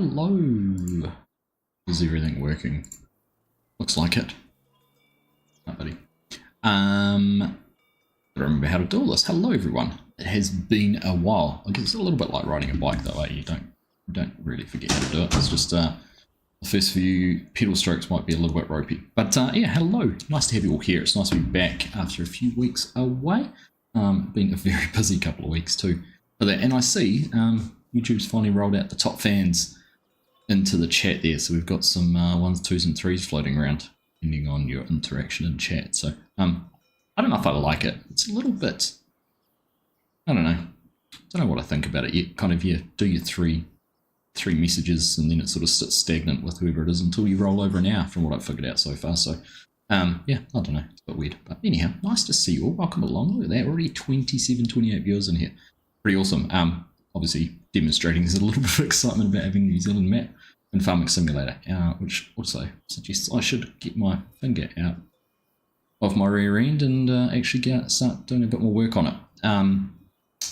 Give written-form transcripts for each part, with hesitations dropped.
Hello. Is everything working? Looks like it. Oh, buddy. I remember how to do all this. Hello, everyone. It has been a while. I guess it's a little bit like riding a bike, though. You don't really forget how to do it. It's just the first few pedal strokes might be a little bit ropey. But yeah, hello. Nice to have you all here. It's nice to be back after a few weeks away. Been a very busy couple of weeks too. And I see YouTube's finally rolled out the top fans into the chat there. So we've got some 1s, 2s, and 3s floating around, depending on your interaction in chat. So I don't know if I like it. It's a little bit, I don't know what I think about it yet. Kind of, you do your three messages and then it sort of sits stagnant with whoever it is until you roll over an hour from what I've figured out so far. So yeah, I don't know, it's a bit weird, but anyhow, nice to see you all. Welcome along. Look at that, already 28 viewers in here. Pretty awesome. Obviously demonstrating there's a little bit of excitement about having a New Zealand map in Farming Simulator, which also suggests I should get my finger out of my rear end and actually start doing a bit more work on it.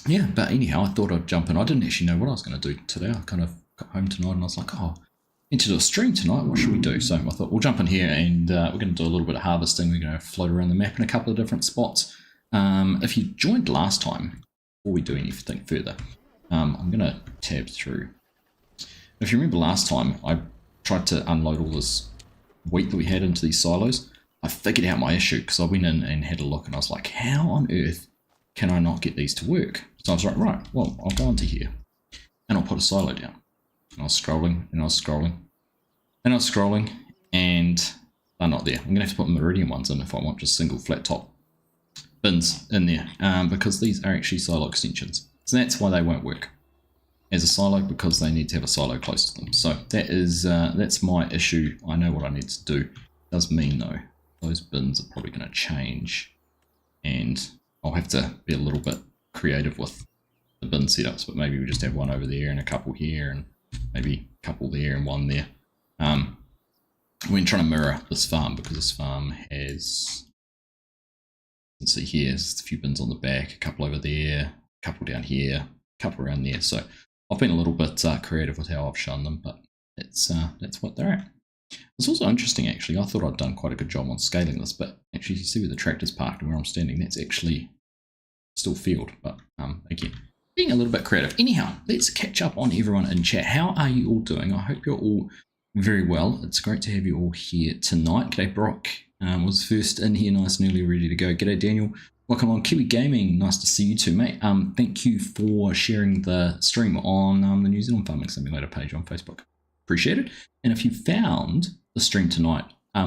Yeah, but anyhow, I thought I'd jump in. I didn't actually know what I was going to do today. I kind of got home tonight and I was like, oh, into the stream tonight, what should we do? So I thought we'll jump in here and we're going to do a little bit of harvesting. We're going to float around the map in a couple of different spots. If you joined last time, before we do anything further, I'm going to tab through. If you remember last time, I tried to unload all this wheat that we had into these silos. I figured out my issue because I went in and had a look and I was like, how on earth can I not get these to work? So I was like, right, well, I'll go into here and I'll put a silo down. And I was scrolling and I was scrolling and I was scrolling and they're not there. I'm going to have to put Meridian ones in if I want just single flat top bins in there, because these are actually silo extensions. So that's why they won't work as a silo, because they need to have a silo close to them. So that is that's my issue. I know what I need to do. Does mean though, those bins are probably going to change and I'll have to be a little bit creative with the bin setups, but maybe we just have one over there and a couple here and maybe a couple there and one there. We're trying to mirror this farm because this farm has, let's see here, there's a few bins on the back, a couple over there, a couple down here, a couple around there. So I've been a little bit creative with how I've shown them, but that's what they're at. It's also interesting actually, I thought I'd done quite a good job on scaling this, but actually you see where the tractor's parked and where I'm standing, that's actually still field, but again, being a little bit creative. Anyhow, let's catch up on everyone in chat. How are you all doing? I hope you're all very well. It's great to have you all here tonight. G'day Brock, was first in here nice and early, ready to go. G'day Daniel, welcome on. Kiwi Gaming, nice to see you too, mate. Thank you for sharing the stream on the New Zealand Farming Simulator page on Facebook. Appreciate it. And if you found the stream tonight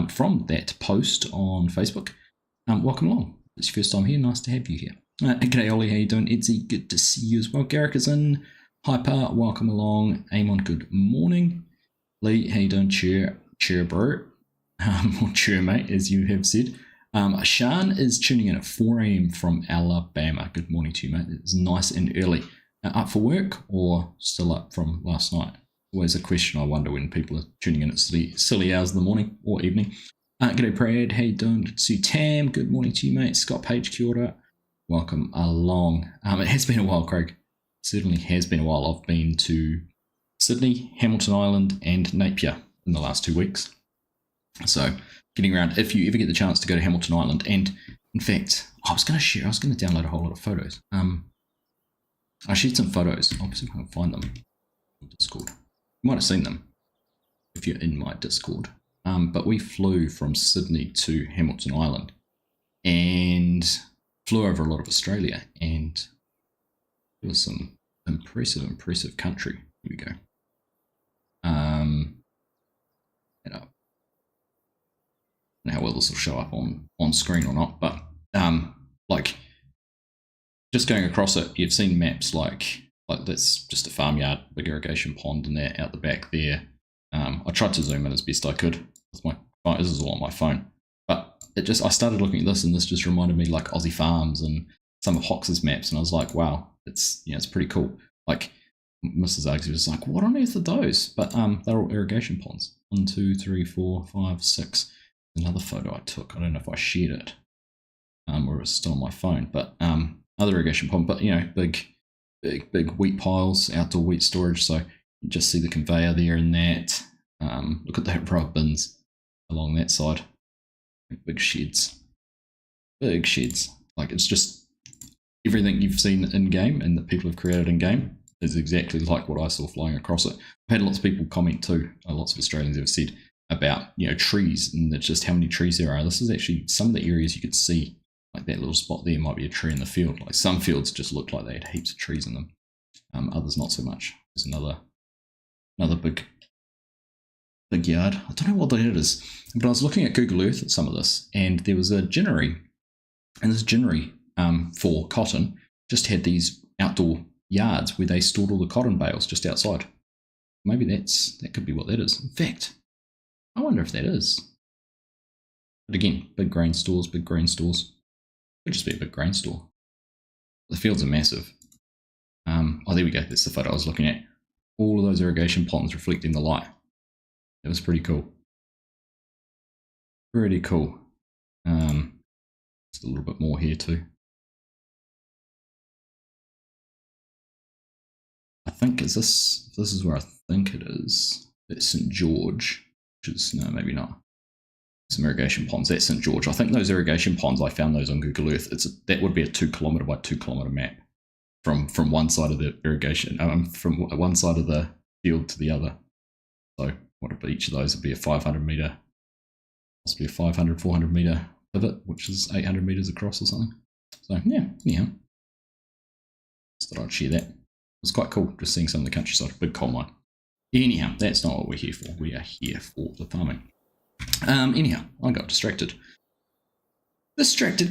from that post on Facebook, welcome along. It's your first time here, nice to have you here. G'day Ollie, how you doing? Edsy, good to see you as well. Garrick is in. Hyper, welcome along. Amon, good morning. Lee, how you doing? Cheer bro. Or cheer mate, as you have said. Sean is tuning in at 4 AM from Alabama. Good morning to you, mate. It's nice and early. Up for work or still up from last night? Always a question I wonder when people are tuning in at silly hours of the morning or evening. G'day Brad, how you doing? Good to see you. Tam, good morning to you, mate. Scott Page, kia ora. Welcome along. It has been a while, Craig. It certainly has been a while. I've been to Sydney, Hamilton Island, and Napier in the last 2 weeks. So getting around, if you ever get the chance to go to Hamilton Island, and in fact, I was going to download a whole lot of photos. I shared some photos. I'll see if I can find them on Discord. You might have seen them if you're in my Discord. But we flew from Sydney to Hamilton Island and flew over a lot of Australia, and it was some impressive country. Here we go. I don't know how well this will show up on screen or not, but like just going across it, you've seen maps like that's just a farmyard, big irrigation pond, and that out the back there. I tried to zoom in as best I could with my phone. This is all on my phone, but I started looking at this, and this just reminded me like Aussie Farms and some of Hox's maps, and I was like, wow, it's pretty cool. Like Mrs. Uggsy was like, what on earth are those? But they're all irrigation ponds. 1, 2, 3, 4, 5, 6. Another photo I took. I don't know if I shared it, or it was still on my phone. But other irrigation pond. But big wheat piles, outdoor wheat storage. So You just see the conveyor there and that. Look at that row of bins along that side. Big sheds. Big sheds. Like, it's just everything you've seen in game and that people have created in game is exactly like what I saw flying across it. I've had lots of people comment too. Lots of Australians have said about, you know, trees and just how many trees there are. This is actually some of the areas you could see. Like that little spot there might be a tree in the field. Like some fields just looked like they had heaps of trees in them. Others not so much. There's another big yard. I don't know what that is, but I was looking at Google Earth at some of this, and there was a ginnery, and this ginnery for cotton just had these outdoor yards where they stored all the cotton bales just outside. Maybe that could be what that is. In fact, I wonder if that is. But again, big grain stores. Could just be a big grain store. The fields are massive. Oh, there we go. That's the photo I was looking at. All of those irrigation ponds reflecting the light. It was pretty cool. Pretty cool. Just a little bit more here too. I think this is where I think it is. That's St. George, which is, no, maybe not. Some irrigation ponds. That's St. George. I think those irrigation ponds, I found those on Google Earth. That would be a 2 kilometre by 2 kilometre map from one side of the irrigation, from one side of the field to the other. So what would be each of those would be a 500 metre, possibly a 500, 400 metre pivot, which is 800 metres across or something. So yeah, anyhow, just thought I'd share that. It was quite cool just seeing some of the countryside. Big coal mine. Anyhow, that's not what we're here for. We are here for the farming. Anyhow, I got distracted.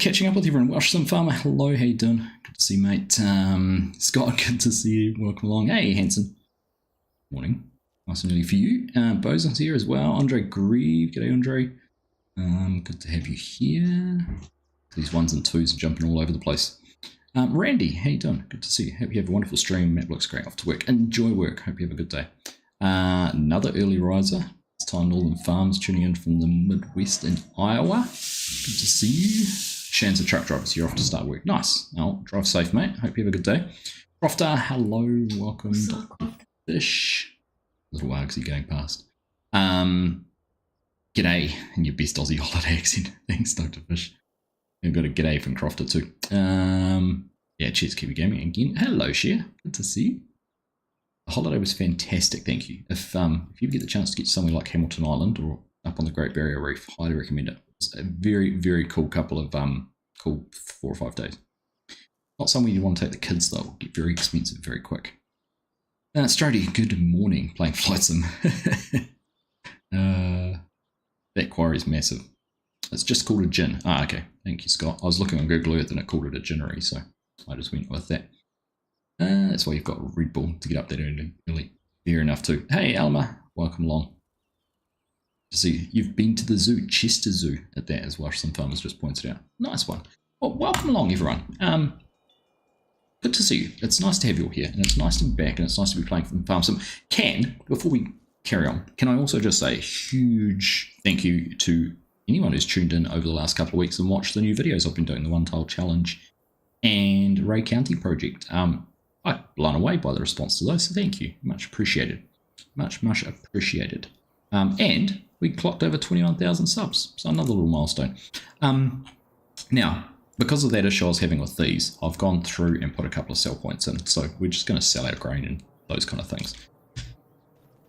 Catching up with everyone. Welsh Sim Farmer, hello, how you doing? Good to see you, mate. Scott, good to see you. Welcome along. Hey, Hanson. Morning. Nice and early for you. Bosun's here as well. Andre Grieve. G'day, Andre. Good to have you here. These 1s and 2s are jumping all over the place. Randy, how you doing? Good to see you. Hope you have a wonderful stream. Matt looks great. Off to work. Enjoy work. Hope you have a good day. Another early riser. This time Northern Farms tuning in from the Midwest in Iowa. Good to see you. Shan's a truck driver, so you're off to start work. Nice. Now, drive safe, mate. Hope you have a good day. Crofter, hello. Welcome. Dr. Fish. Little Argsy going past. G'day in your best Aussie holiday accent. Thanks, Dr. Fish. We've got a g'day from Crofter too. Yeah, cheers, Kiwi Gaming again. Hello, Cher. Good to see you. The holiday was fantastic, thank you. If you get the chance to get somewhere like Hamilton Island or up on the Great Barrier Reef, highly recommend it. It's a very, very cool couple of cool 4 or 5 days. Not somewhere you want to take the kids though. It'll get very expensive very quick. Strody, good morning. Playing Flight Sim. That quarry is massive. It's just called a gin. Ah, okay. Thank you, Scott. I was looking on Google Earth and it called it a ginnery, so I just went with that. That's why you've got a Red Bull to get up that early. Fair enough too. Hey, Alma. Welcome along. See, you've been to the zoo, Chester Zoo, at that, as Welsh Sim Farmers just pointed out. Nice one. Well, welcome along, everyone. Good to see you. It's nice to have you all here, and it's nice to be back, and it's nice to be playing from Farm Sim. Before we carry on, can I also just say a huge thank you to anyone who's tuned in over the last couple of weeks and watched the new videos I've been doing, the One Tile Challenge and Ray County Project. I'm blown away by the response to those, so thank you. Much appreciated. Much appreciated. And we clocked over 21,000 subs, so another little milestone. Now, because of that issue I was having with these, I've gone through and put a couple of sell points in, so we're just going to sell our grain and those kind of things.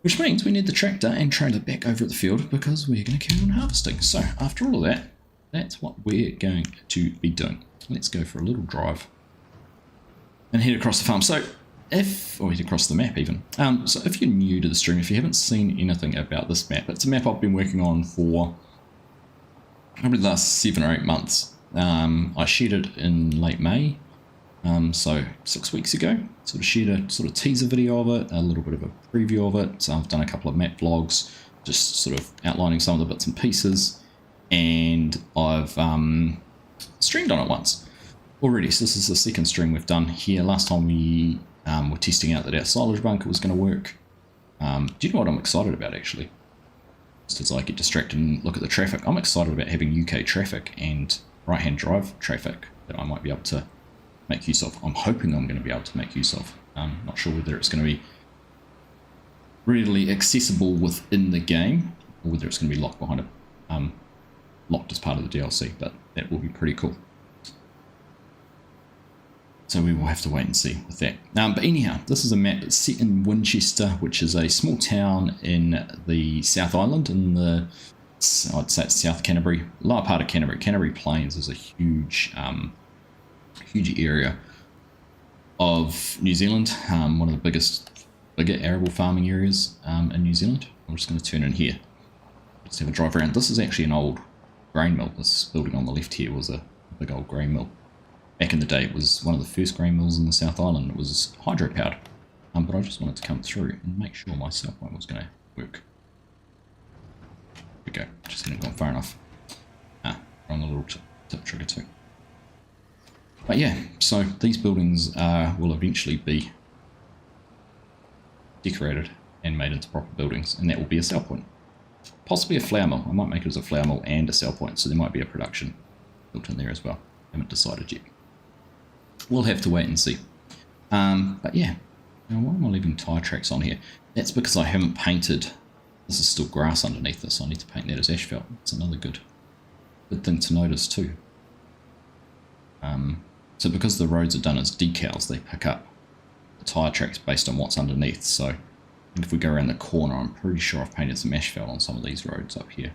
Which means we need the tractor and trailer back over at the field because we're going to carry on harvesting. So after all of that, that's what we're going to be doing. Let's go for a little drive and head across the farm. So head across the map even. So if you're new to the stream, if you haven't seen anything about this map, it's a map I've been working on for probably the last 7 or 8 months. I shared it in late May, so 6 weeks ago. Sort of shared a sort of teaser video of it, a little bit of a preview of it. So I've done a couple of map vlogs, just sort of outlining some of the bits and pieces, and I've streamed on it once already. So this is the second stream we've done here. Last time we were testing out that our silage bunker was going to work. Do you know what I'm excited about actually? Just as I get distracted and look at the traffic, I'm excited about having UK traffic and right-hand drive traffic that I might be able to make use of. I'm hoping I'm going to be able to make use of. Not sure whether it's going to be readily accessible within the game, or whether it's going to be locked behind locked as part of the DLC, but that will be pretty cool. So we will have to wait and see with that. But anyhow, this is a map that's set in Winchester, which is a small town in the South Island, in the, I'd say it's South Canterbury, lower part of Canterbury. Canterbury Plains is a huge, huge area of New Zealand, one of the bigger arable farming areas in New Zealand. I'm just going to turn in here. Let's have a drive around. This is actually an old grain mill. This building on the left here was a big old grain mill. Back in the day, it was one of the first grain mills in the South Island. It was hydro-powered. But I just wanted to come through and make sure my cell phone was going to work. There we go. Just hadn't gone far enough. On the little tip trigger too. But yeah, so these buildings will eventually be decorated and made into proper buildings, and that will be a sell point. Possibly a flour mill. I might make it as a flour mill and a sell point, so there might be a production built in there as well. Haven't decided yet. We'll have to wait and see. But yeah, now why am I leaving tyre tracks on here? That's because I haven't painted. This is still grass underneath this. I need to paint that as asphalt. It's another good thing to notice too. So because the roads are done as decals, they pick up the tyre tracks based on what's underneath. So if we go around the corner, I'm pretty sure I've painted some asphalt on some of these roads up here.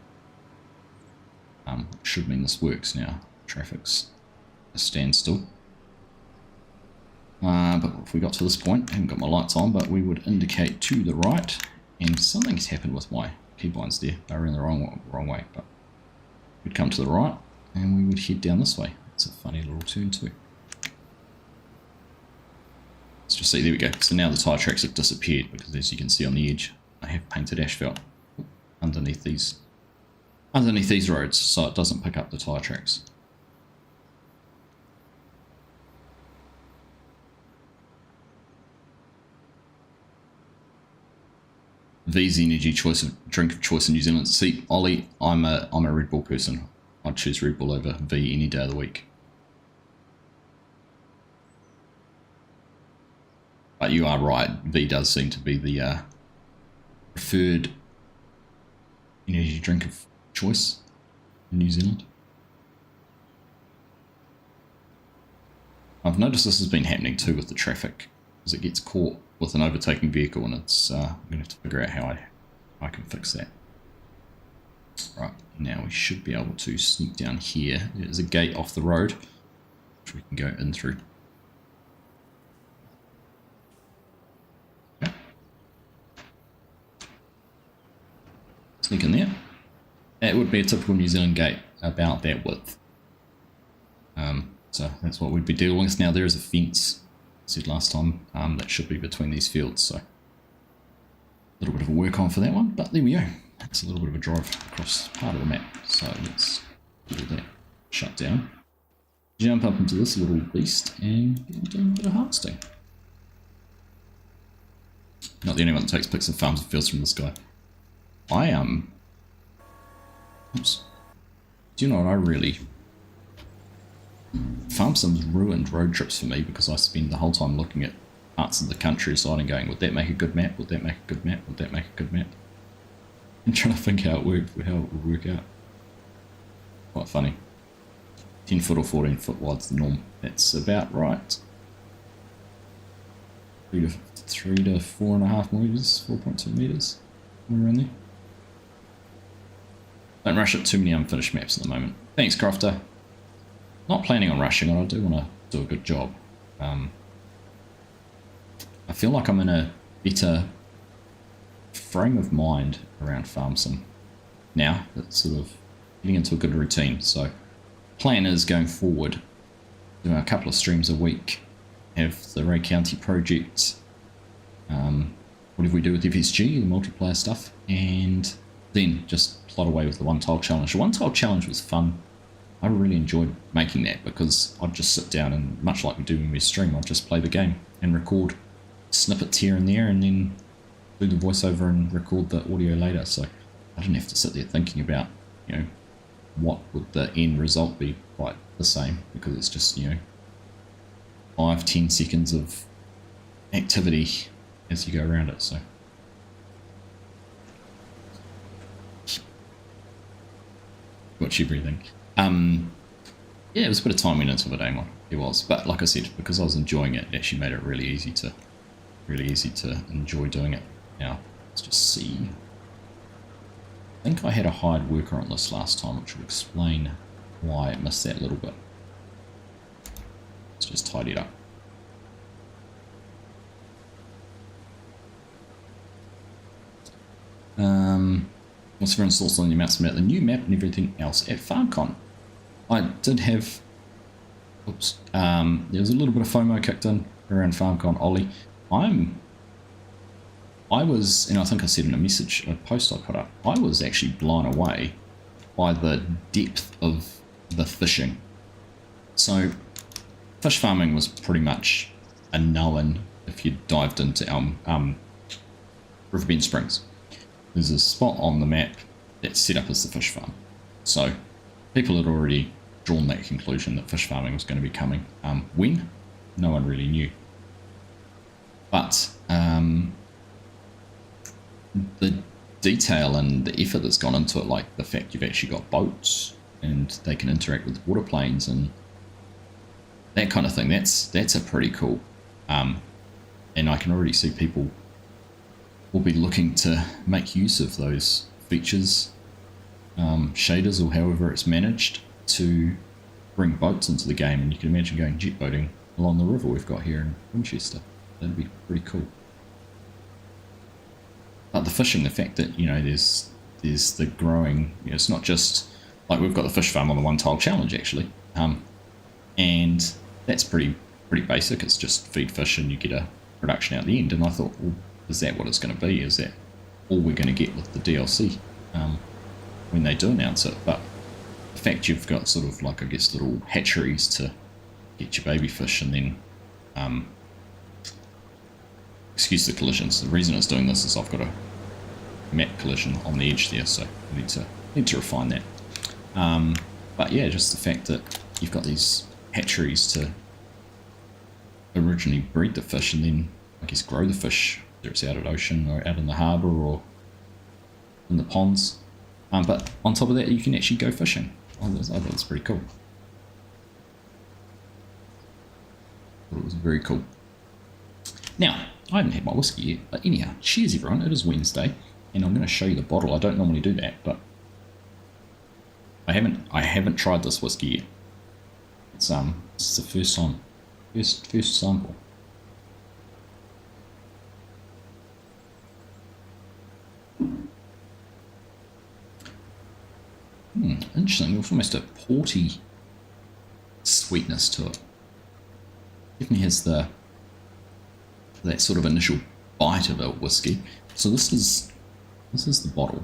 Should mean this works now. Traffic's a standstill. But if we got to this point, I haven't got my lights on, but we would indicate to the right, and something's happened with my keybinds there. They were in the wrong way, but we'd come to the right, and we would head down this way. It's a funny little turn too. Let's just see, there we go. So now the tyre tracks have disappeared, because as you can see on the edge, I have painted asphalt underneath these roads, so it doesn't pick up the tyre tracks. V's the energy drink of choice in New Zealand. See, Ollie, I'm a Red Bull person. I'd choose Red Bull over V any day of the week. But you are right, V does seem to be the preferred energy drink of choice in New Zealand. I've noticed this has been happening too with the traffic, as it gets caught with an overtaking vehicle, and it's I'm going to have to figure out how I can fix that. Right, now we should be able to sneak down here. There's a gate off the road, which we can go in through. Okay. Sneak in there. It would be a typical New Zealand gate, about that width. So that's what we'd be dealing with. Now there is a fence, I said last time, that should be between these fields, so a little bit of a work on for that one, but there we go. It's a little bit of a drive across part of the map, so let's get all that shut down. Jump up into this little beast and get doing a bit of harvesting. Not the only one that takes pics of farms and fields from this guy. Oops. Do you know what I really... Farm Sim's ruined road trips for me, because I spend the whole time looking at parts of the countryside and going, would that make a good map? Would that make a good map? Would that make a good map? And trying to think how it would work out. Quite funny. 10 foot or 14 foot wide's the norm. That's about right. 3 to 4.5 meters, 4.2 meters. Somewhere around there. Don't rush at too many unfinished maps at the moment. Thanks, Crofter. Not planning on rushing it, I do want to do a good job. I feel like I'm in a better frame of mind around Farm Sim now. That's sort of getting into a good routine. So plan is going forward, do a couple of streams a week, have the Ray County project, whatever we do with FSG, the multiplayer stuff, and then just plot away with the one tile challenge. The one tile challenge was fun. I really enjoyed making that, because I'd just sit down and, much like we do when we stream, I'd just play the game and record snippets here and there, and then do the voiceover and record the audio later. So I didn't have to sit there thinking about, you know, what would the end result be quite the same, because it's just, you know, 5-10 seconds of activity as you go around it. So watch everything. Yeah, it was a bit of time went into the game. It was, but like I said, because I was enjoying it, it actually made it really easy to enjoy doing it. Now let's just see. I think I had a hired worker on this last time, which will explain why I missed that a little bit. Let's just tidy it up. What's everyone's thoughts on the announcement about the new map and everything else at FarmCon? I did have, there was a little bit of FOMO kicked in around FarmCon. Ollie, I was, and I think I said in a post I put up, I was actually blown away by the depth of the fishing. So, fish farming was pretty much a known if you dived into Riverbend Springs. There's a spot on the map that's set up as the fish farm. So, people had already drawn that conclusion that fish farming was going to be coming. When? No one really knew. But the detail and the effort that's gone into it, like the fact you've actually got boats and they can interact with water planes and that kind of thing, that's a pretty cool. And I can already see people will be looking to make use of those features, shaders or however it's managed, to bring boats into the game. And you can imagine going jet boating along the river we've got here in Winchester. That'd be pretty cool. But the fishing, the fact that, you know, there's the growing, you know, it's not just like we've got the fish farm on the one tile challenge actually, and that's pretty basic. It's just feed fish and you get a production out the end. And I thought, well, is that what it's going to be? Is that all we're going to get with the DLC when they do announce it? But the fact you've got sort of like, I guess, little hatcheries to get your baby fish, and then excuse the collisions. The reason it's doing this is I've got a map collision on the edge there, so I need to refine that. But yeah, just the fact that you've got these hatcheries to originally breed the fish and then I guess grow the fish, whether it's out at ocean or out in the harbour or in the ponds. But on top of that, you can actually go fishing. I thought that's pretty cool. I thought it was very cool. Now, I haven't had my whiskey yet, but anyhow, cheers everyone, it is Wednesday, and I'm going to show you the bottle. I don't normally do that, but I haven't tried this whiskey yet. It's the first time, first sample. Interesting. There's almost a porty sweetness to it. Definitely has that sort of initial bite of a whiskey. So this is the bottle.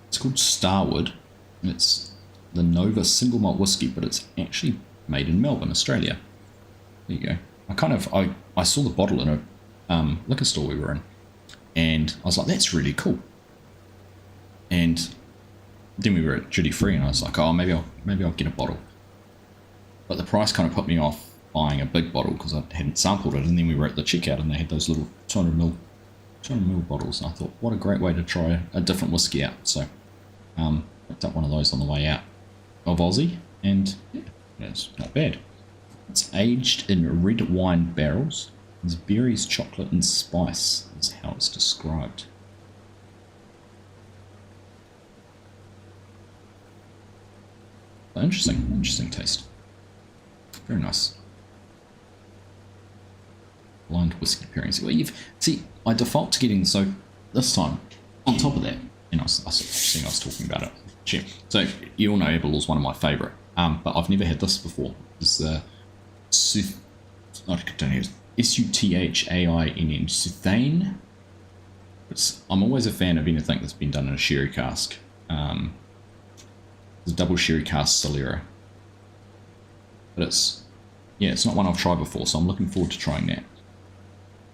It's called Starwood. And it's the Nova single malt whiskey, but it's actually made in Melbourne, Australia. There you go. I saw the bottle in a liquor store we were in, and I was like, that's really cool. And then we were at duty free, and I was like, oh, maybe I'll get a bottle. But the price kind of put me off buying a big bottle because I hadn't sampled it. And then we were at the checkout, and they had those little 200ml bottles. And I thought, what a great way to try a different whiskey out. So picked up one of those on the way out of Aussie, and yeah, it's not bad. It's aged in red wine barrels. It's berries, chocolate, and spice is how it's described. Interesting taste. Very nice. Blind whiskey pairings. Well, I default to getting, so this time, on top of that, and I was talking about it. Sure. So you all know Aberlour is one of my favourite, but I've never had this before. It's the Suthain, Suthain. I'm always a fan of anything that's been done in a sherry cask. It's a double sherry cask Solera. But it's not one I've tried before, so I'm looking forward to trying that.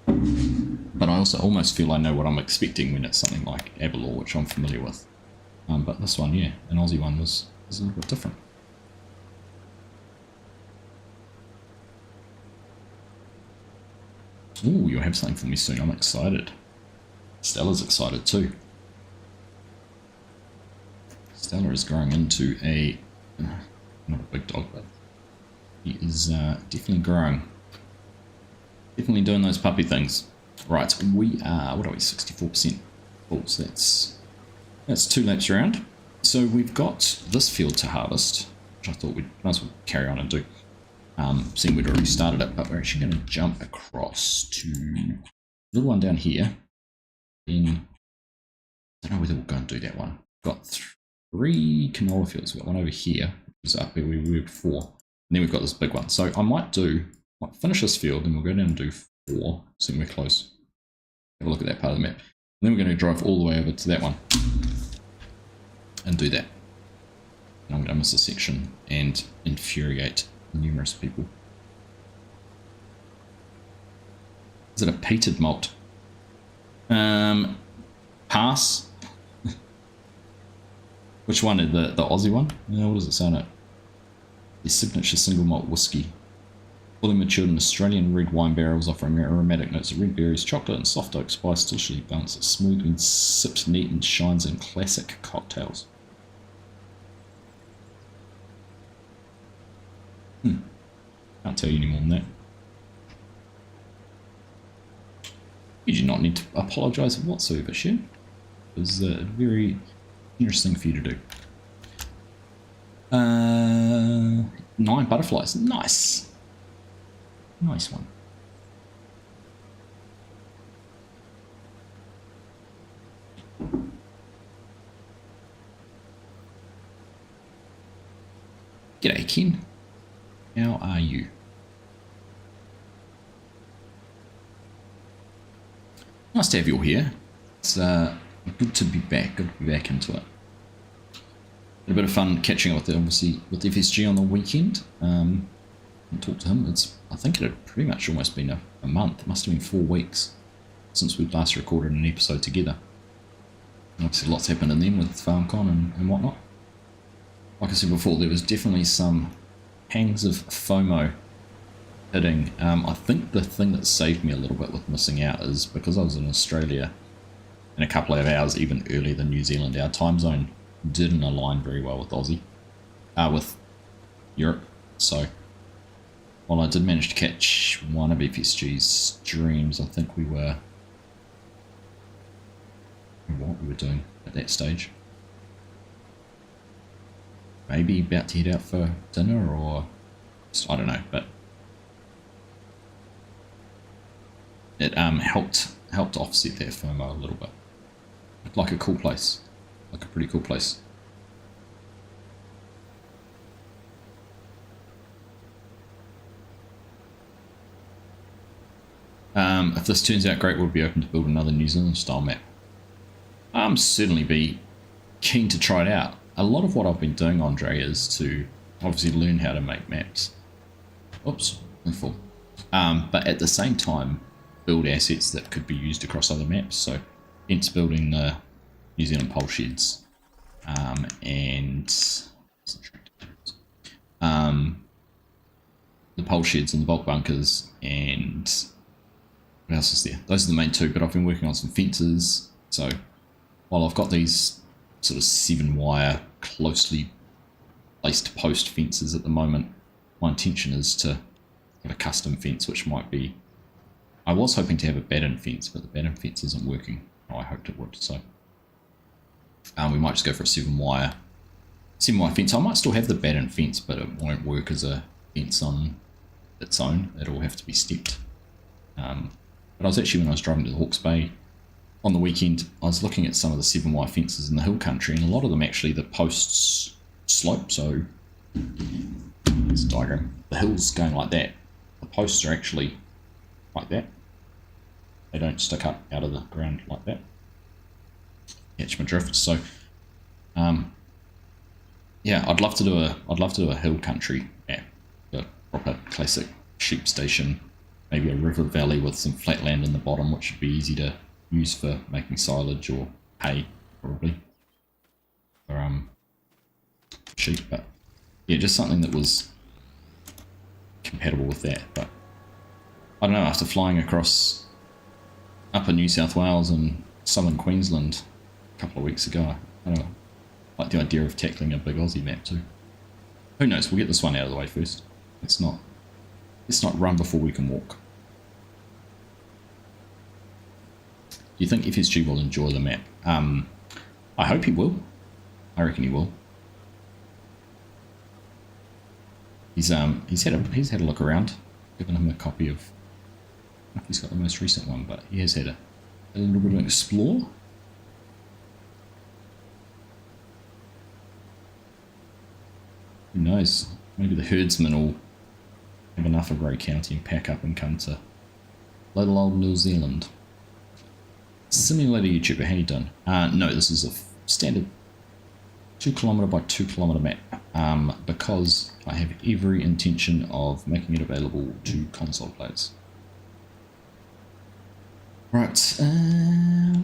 But I also almost feel I know what I'm expecting when it's something like Aberlour, which I'm familiar with. But this one, yeah, an Aussie one was a little bit different. Ooh, you'll have something for me soon. I'm excited. Stella's excited too. Stella is growing into a, not a big dog, but he is definitely growing. Definitely doing those puppy things. Right, we are, what are we, 64% full, so that's 2 laps around. So we've got this field to harvest, which I thought we might as well carry on and do. Seeing we'd already started it, but we're actually going to jump across to the little one down here. Then, I don't know whether we'll go and do that one. We've got 3 canola fields. We've got one over here, which is up where we were before. And then we've got this big one. So I might finish this field, and we'll go down and do 4, seeing we're close. Have a look at that part of the map. And then we're going to drive all the way over to that one and do that. And I'm going to miss a section and infuriate numerous people. Is it a peated malt? Pass. Which one? The Aussie one? What does it say on it? The signature single malt whiskey. Fully matured in Australian red wine barrels, offering aromatic notes of red berries, chocolate, and soft oak spice, deliciously balanced, smooth and sipped neat, and shines in classic cocktails. Can't tell you any more than that. You do not need to apologise whatsoever, Shin. It was very interesting for you to do. 9 butterflies. Nice. Nice one. G'day, Ken. How are you? Nice to have you all here. It's good to be back. Good to be back into it. Had a bit of fun catching up with obviously with FSG on the weekend. And talked to him. I think it had pretty much almost been a month. It must have been 4 weeks since we last recorded an episode together. And obviously lots happened in them with FarmCon and whatnot. Like I said before, there was definitely some pangs of FOMO hitting. I think the thing that saved me a little bit with missing out is because I was in Australia in a couple of hours even earlier than New Zealand. Our time zone didn't align very well with with Europe. So while I did manage to catch one of FSG's streams, I think we were doing at that stage. Maybe about to head out for dinner, or I don't know, but it helped offset that FOMO a little bit. Looked like a cool place, like a pretty cool place. If this turns out great, we'll be open to build another New Zealand style map. Certainly be keen to try it out. A lot of what I've been doing, Andre, is to obviously learn how to make maps. Oops, I'm full. But at the same time, build assets that could be used across other maps. So, hence building the New Zealand pole sheds and the pole sheds and the bulk bunkers, and what else is there? Those are the main 2, but I've been working on some fences. So while I've got these sort of 7-wire closely placed post fences at the moment, my intention is to have a custom fence, which might be, I was hoping to have a batten fence, but the batten fence isn't working how I hoped it would. So we might just go for a 7-wire fence. I might still have the batten fence, but it won't work as a fence on its own. It'll have to be stepped. But I was actually, when I was driving to the Hawke's Bay on the weekend, I was looking at some of the 7-wire fences in the hill country, and a lot of them actually, the posts slope. So there's a diagram. The hill's going like that. The posts are actually like that. They don't stick up out of the ground like that. Catch my drift. So yeah, I'd love to do a hill country map, a proper classic sheep station, maybe a river valley with some flat land in the bottom, which would be easy to use for making silage or hay, probably, for sheep. But yeah, just something that was compatible with that. But I don't know, after flying across upper New South Wales and southern Queensland a couple of weeks ago, I Like the idea of tackling a big Aussie map too. Who knows? We'll get this one out of the way first. Let's not run before we can walk. Do you think FSG will enjoy the map? I hope he will. I reckon he will. He's had a look around, given him a copy of. I don't know if he's got the most recent one, but he has had a little bit of an explore. Who knows? Maybe the herdsmen will have enough of Ray County and pack up and come to little old New Zealand. Simulator YouTuber, how you doing? No, this is a standard 2 kilometre by 2 kilometre map, because I have every intention of making it available to console players. Right,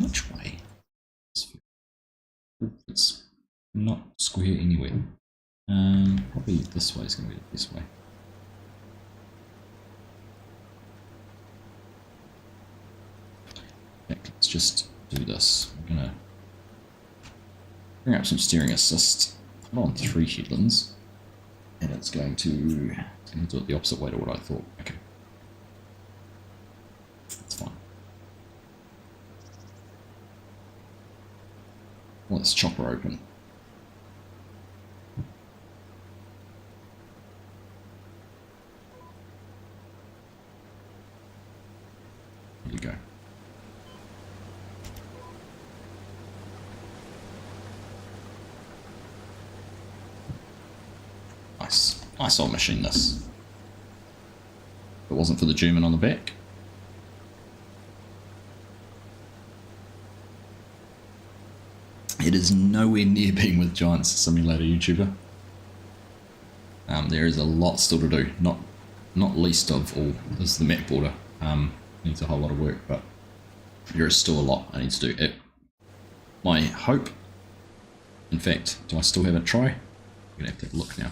which way? It's not square anywhere. Probably this way is going to be the best way. Let's just do this. I'm going to bring up some steering assist, put on 3 headlands, and it's going to do it the opposite way to what I thought. Okay. That's fine. Let's chopper open. Here you go. Nice old machine this. If it wasn't for the German on the back. It is nowhere near being with Giants Simulator YouTuber. There is a lot still to do. Not least of all is the map border. Needs a whole lot of work, but there is still a lot I need to do. My hope, in fact, do I still have a try? I'm gonna have to look now.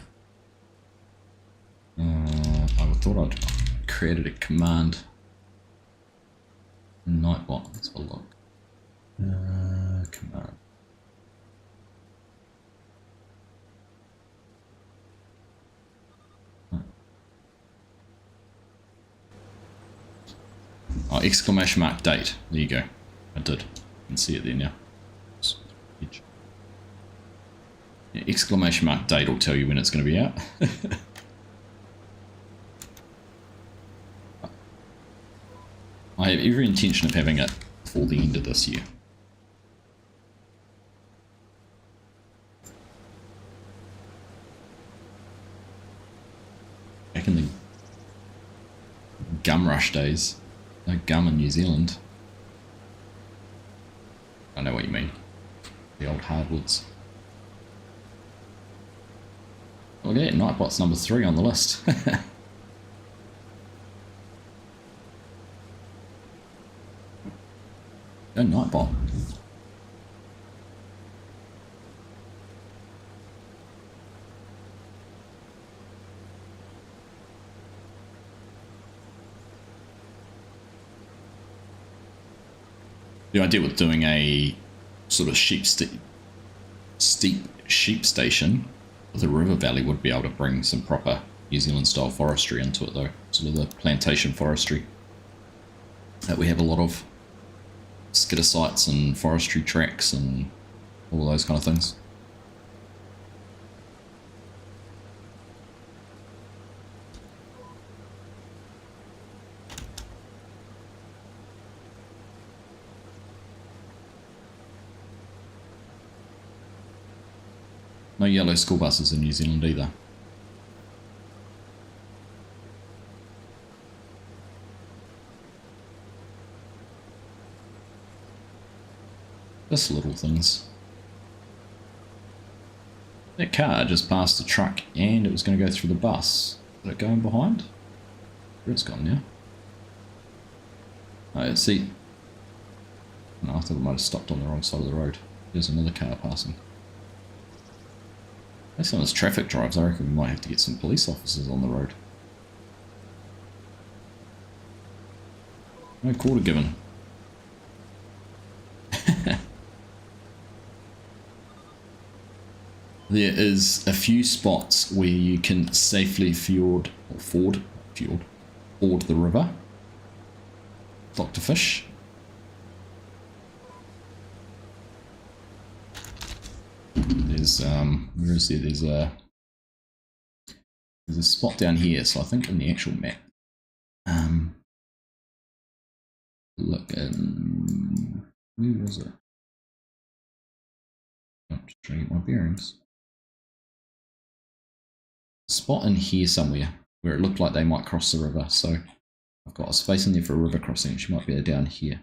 I thought I'd created a command. Nightbot, let's have a look. Command. Oh, exclamation mark date. There you go. I did. You can see it there now. Yeah, exclamation mark date will tell you when it's going to be out. I have every intention of having it before the end of this year. Back in the gum rush days, no gum in New Zealand. I know what you mean. The old hardwoods. Look at that, Nightbot's number 3 on the list. Go Nightbot. The idea with doing a sort of steep sheep station with a river valley would be able to bring some proper New Zealand style forestry into it though. Sort of the plantation forestry that we have a lot of. Skidder sites and forestry tracks and all those kind of things. No yellow school buses in New Zealand either. Just little things. That car just passed the truck and it was going to go through the bus. Is it going behind? Where it's gone now? Oh, see. No, I thought it might have stopped on the wrong side of the road. There's another car passing. Based on this traffic drives, I reckon we might have to get some police officers on the road. No quarter given. there is a few spots where you can safely ford the river. Dr. Fish. There's where is there? There's a spot down here, so I think in the actual map. Look in, where was it? I'm just trying to get my bearings. Spot in here somewhere where it looked like they might cross the river, so I've got a space in there for a river crossing. She might be down here.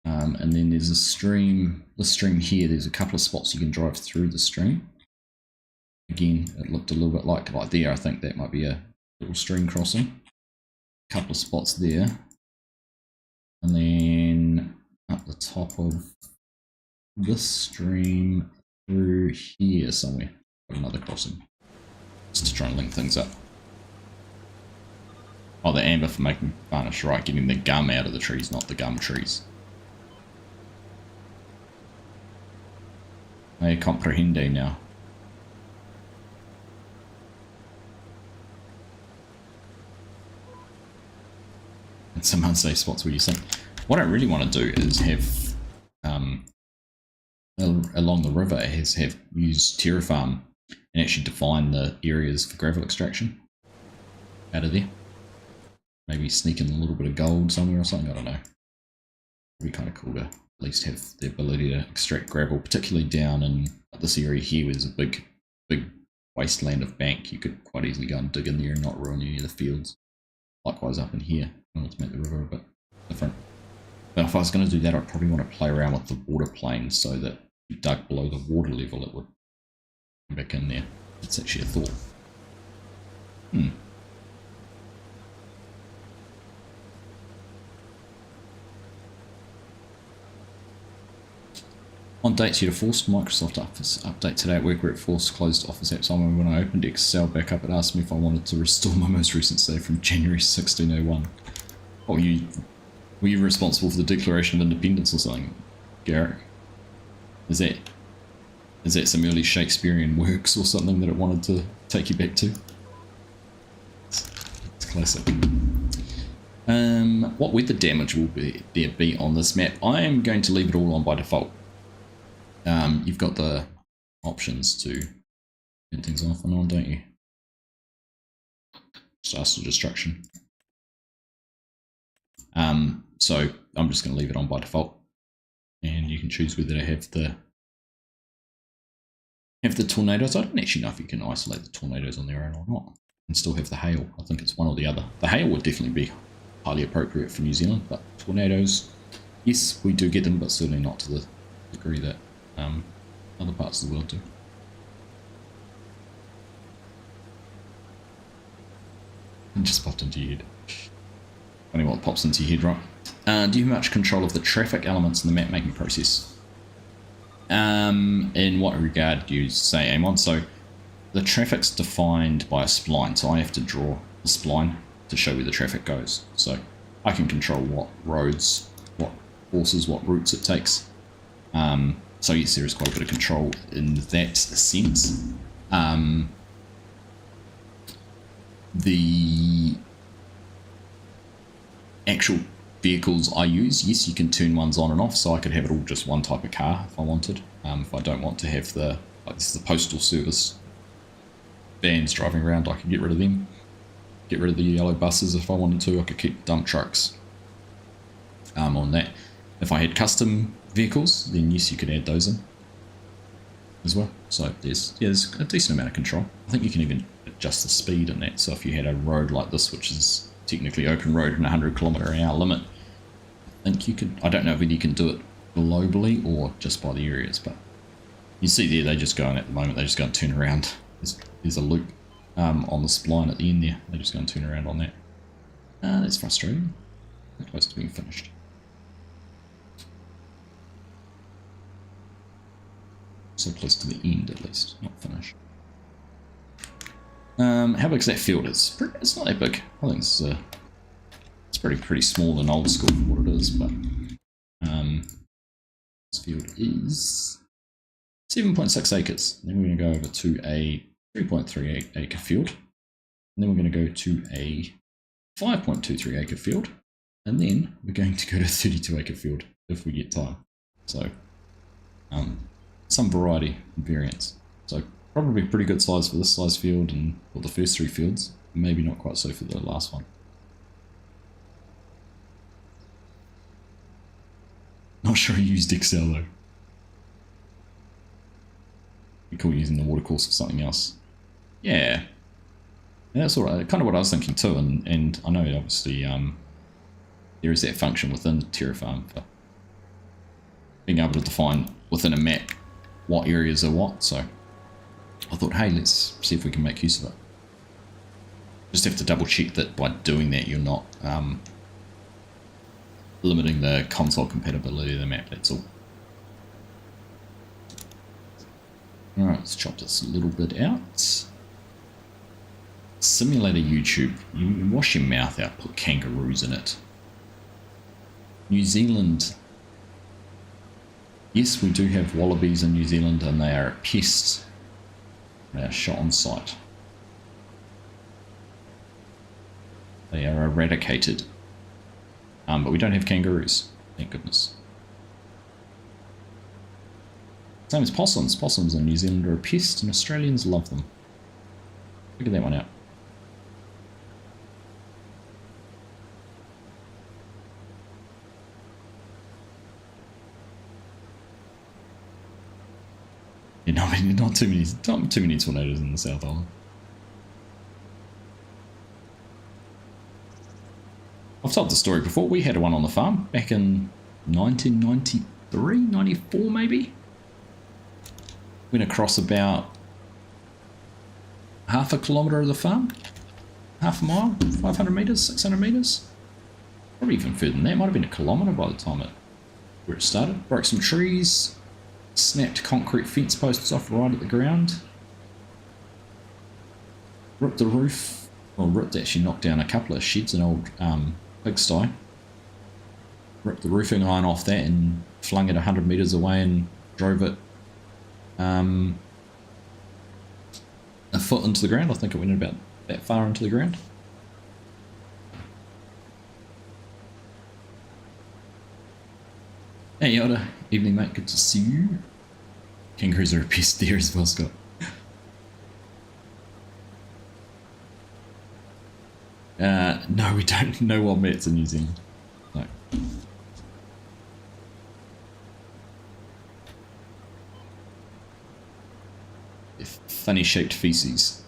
And then there's a stream, this stream here, there's a couple of spots you can drive through the stream. Again, it looked a little bit like there, I think that might be a little stream crossing. A couple of spots there. And then up the top of this stream through here somewhere. Another crossing. Just to try and link things up. Oh, the amber for making varnish, right, getting the gum out of the trees, not the gum trees. I comprehende now. And some unsafe spots where you think. What I really want to do is have, along the river, have used Terraform and actually define the areas for gravel extraction out of there. Maybe sneak in a little bit of gold somewhere or something, I don't know. It'd be kind of cool to at least have the ability to extract gravel, particularly down in this area here where there's a big wasteland of bank. You could quite easily go and dig in there and not ruin any of the fields. Likewise up in here, I wanted to make the river a bit different. But if I was going to do that, I'd probably want to play around with the water plane so that if you dug below the water level, it would come back in there. That's actually a thought. On dates, you had a forced Microsoft Office update today at work where it forced closed Office apps on me. When I opened Excel back up, it asked me if I wanted to restore my most recent save from January 1601. Oh, were you responsible for the Declaration of Independence or something, Garrett? Is that some early Shakespearean works or something that it wanted to take you back to? It's classic. What weather damage will there be on this map? I am going to leave it all on by default. You've got the options to turn things off and on, don't you? Disaster destruction. So I'm just going to leave it on by default, and you can choose whether to have the tornadoes. I don't actually know if you can isolate the tornadoes on their own or not, and still have the hail. I think it's one or the other. The hail would definitely be highly appropriate for New Zealand, but tornadoes, yes, we do get them, but certainly not to the degree that other parts of the world do. It just popped into your head. Funny what pops into your head, right? Do you have much control of the traffic elements in the map making process? In what regard do you say, Amon? So the traffic's defined by a spline, so I have to draw the spline to show where the traffic goes. So I can control what roads, what horses, what routes it takes. So yes, there is quite a bit of control in that sense. The actual vehicles I use, yes, you can turn ones on and off, so I could have it all just one type of car if I wanted. If I don't want to have like this is the postal service vans driving around, I could get rid of them. Get rid of the yellow buses if I wanted to. I could keep dump trucks on that. If I had custom vehicles, then yes, you could add those in as well. So there's a decent amount of control. I think you can even adjust the speed in that. So if you had a road like this, which is technically open road and 100km/h limit, I think you could, I don't know whether you can do it globally or just by the areas, but you see there they just go in at the moment, they just go and turn around. There's a loop on the spline at the end there, they just go and turn around on that. That's frustrating. They're close to being finished. So close to the end at least, not finished. How big is that field? It's not that big. I think it's pretty small and old school for what it is, but this field is 7.6 acres. Then we're going to go over to a 3.38 acre field. And then we're going to go to a 5.23 acre field. And then we're going to go to a 32 acre field if we get time. So some variety and variance. So probably pretty good size for this size field and for the first 3 fields. Maybe not quite so for the last one. Not sure I used Excel though. Be cool using the watercourse for something else. Yeah. That's all right. Kind of what I was thinking too, and I know obviously there is that function within Terraform for being able to define within a map what areas are what, so I thought, hey, let's see if we can make use of it. Just have to double check that by doing that you're not limiting the console compatibility of the map, that's all. Alright, let's chop this a little bit out. Simulator YouTube. You wash your mouth out, put kangaroos in it. New Zealand. Yes, we do have wallabies in New Zealand and they are a pest. They are shot on sight. They are eradicated. But we don't have kangaroos, thank goodness. Same as possums. Possums in New Zealand are a pest and Australians love them. Figure that one out. You know, not too many tornadoes in the South Island. I've told the story before. We had one on the farm back in 1993, 94 maybe. Went across about half a kilometre of the farm, half a mile, 500 metres, 600 metres. Probably even further than that. Might have been a kilometre by the time where it started. Broke some trees, snapped concrete fence posts off right at the ground. Ripped the roof, well, actually knocked down a couple of sheds, an old pigsty. Ripped the roofing iron off that and flung it 100 metres away and drove it a foot into the ground. I think it went about that far into the ground. Hey Yoda, evening mate, good to see you. Kangaroos are a pest there as well, Scott. No, we don't. No wombats in New Zealand. No. Funny shaped feces.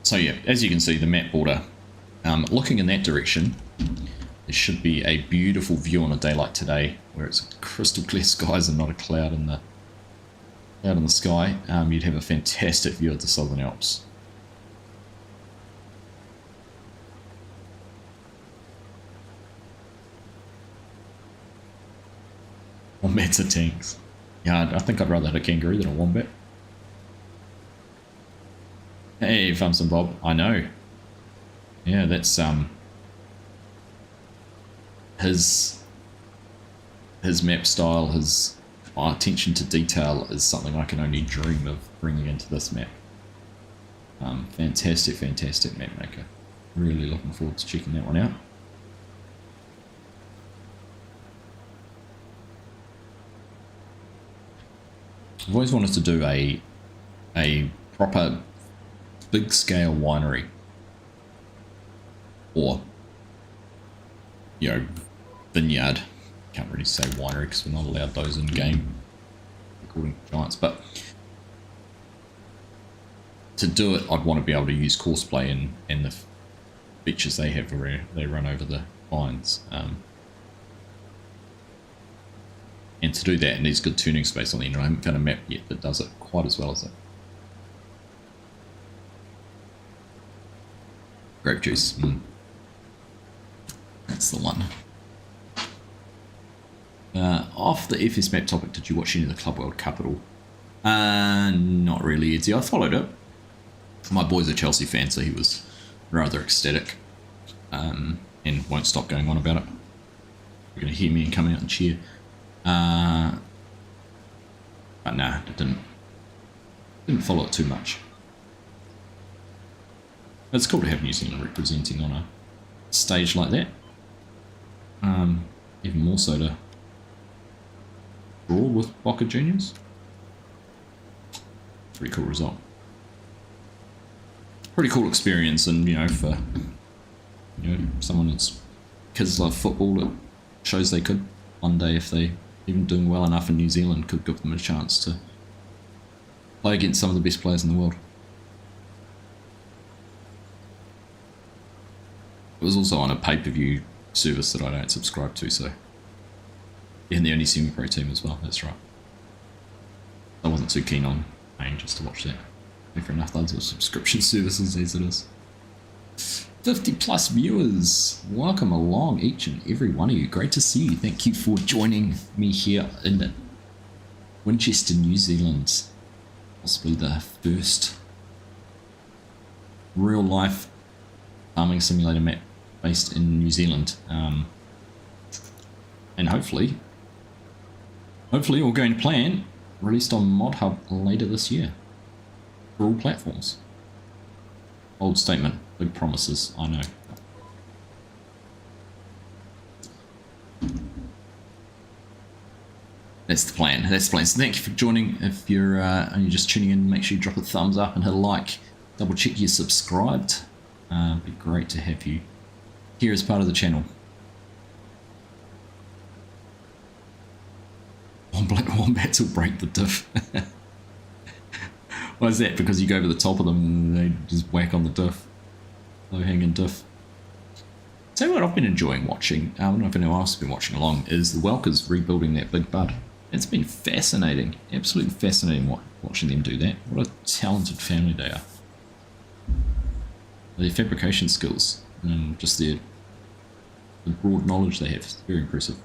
So yeah, as you can see, the map border, looking in that direction, there should be a beautiful view on a day like today, where it's crystal clear skies and not a cloud in the sky. You'd have a fantastic view of the Southern Alps. Wombats are tanks. Yeah, I think I'd rather hit a kangaroo than a wombat. Hey, Fumson Bob, I know. Yeah, that's his map style, his attention to detail is something I can only dream of bringing into this map. Fantastic map maker. Really looking forward to checking that one out. I've always wanted to do a proper big scale winery, or vineyard. Can't really say winery because we're not allowed those in game according to Giants, but to do it I'd want to be able to use courseplay and the features they have where they run over the vines, and to do that it needs good tuning space on the internet. I haven't found a map yet that does it quite as well as it. Grape juice. That's the one. Off the FS map topic, did you watch any of the Club World Cup at all? Not really, Edsy. I followed it. My boy's a Chelsea fan, so he was rather ecstatic, and won't stop going on about it. You're going to hear me and come out and cheer. But nah, it didn't follow it too much. But it's cool to have New Zealand representing on a stage like that. Even more so to draw with Boca Juniors. Pretty cool result. Pretty cool experience, and for someone that's kids love football, it shows they could one day, if they even doing well enough in New Zealand, could give them a chance to play against some of the best players in the world. It was also on a pay-per-view service that I don't subscribe to, so and the only semi-pro team as well. That's right. I wasn't too keen on paying just to watch that. For enough loads of subscription services as it is. 50 plus viewers, welcome along each and every one of you. Great to see you. Thank you for joining me here in Winchester, New Zealand. Possibly the first real life farming simulator map based in New Zealand, and hopefully all going to plan, released on Mod Hub later this year. For all platforms. Bold statement, big promises, I know. That's the plan. That's the plan. So thank you for joining. If you're only just tuning in, make sure you drop a thumbs up and hit a like. Double check you're subscribed. It'd be great to have you here as part of the channel. Wombats will break the diff. Why is that? Because you go over the top of them and they just whack on the diff. Low hanging diff. Tell you what I've been enjoying watching, I don't know if anyone else has been watching along, is the Welkers rebuilding that big bud. It's been fascinating, absolutely fascinating watching them do that. What a talented family they are. Their fabrication skills and just the broad knowledge they have is very impressive.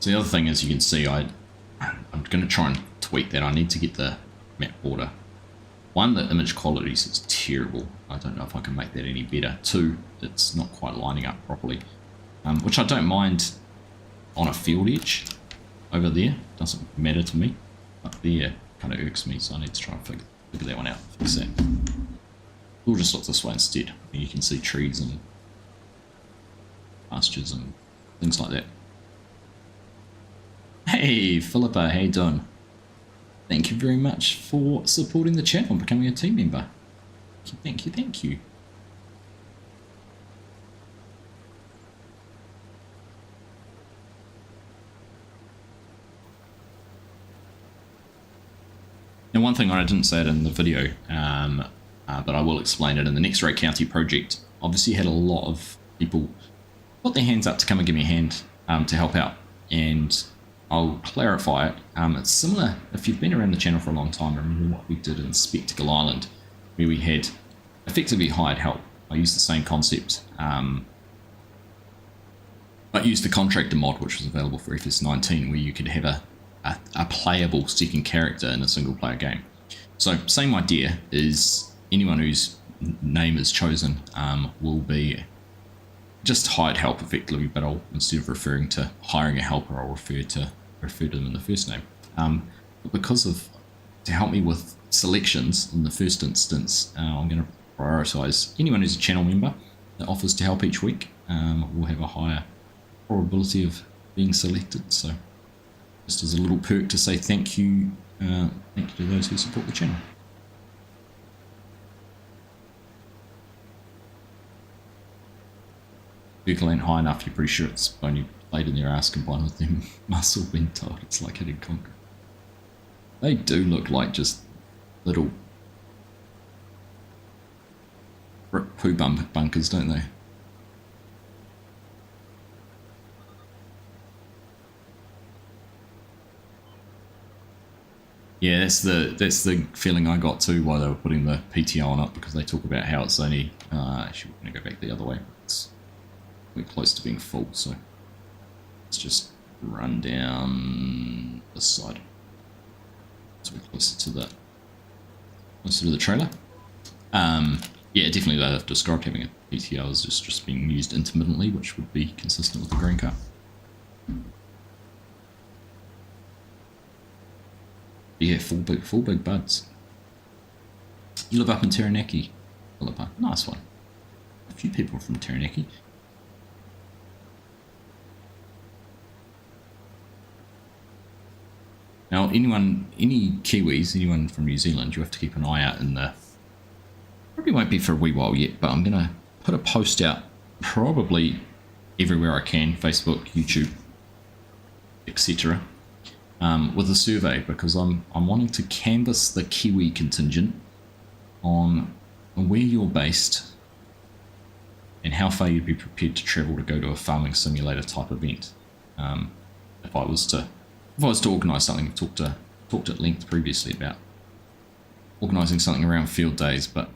So the other thing is, you can see I'm going to try and tweak that. I need to get the map border. One, the image quality is terrible. I don't know if I can make that any better. Two, it's not quite lining up properly, which I don't mind on a field edge over there. Doesn't matter to me, but there kind of irks me, so I need to try and figure that one out. Fix that. We'll just look this way instead. You can see trees and pastures and things like that. Hey Philippa, how you doing? Thank you very much for supporting the channel and becoming a team member. Thank you, thank you. Now, one thing I didn't say it in the video, but I will explain it in the next Ray County project. Obviously had a lot of people put their hands up to come and give me a hand to help out, and I'll clarify it. It's similar, if you've been around the channel for a long time, remember what we did in Spectacle Island, where we had effectively hired help. I used the same concept, but used the contractor mod, which was available for FS19, where you could have a playable second character in a single player game. So same idea, is anyone whose name is chosen will be just hired help effectively, but I'll, instead of referring to hiring a helper, I'll refer to them in the first name. But because of, to help me with selections in the first instance, I'm going to prioritize anyone who's a channel member that offers to help each week. Will have a higher probability of being selected. So just as a little perk to say thank you to those who support the channel. Vehicle ain't high enough, you're pretty sure it's only played in their ass combined with them muscle being tight. It's like hitting concrete. They do look like just little poo bunkers, don't they? Yeah, that's the feeling I got too while they were putting the PTO on it, because they talk about how it's only actually we're going to go back the other way. we're close to being full, so let's just run down this side. So we're closer to the trailer. Yeah, definitely they've described having a PTO as just being used intermittently, which would be consistent with the green car. Yeah, full big buds. You live up in Taranaki, Philippa. Nice one. A few people from Taranaki. Now, any Kiwis, anyone from New Zealand, you have to keep an eye out in the... Probably won't be for a wee while yet, but I'm going to put a post out probably everywhere I can, Facebook, YouTube, etc. With a survey, because I'm wanting to canvass the Kiwi contingent on where you're based and how far you'd be prepared to travel to go to a farming simulator type event. If I was to organise something, I've talked at length previously about organising something around field days, but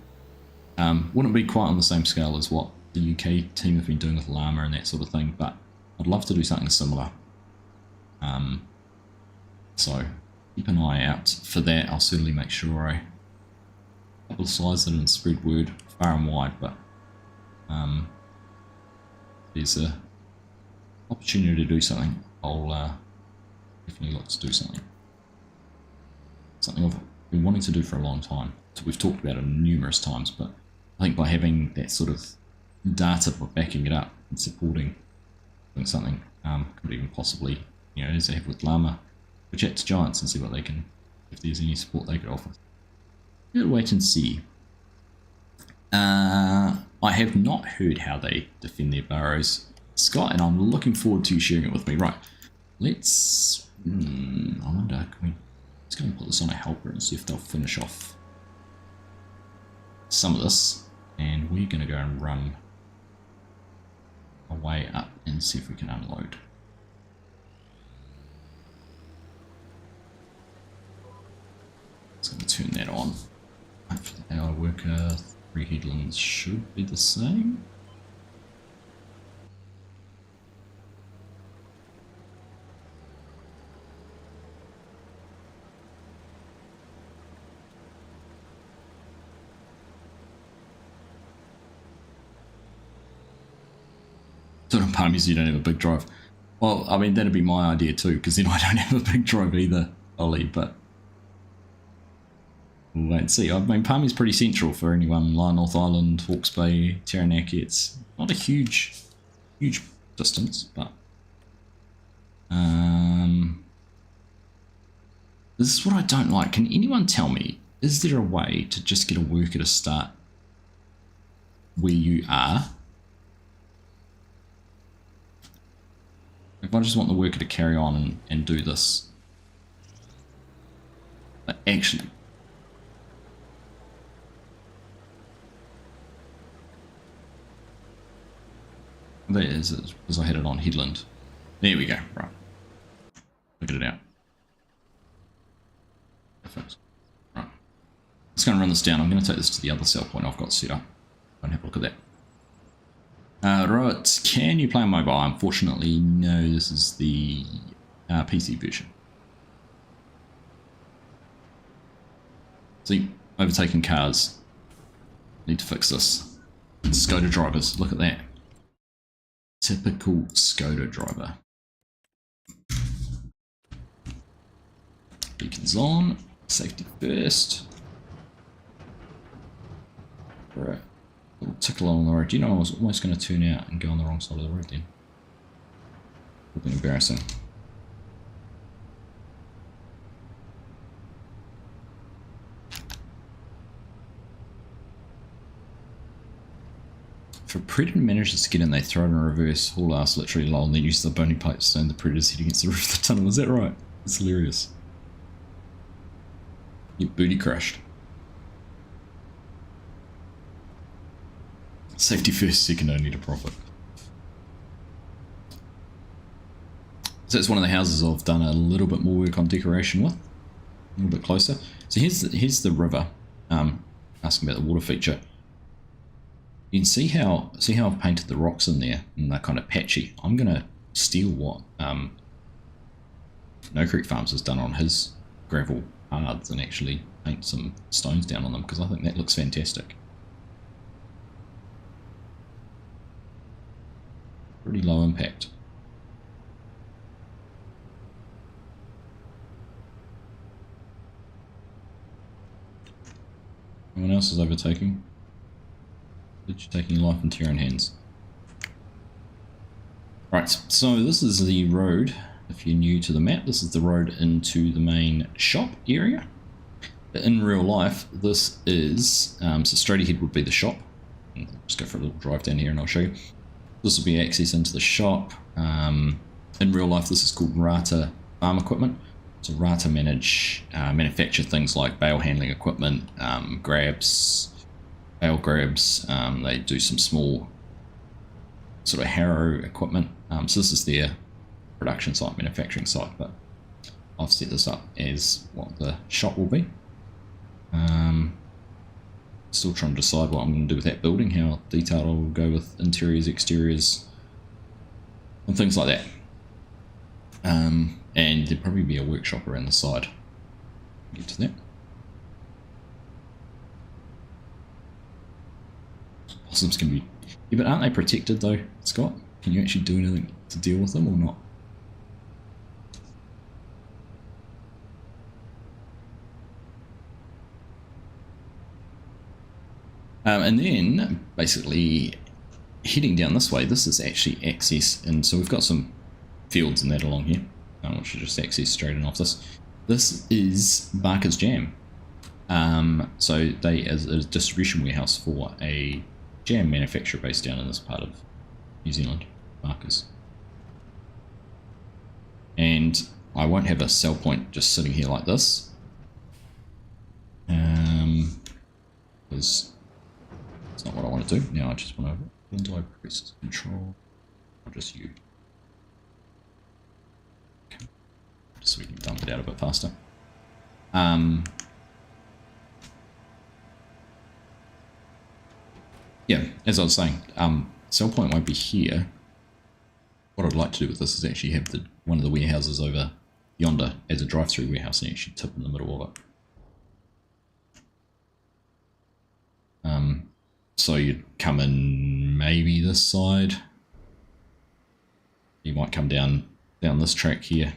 wouldn't be quite on the same scale as what the UK team have been doing with llama and that sort of thing, but I'd love to do something similar. So keep an eye out for that. I'll certainly make sure I publicise it and spread word far and wide, but there's a opportunity to do something. I'll definitely look to do something I've been wanting to do for a long time. So we've talked about it numerous times, but I think by having that sort of data backing it up and supporting doing something, could even possibly, as I have with llama, we'll chat to Giants and see what they can, if there's any support they could offer. We'll wait and see. I have not heard how they defend their burrows, Scott, and I'm looking forward to you sharing it with me. Right, let's... I wonder, let's go and put this on a helper and see if they'll finish off some of this, and we're going to go and run our way up and see if we can unload. So I'm going to turn that on. Hopefully the AI worker 3 headlands should be the same. Sort of palmies you don't have a big drive. Well, I mean, that'd be my idea too, because then I don't have a big drive either, Ollie, but we'll wait and see. I mean, Palmy's pretty central for anyone. Lion North Island, Hawke's Bay, Taranaki. It's not a huge distance, but this is what I don't like. Can anyone tell me, is there a way to just get a worker to start where you are? If I just want the worker to carry on and do this, but actually, there it is, as I had it on headland. There we go, right. Figured it out. Perfect. Right. Let's go and run this down. I'm going to take this to the other sell point I've got set up. Go and have a look at that. Right, can you play on mobile? Unfortunately, no, this is the PC version. See, overtaking cars. Need to fix this. Skoda drivers, look at that. Typical Skoda driver. Beacons on, safety first. Right. Little tickle along the road. Do you know I was almost going to turn out and go on the wrong side of the road then? Would have been embarrassing. If a predator manages to get in, they throw it in reverse, haul ass literally low, and then use the bony pipe to stone the predator's head against the roof of the tunnel. Is that right? It's hilarious. Your booty crushed. Safety first, second only to profit. So it's one of the houses I've done a little bit more work on decoration with. A little bit closer. So here's the river. Asking about the water feature. You can see how I've painted the rocks in there, and they're kind of patchy. I'm gonna steal what No Creek Farms has done on his gravel paths and actually paint some stones down on them, because I think that looks fantastic. Pretty low impact. Anyone else is overtaking? Did you taking life into your own hands? Right, so this is the road. If you're new to the map, this is the road into the main shop area. In real life, this is, so straight ahead would be the shop. Just go for a little drive down here and I'll show you. This will be access into the shop. In real life, this is called Rata Farm Equipment. So Rata manufacture things like bale handling equipment, grabs, bale grabs. They do some small sort of harrow equipment. So this is their production site, manufacturing site, but I've set this up as what the shop will be. Still trying to decide what I'm going to do with that building, how detailed I will go with interiors, exteriors, and things like that. And there'd probably be a workshop around the side. Get to that. Possums can be... Yeah, but aren't they protected though, Scott? Can you actually do anything to deal with them or not? And then, basically, heading down this way, this is actually access, and so we've got some fields and that along here. I should just access straight in off this. This is Barker's Jam. So they is a distribution warehouse for a jam manufacturer based down in this part of New Zealand, Barker's. And I won't have a sell point just sitting here like this. Because it's not what I want to do. Now I just want to, when do I press control? Or just you. Okay. Just so we can dump it out a bit faster. Yeah, as I was saying, sell point won't be here. What I'd like to do with this is actually have one of the warehouses over yonder as a drive-through warehouse and actually tip in the middle of it. So you'd come in maybe this side. You might come down this track here,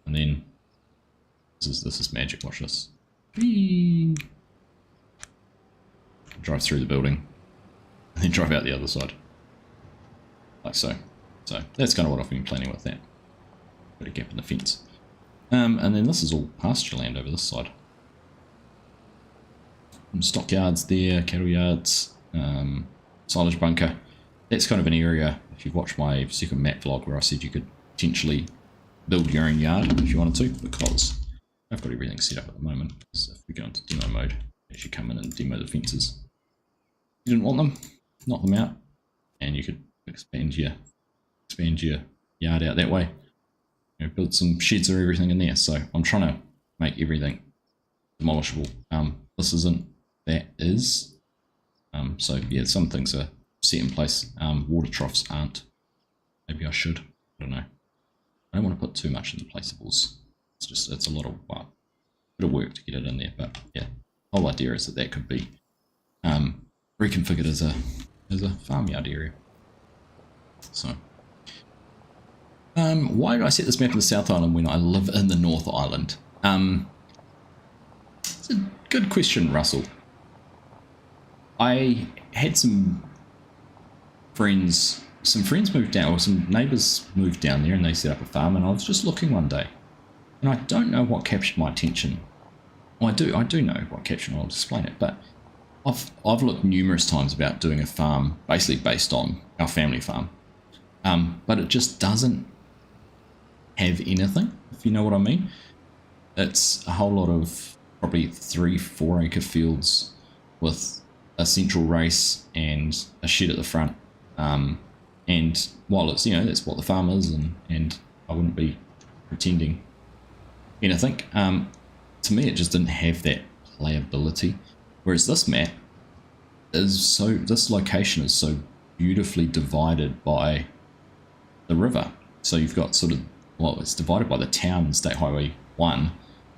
and then this is magic. Watch this. Whee! Drive through the building, and then drive out the other side, like so. So that's kind of what I've been planning with that. Put a gap in the fence, and then this is all pasture land over this side. Stockyards there, cattle yards, silage bunker. That's kind of an area, if you've watched my second map vlog where I said you could potentially build your own yard if you wanted to, because I've got everything set up at the moment. So if we go into demo mode, actually come in and demo the fences. You didn't want them, knock them out, and you could expand your yard out that way. You know, build some sheds or everything in there. So I'm trying to make everything demolishable. This isn't. That is. So yeah, some things are set in place. Water troughs aren't. Maybe I should. I don't know. I don't want to put too much in the placeables. It's a lot of bit of work to get it in there. But yeah, the whole idea is that could be reconfigured as a farmyard area. So why did I set this map in the South Island when I live in the North Island? It's a good question, Russell. I had some friends moved down, or some neighbours moved down there, and they set up a farm, and I was just looking one day, and I don't know what captured my attention. Well, I do know what captured, I'll explain it, but I've looked numerous times about doing a farm basically based on our family farm, but it just doesn't have anything, if you know what I mean. It's a whole lot of probably 3-4 acre fields with a central race and a shed at the front, and while it's, you know, that's what the farm is, and I wouldn't be pretending anything, to me it just didn't have that playability. Whereas this map, this location is so beautifully divided by the river. So you've got sort of, well, it's divided by the town and State Highway 1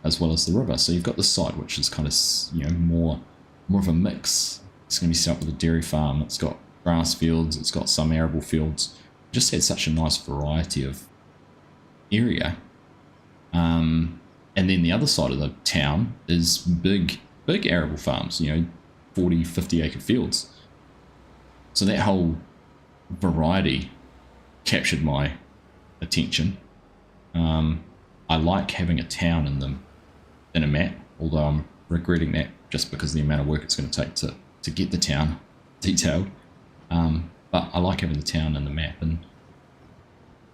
as well as the river. So you've got this side which is kind of, you know, more of a mix. It's going to be set up with a dairy farm. It's got grass fields. It's got some arable fields. It just had such a nice variety of area. And then the other side of the town is big arable farms, you know, 40, 50 acre fields. So that whole variety captured my attention. I like having a town in a map, although I'm regretting that just because of the amount of work it's going to take to get the town detailed. But I like having the town in the map, and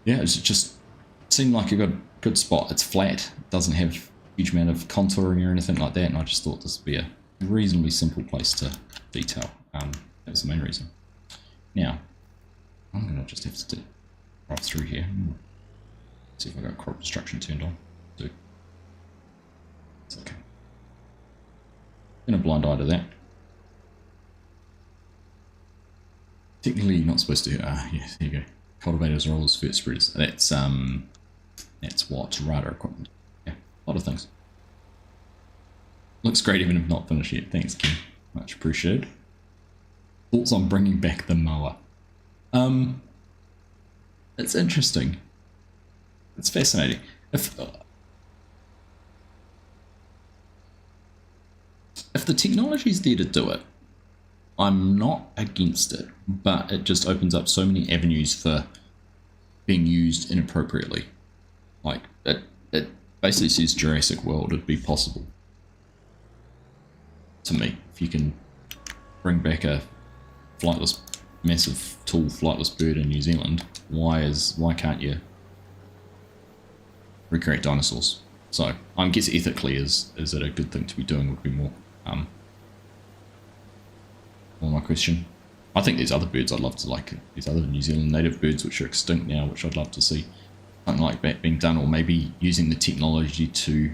yeah, it just seemed like a good spot. It's flat, it doesn't have a huge amount of contouring or anything like that, and I just thought this would be a reasonably simple place to detail. That was the main reason. Now, I'm going to just have to drive through here. See if I got crop construction turned on. Do. It's okay. In a blind eye to that. Technically, you're not supposed to. Yes, there you go. Cultivators are always first spreaders. That's what radar equipment. Yeah, a lot of things. Looks great even if not finished yet. Thanks, Kim. Much appreciated. Thoughts on bringing back the mower? It's interesting. It's fascinating. If the technology's there to do it, I'm not against it, but it just opens up so many avenues for being used inappropriately. Like, it basically says Jurassic World, it'd be possible. To me, if you can bring back a massive, tall, flightless bird in New Zealand, why can't you recreate dinosaurs? So, I guess ethically, is it a good thing to be doing would be more my question. I think there's other birds I'd love to, like these other New Zealand native birds which are extinct now, which I'd love to see something like that being done, or maybe using the technology to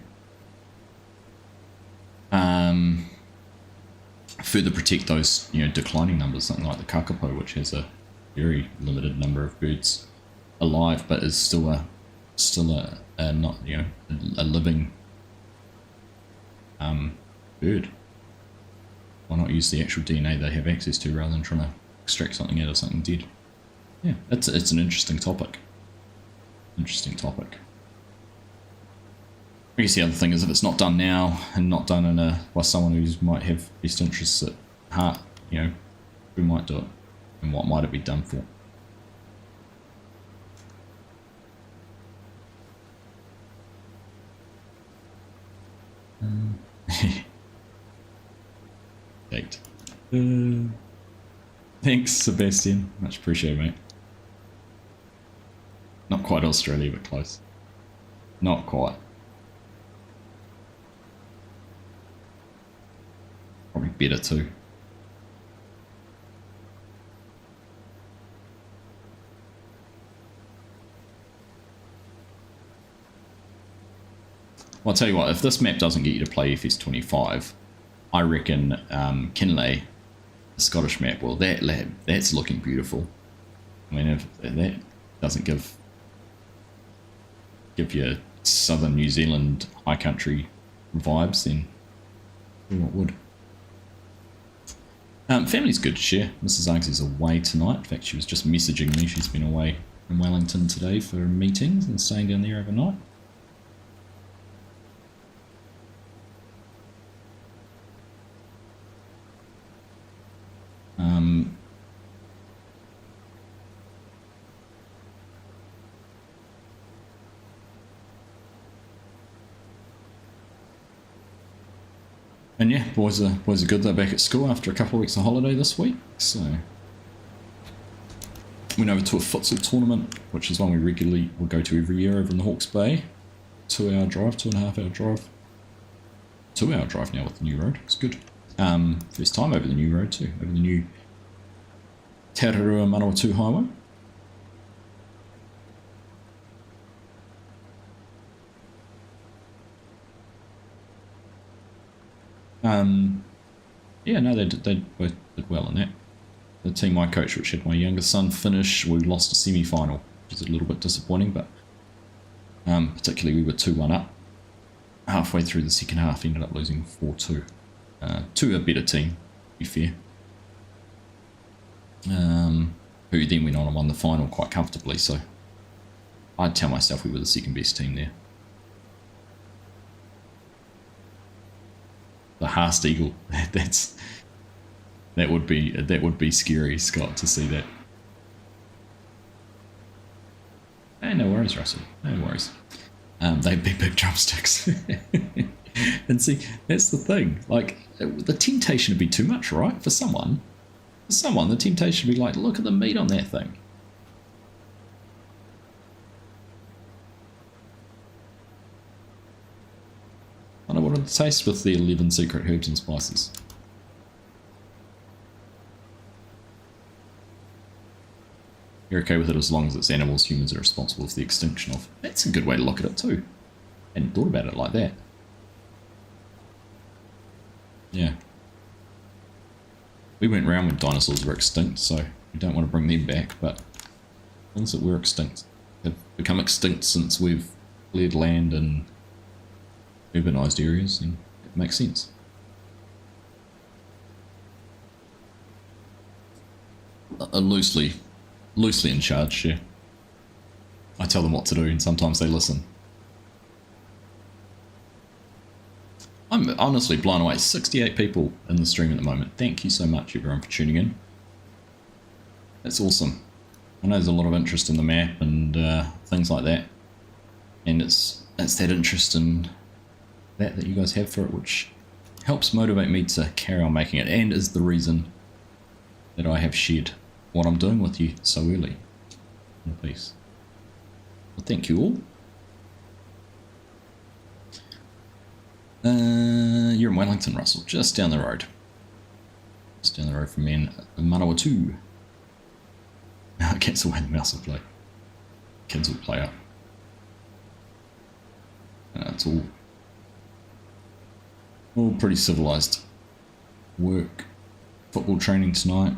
further protect those, you know, declining numbers, something like the kakapo, which has a very limited number of birds alive, but is still a not, you know, a living bird. Why not use the actual DNA they have access to rather than trying to extract something out of something dead? Yeah, it's an interesting topic. Interesting topic. I guess the other thing is, if it's not done now and not done by someone who might have best interests at heart, you know, who might do it, and what might it be done for? Baked. Thanks, Sebastian. Much appreciated, mate. Not quite Australia, but close. Not quite. Probably better too. Well, I'll tell you what, if this map doesn't get you to play FS25, I reckon Kinley, the Scottish map, well, that's looking beautiful. I mean, if that doesn't give you southern New Zealand high country vibes, then what would? Family's good to share. Mrs. Uggs is away tonight. In fact, she was just messaging me. She's been away in Wellington today for meetings and staying down there overnight. And yeah, boys are good. They're back at school after a couple of weeks of holiday this week. So went over to a futsal tournament, which is one we regularly will go to every year over in the Hawke's Bay. 2-hour drive, 2.5 hour drive. 2-hour drive now with the new road. It's good. First time over the new road too, over the new Te Ararua Manawatu Highway. Yeah, no, they both did well in that. The team I coached, which had my youngest son finish, we lost a semi-final, which is a little bit disappointing, but particularly we were 2-1 up. Halfway through the second half, ended up losing 4-2 to a better team, to be fair. Who then went on and won the final quite comfortably, so I'd tell myself we were the second best team there. The Haast Eagle, that would be scary, Scott, to see that. Hey, no worries, Russell. No worries. They'd be big drumsticks. And see, that's the thing. Like, the temptation would be too much, right? For someone, the temptation would be like, look at the meat on that thing. I don't know what it tastes with the 11 secret herbs and spices. You're okay with it as long as it's animals, humans are responsible for the extinction of. That's a good way to look at it too. Hadn't thought about it like that. Yeah. We went round when dinosaurs were extinct, so we don't want to bring them back, but things that were extinct have become extinct since we've cleared land and urbanised areas, and it makes sense. Loosely in charge, yeah. I tell them what to do and sometimes they listen. I'm honestly blown away. 68 people in the stream at the moment. Thank you so much, everyone, for tuning in. That's awesome. I know there's a lot of interest in the map and things like that. And it's that interest in that you guys have for it, which helps motivate me to carry on making it, and is the reason that I have shared what I'm doing with you so early in the piece. Well, thank you all. You're in Wellington, Russell, just down the road. Just down the road from me in Manawatu. Cancel when the mouse will play. Kids will play up. It's all pretty civilized. Work, football training tonight,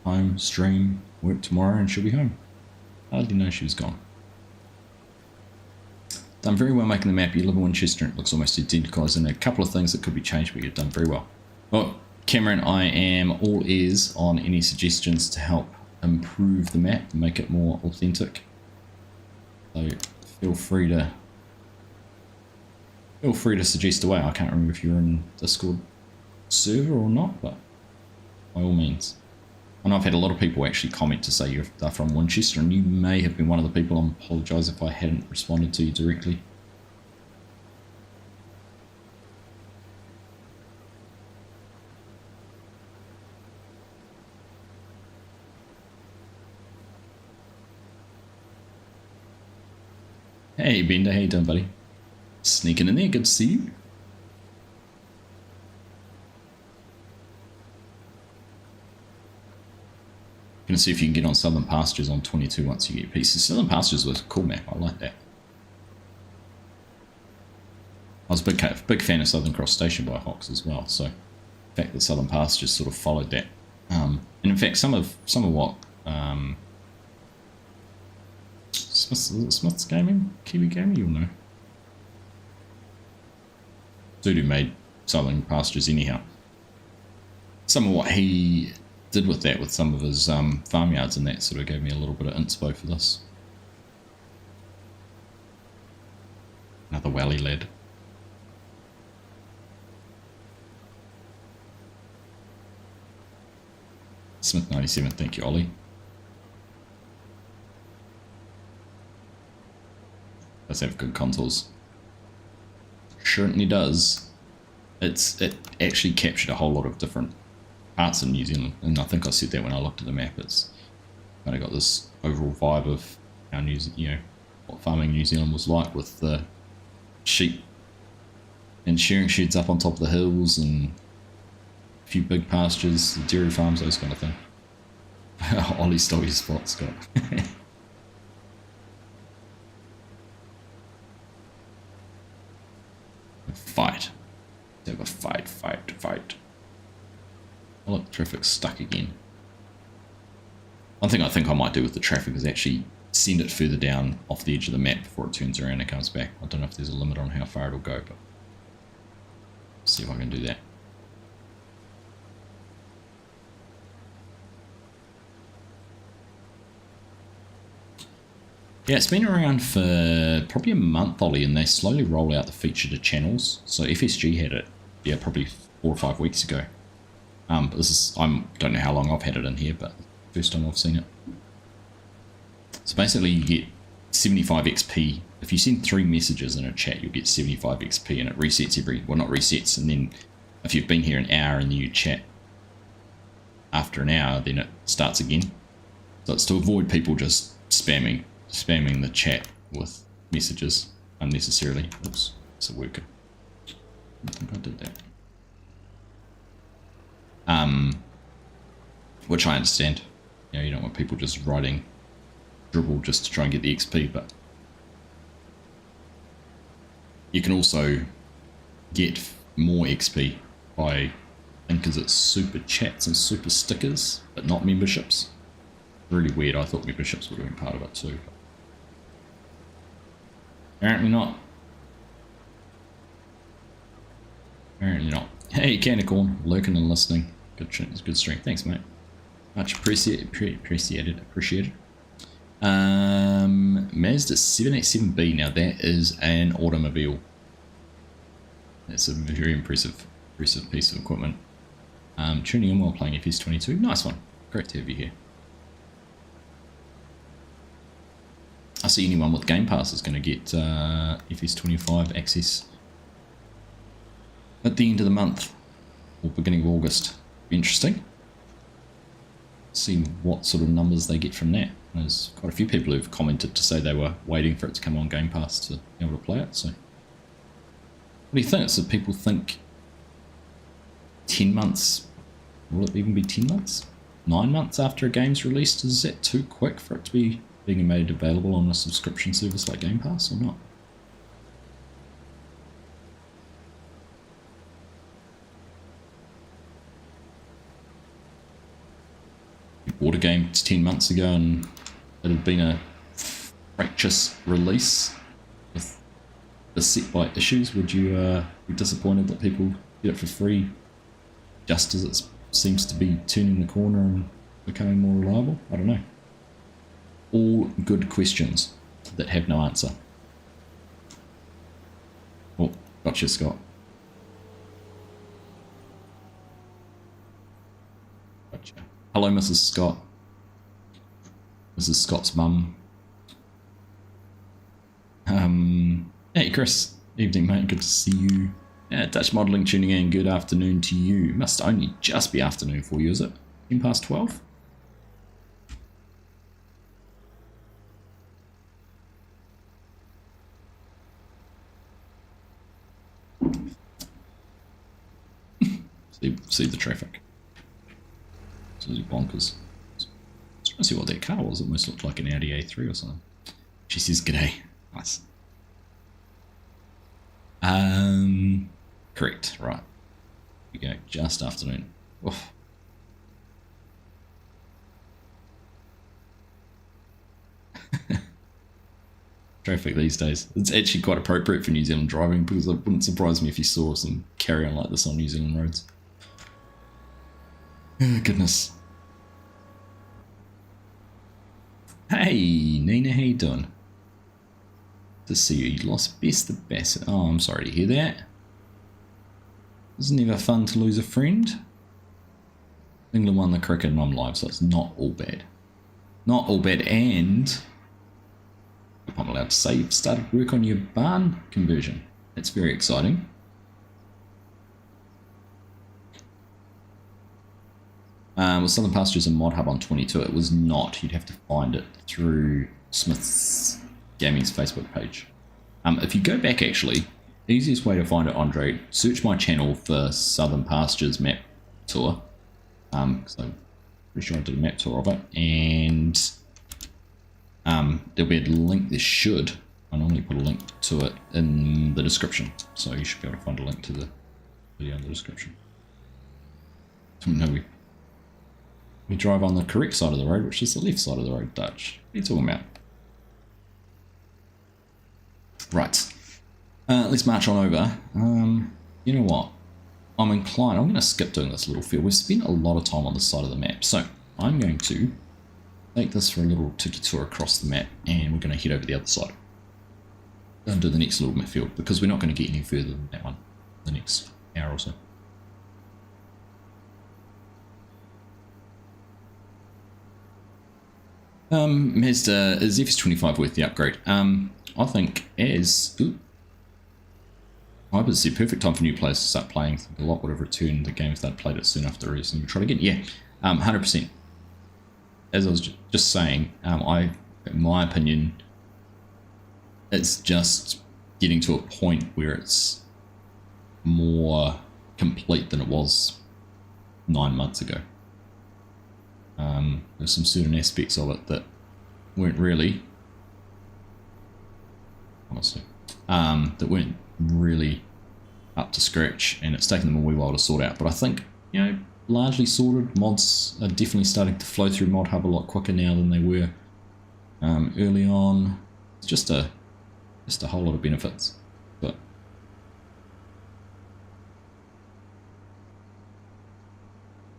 home, stream, work tomorrow, and she'll be home. Hardly know she was gone. Done very well making the map. You live in Winchester and it looks almost identical. There's a couple of things that could be changed, but you've done very well. Well, Cameron, I am all ears on any suggestions to help improve the map and make it more authentic. So feel free to suggest away. I can't remember if you're in Discord server or not, but by all means. And I've had a lot of people actually comment to say you're from Winchester, and you may have been one of the people. I apologise if I hadn't responded to you directly. Hey Bender, how you doing, buddy? Sneaking in there, good to see you. Gonna see if you can get on Southern Pastures on 22 once you get pieces. Southern Pastures was a cool map, I like that. I was a big fan of Southern Cross Station by Hawks as well, so the fact that Southern Pastures sort of followed that. And in fact, some of what Smith's Gaming? Kiwi Gaming, you'll know. Dude who made Southern Pastures anyhow. Some of what he did with that, with some of his farmyards and that, sort of gave me a little bit of inspo for this. Another Wally lad. Smith 97, thank you, Ollie. Does have good contours. Certainly does. It actually captured a whole lot of different parts in New Zealand, and I think I said that when I looked at the map. It's kind of got this overall vibe of how what farming New Zealand was like, with the sheep and shearing sheds up on top of the hills and a few big pastures, dairy farms, those kind of thing. Ollie stole your spot, Scott. Fight. Have a fight. Oh look, traffic's stuck again. One thing I think I might do with the traffic is actually send it further down off the edge of the map before it turns around and comes back. I don't know if there's a limit on how far it'll go, but see if I can do that. Yeah, it's been around for probably a month, Ollie, and they slowly roll out the feature to channels. So FSG had it, yeah, probably 4 or 5 weeks ago. But this is, I don't know how long I've had it in here, but first time I've seen it. So basically you get 75 XP. If you send 3 messages in a chat, you'll get 75 XP, and it resets every, well, not resets, and then if you've been here an hour and then you chat after an hour, then it starts again. So it's to avoid people just spamming the chat with messages unnecessarily. Oops, it's a worker. I think I did that. Which I understand. You know, you don't want people just writing dribble just to try and get the XP, but you can also get more XP by, I think, is it super chats and super stickers, but not memberships. Really weird. I thought memberships would have been part of it too. Apparently not. Apparently not. Hey, Canicorn, lurking and listening. Good stream. Thanks, mate. Much appreciated. Mazda 787B. Now that is an automobile. That's a very impressive piece of equipment. Tuning in while playing FS22. Nice one. Great to have you here. I see anyone with Game Pass is going to get FS25 access at the end of the month or beginning of August. Be interesting. See what sort of numbers they get from that. There's quite a few people who've commented to say they were waiting for it to come on Game Pass to be able to play it. So, what do you think? So people think 10 months, will it even be 10 months? 9 months after a game's released? Is that too quick for it to be being made available on a subscription service like Game Pass or not? You bought a game 10 months ago and it had been a fractious release with beset by issues. Would you be disappointed that people get it for free just as it seems to be turning the corner and becoming more reliable? I don't know. All good questions that have no answer. Oh, gotcha, Scott. Gotcha. Hello, Mrs. Scott. Mrs. Scott's mum. Hey, Chris. Evening, mate. Good to see you. Dutch modelling tuning in. Good afternoon to you. Must only just be afternoon for you, is it? 10 past 12? See the traffic. So bonkers. Let's try and see what that car was. It almost looked like an Audi A3 or something. She says g'day. Nice. Correct. Right. Here we go. Just afternoon. Oof. Traffic these days. It's actually quite appropriate for New Zealand driving because it wouldn't surprise me if you saw some carry on like this on New Zealand roads. Oh, goodness. Hey, Nina, how you doing? To see you. You lost Bess the Bassett. Oh, I'm sorry to hear that. It's never fun to lose a friend. England won the cricket and I'm live, so it's not all bad. Not all bad, and I'm allowed to say you've started work on your barn conversion. That's very exciting. Was Southern Pastures and Mod Hub on 22? It was not. You'd have to find it through Smith's Gaming's Facebook page. If you go back, actually, the easiest way to find it, Andre, search my channel for Southern Pastures map tour. Because I'm pretty sure I did a map tour of it, and there'll be a link. There should. I normally put a link to it in the description, so you should be able to find a link to the video in the description. No, We drive on the correct side of the road, which is the left side of the road, Dutch. What are you talking about? Right. Let's march on over. You know what? I'm inclined. I'm going to skip doing this little field. We've spent a lot of time on this side of the map. So I'm going to take this for a little tour across the map, and we're going to head over the other side. And do the next little field, because we're not going to get any further than that one the next hour or so. Mazda, is FS25 worth the upgrade? I think as... I was the perfect time for new players to start playing. I think a lot would have returned the games they'd played it soon after the release and try again. Yeah, 100%. As I was just saying, in my opinion, it's just getting to a point where it's more complete than it was 9 months ago. There's some certain aspects of it that weren't really, honestly, that weren't really up to scratch, and it's taken them a wee while to sort out. But I think, you know, largely sorted. Mods are definitely starting to flow through Mod Hub a lot quicker now than they were early on. It's just a whole lot of benefits. But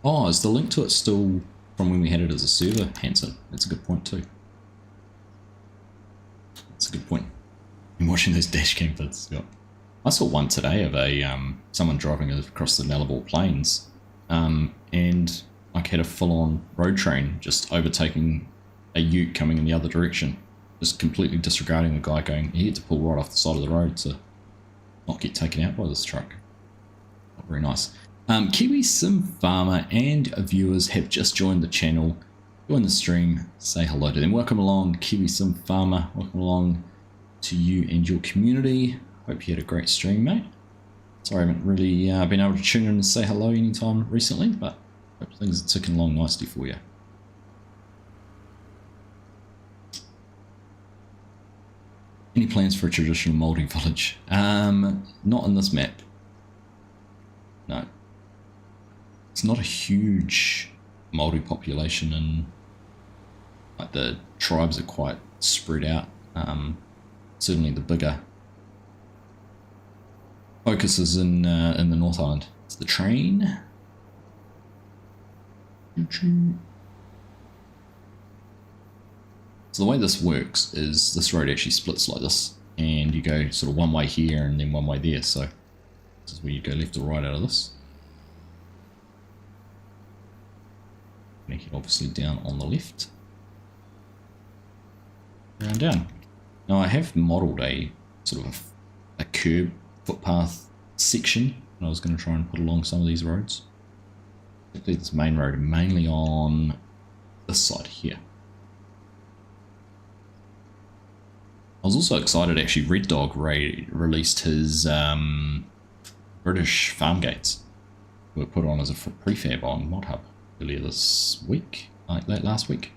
oh, is the link to it still from when we had it as a server, Hanson? That's a good point too. That's a good point. I'm watching those dash cam vids. Yep. I saw one today of a someone driving across the Nullarbor Plains, and like had a full-on road train just overtaking a ute coming in the other direction, just completely disregarding the guy going. He had to pull right off the side of the road to not get taken out by this truck. Not very nice. Kiwi Sim Farmer and viewers have just joined the channel. Join the stream. Say hello to them. Welcome along, Kiwi Sim Farmer. Welcome along to you and your community. Hope you had a great stream, mate. Sorry I haven't really been able to tune in and say hello anytime recently, but hope things are ticking along nicely for you. Any plans for a traditional Māori village? Not in this map. No. It's not a huge Māori population, and like the tribes are quite spread out. Certainly the bigger focus is in the North Island. It's the train. So the way this works is this road actually splits like this, and you go sort of one way here and then one way there. So this is where you go left or right out of this. Make it obviously down on the left. Around down. Now I have modelled a sort of a curb footpath section, and I was going to try and put along some of these roads. Particularly this main road, mainly on this side here. I was also excited actually. Red Dog released his British farm gates. Were put on as a prefab on Mod Hub earlier this week, like late last week.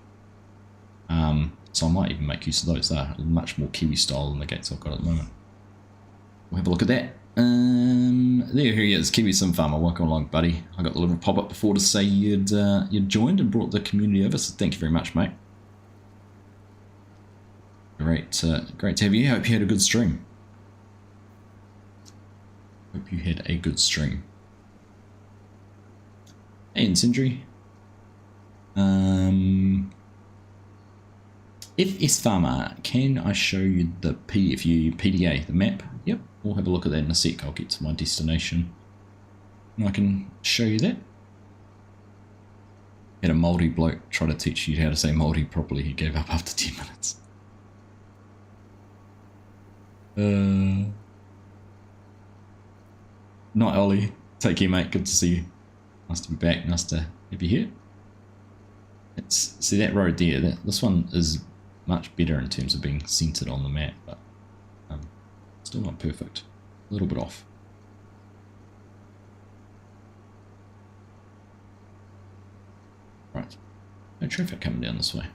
So I might even make use of those. They're much more Kiwi style than the gates I've got at the moment. We'll have a look at that. There he is, Kiwi Sim Farmer. Welcome along, buddy. I got the little pop up before to say you'd joined and brought the community over. So thank you very much, mate. Great, great to have you. Hope you had a good stream. Hope you had a good stream. Hey, Incendiary. FS Farmer, can I show you the PDA, the map? Yep, we'll have a look at that in a sec. I'll get to my destination and I can show you that. Had a Māori bloke try to teach you how to say Māori properly. He gave up after 10 minutes. Not Ollie. Take care, mate. Good to see you. Nice to be back. Nice to have you here. See that road there. This one is much better in terms of being centered on the map, but still not perfect. A little bit off. Right. No traffic coming down this way.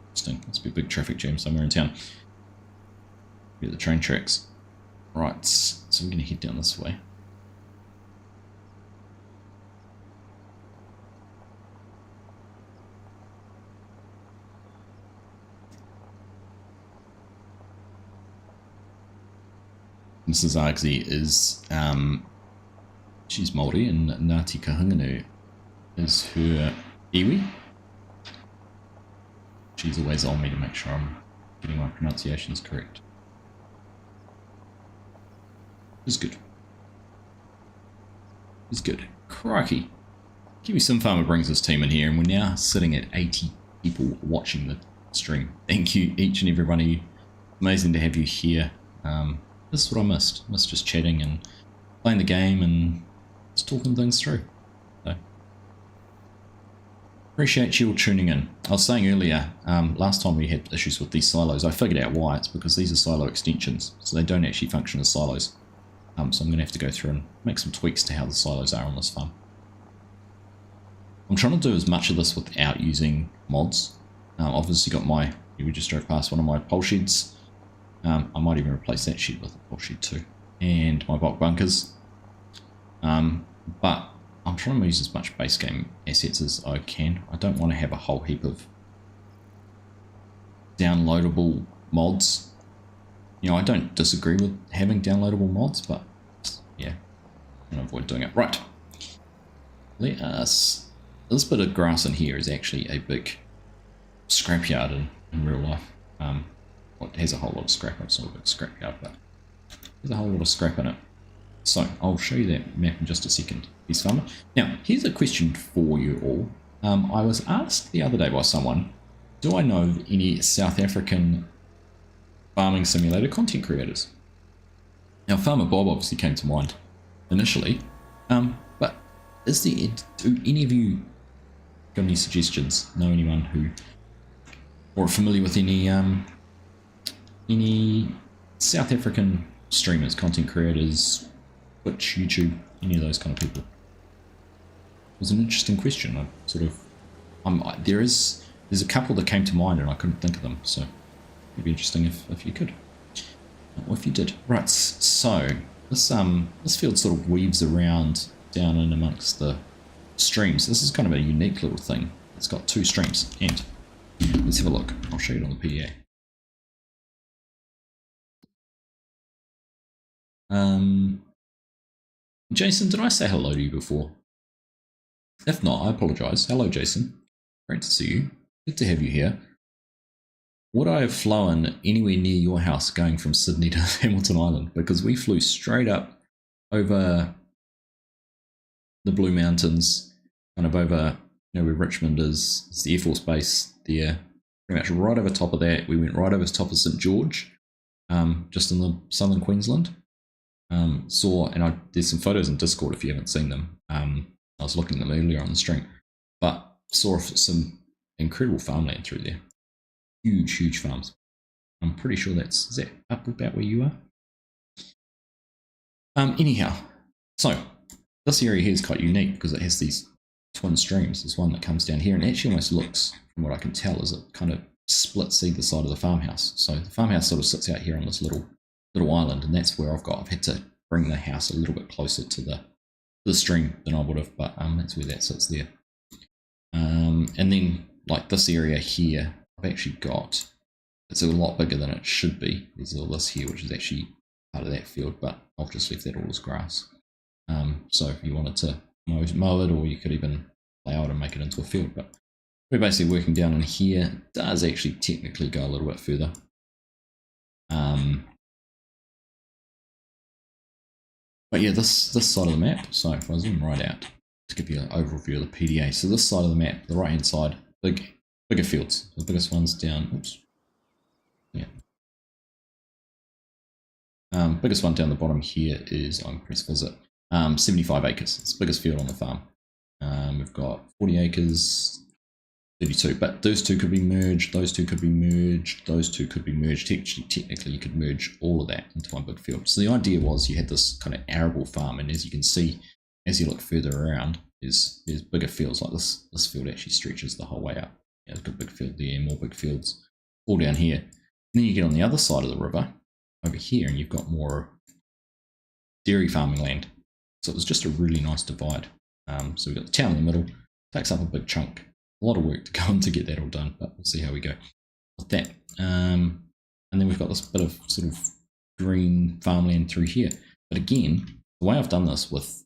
Interesting. Must be a big traffic jam somewhere in town. Get the train tracks. Right. So we're going to head down this way. Mrs. Argsy is, she's Māori, and Ngāti Kahungunu is her iwi. She's always on me to make sure I'm getting my pronunciations correct. It's good. It's good. Crikey. Kiwi Sim Farmer brings his team in here, and we're now sitting at 80 people watching the stream. Thank you, each and every one of you. Amazing to have you here. This is what I missed. I missed just chatting and playing the game and just talking things through. So, appreciate you all tuning in. I was saying earlier, last time we had issues with these silos, I figured out why. It's because these are silo extensions, so they don't actually function as silos. So I'm going to have to go through and make some tweaks to how the silos are on this farm. I'm trying to do as much of this without using mods. Obviously got my, we just drove past one of my pole sheds. I might even replace that shed with a pole shed too. And my bulk bunkers. But I'm trying to use as much base game assets as I can. I don't want to have a whole heap of downloadable mods. You know, I don't disagree with having downloadable mods, but yeah, I'm going to avoid doing it. Right. Let us... This bit of grass in here is actually a big scrapyard in real life. Well, it has a whole lot of scrap. It's not a big scrapyard, but there's a whole lot of scrap in it. So I'll show you that map in just a second, Beast Farmer. Now, here's a question for you all. I was asked the other day by someone, do I know any South African farming simulator content creators? Now, Farmer Bob obviously came to mind initially, but is there, do any of you got any suggestions? Know anyone who, or familiar with any South African streamers, content creators, Twitch, YouTube, any of those kind of people? It was an interesting question. I sort of, there's a couple that came to mind and I couldn't think of them, so it'd be interesting if you could, or if you did. Right, so this field sort of weaves around down in amongst the streams. This is kind of a unique little thing. It's got two streams, and let's have a look. I'll show you it on the PDA. Jason, did I say hello to you before? If not, I apologize. Hello, Jason. Great to see you. Good to have you here. Would I have flown anywhere near your house going from Sydney to Hamilton Island? Because we flew straight up over the Blue Mountains, kind of over, you know, where Richmond is. It's the Air Force Base there. Pretty much right over top of that. We went right over the top of St George, just in the southern Queensland. There's some photos in Discord if you haven't seen them. I was looking at them earlier on the stream, but saw some incredible farmland through there. Huge, huge farms. I'm pretty sure is that up about where you are? Anyhow, so this area here is quite unique because it has these twin streams. There's one that comes down here and actually almost looks, from what I can tell, as it kind of splits either side of the farmhouse. So the farmhouse sort of sits out here on this little island, and that's where I've had to bring the house a little bit closer to the stream than I would have, but that's where that sits there. And then like this area here, I've actually got, it's a lot bigger than it should be. There's all this here, which is actually part of that field, but I've just left that all as grass. So if you wanted to mow it, or you could even plough it and make it into a field, but we're basically working down in here. It does actually technically go a little bit further. But yeah, this side of the map, so if I zoom right out to give you an overview of the PDA. So this side of the map, the right hand side, bigger fields. The biggest ones down, oops. Yeah. Biggest one down the bottom here is, I'm press visit, 75 acres. It's the biggest field on the farm. We've got 40 acres, 32, but those two could be merged, those two could be merged, those two could be merged. Technically, you could merge all of that into one big field. So the idea was you had this kind of arable farm, and as you can see, as you look further around, there's bigger fields. Like this field actually stretches the whole way up. Yeah, there's a big field there, more big fields all down here. And then you get on the other side of the river, over here, and you've got more dairy farming land. So it was just a really nice divide. So we've got the town in the middle, takes up a big chunk. A lot of work to go on to get that all done, but we'll see how we go with that. And then we've got this bit of sort of green farmland through here. But again, the way I've done this with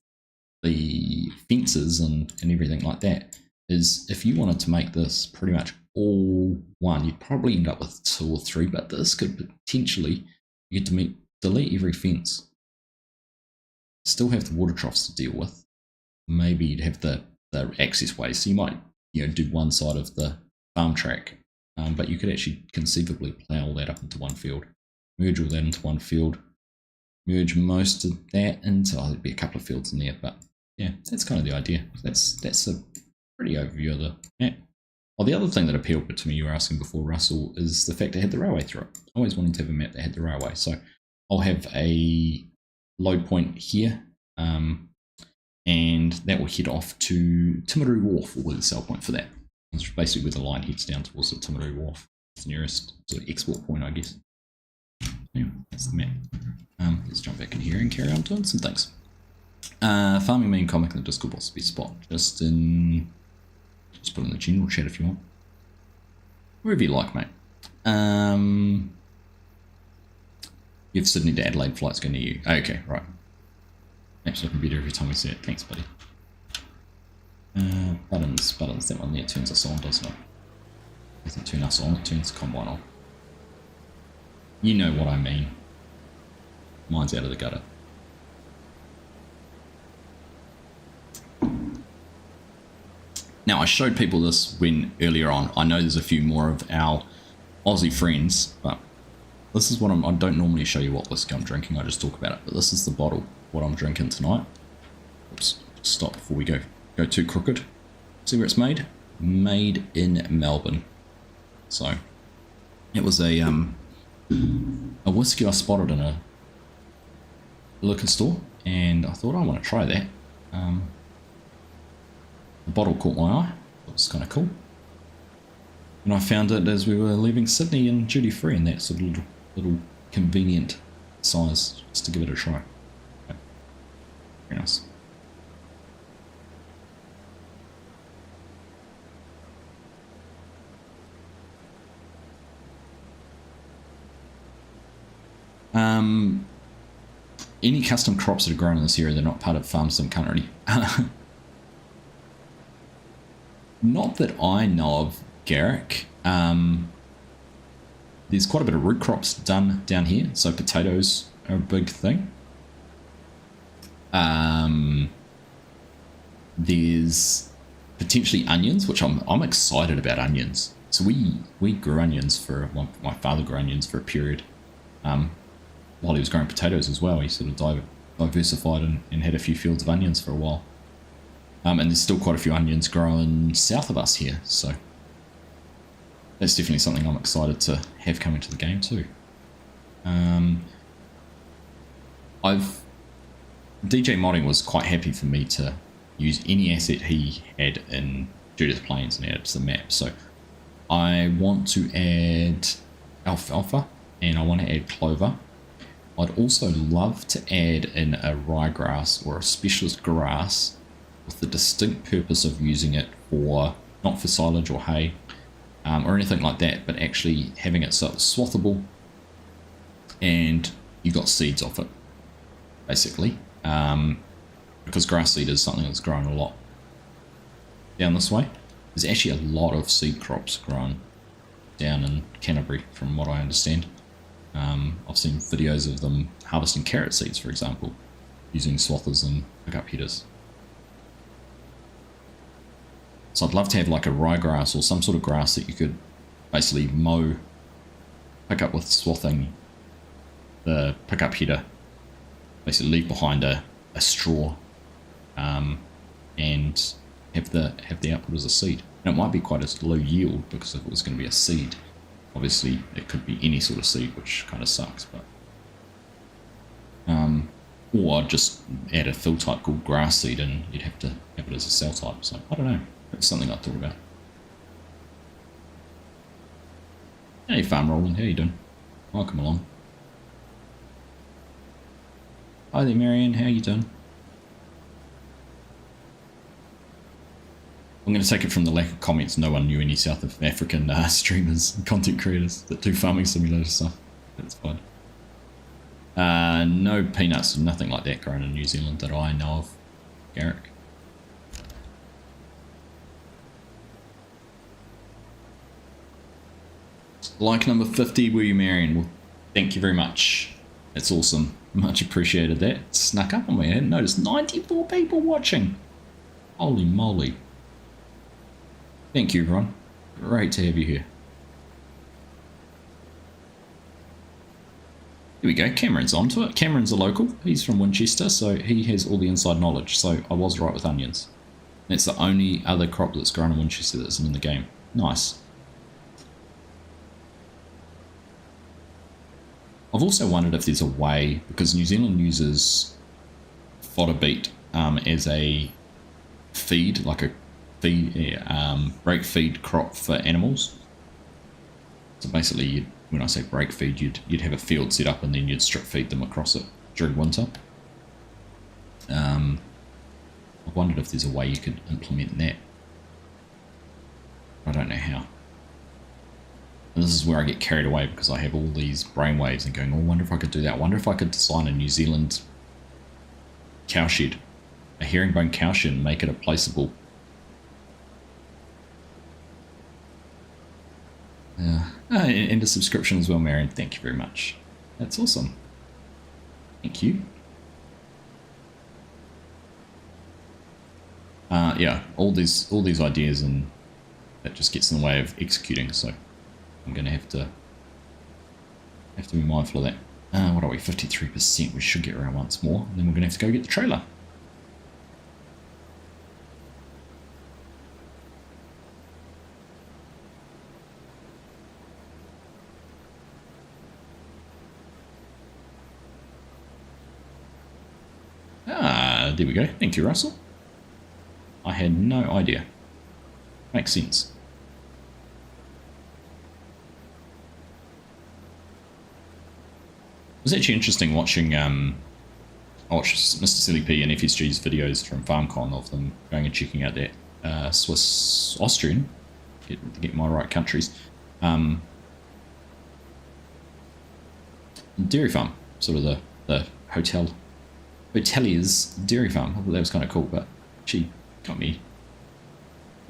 the fences and everything like that is if you wanted to make this pretty much all one, you'd probably end up with 2 or 3, but this could potentially, you get to delete every fence. Still have the water troughs to deal with. Maybe you'd have the access ways, so you might do one side of the farm track, but you could actually conceivably plough all that up into one field, merge all that into one field, merge most of that into, there'd be a couple of fields in there, but yeah, that's kind of the idea. That's a pretty overview of the map. Well, the other thing that appealed to me, you were asking before, Russell, is the fact it had the railway through it. I always wanted to have a map that had the railway, so I'll have a load point here, and that will head off to Timaru Wharf, or the sell point for that. It's basically where the line heads down towards the Timaru Wharf. It's the nearest sort of export point, I guess. Yeah, that's the map. Let's jump back in here and carry on doing some things. Farming main comic in the Discord box be spot. Just put in the general chat if you want. Wherever you like, mate. You have Sydney to Adelaide flights going to you. Okay, right. Map's looking better every time we see it. Thanks, buddy. Buttons. That one there turns us on, doesn't it? It doesn't turn us on, it turns the combine on. You know what I mean. Mine's out of the gutter. Now, I showed people this earlier on. I know there's a few more of our Aussie friends, but this is what I don't normally show you what whiskey I'm drinking. I just talk about it. But this is the bottle, what I'm drinking tonight. Oops, stop before we go too crooked. See where it's made? Made in Melbourne. So, it was a whiskey I spotted in a liquor store, and I thought I want to try that. The bottle caught my eye. It was kind of cool. And I found it as we were leaving Sydney in duty free in that sort of little convenient size, just to give it a try. Okay. Very nice. Any custom crops that are grown in this area, they're not part of FarmSim currently. Not that I know of, Garrick. There's quite a bit of root crops done down here, so potatoes are a big thing. There's potentially onions, which I'm excited about onions. So we grew onions my father grew onions for a period. While he was growing potatoes as well, he sort of diversified and had a few fields of onions for a while. And there's still quite a few onions growing south of us here, so that's definitely something I'm excited to have come into the game too. DJ Modding was quite happy for me to use any asset he had in Judith Plains and add it to the map. So I want to add alfalfa and I want to add clover. I'd also love to add in a ryegrass or a specialist grass with the distinct purpose of using it for, not for silage or hay or anything like that, but actually having it so it's swathable and you got seeds off it, basically. Because grass seed is something that's grown a lot down this way. There's actually a lot of seed crops grown down in Canterbury, from what I understand. I've seen videos of them harvesting carrot seeds, for example, using swathers and pickup headers. So I'd love to have like a ryegrass or some sort of grass that you could basically mow, pick up with swathing, the pickup header, basically leave behind a straw, and have the output as a seed. And it might be quite a low yield because if it was going to be a seed, obviously it could be any sort of seed, which kind of sucks. But or I'd just add a fill type called grass seed, and you'd have to have it as a cell type. So I don't know. That's something I thought about. Hey, Farm Roland, how you doing? Welcome along. Hi there, Marianne. How you doing? I'm going to take it from the lack of comments. No one knew any South African streamers and content creators that do farming simulator stuff. That's fine. No peanuts, nothing like that grown in New Zealand that I know of, Garrick. Like number 50, were you Marion? Well, thank you very much. That's awesome. Much appreciated that. Snuck up on me. I hadn't noticed. 94 people watching. Holy moly. Thank you, everyone. Great to have you here. Here we go. Cameron's onto it. Cameron's a local. He's from Winchester, so he has all the inside knowledge. So I was right with onions. That's the only other crop that's grown in Winchester that isn't in the game. Nice. I've also wondered if there's a way, because New Zealand uses fodder beet as a feed, like a feed, break feed crop for animals. So basically, when I say break feed, you'd have a field set up and then you'd strip feed them across it during winter. I've wondered if there's a way you could implement that. I don't know how. And this is where I get carried away because I have all these brainwaves and going, oh, I wonder if I could do that. I wonder if I could design a New Zealand cowshed, a herringbone cowshed, and make it a placeable. And a subscription as well, Marion. Thank you very much. That's awesome. Thank you. Yeah, all these ideas, and that just gets in the way of executing. So I'm going to have to be mindful of that. What are we? 53%. We should get around once more, and then we're going to have to go get the trailer. There we go. Thank you, Russell. I had no idea. Makes sense. It was actually interesting watching I watched Mr. Silly P and FSG's videos from FarmCon of them going and checking out that Swiss Austrian, get my right countries, dairy farm, sort of the hotelier's dairy farm. I thought that was kind of cool, but she got me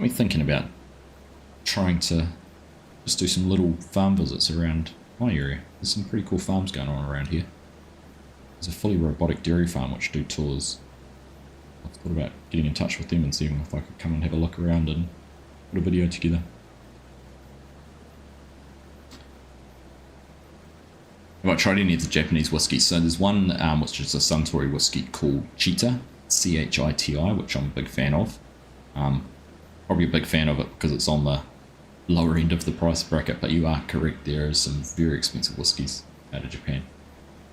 thinking about trying to just do some little farm visits around my area. There's some pretty cool farms going on around here. There's a fully robotic dairy farm which do tours. I've thought about getting in touch with them and seeing if I could come and have a look around and put a video together. Have I tried any of the Japanese whiskies? So there's one which is a Suntory whiskey called Chita, C-H-I-T-I, which I'm a big fan of. Probably a big fan of it because it's on the lower end of the price bracket, but you are correct, there are some very expensive whiskies out of Japan.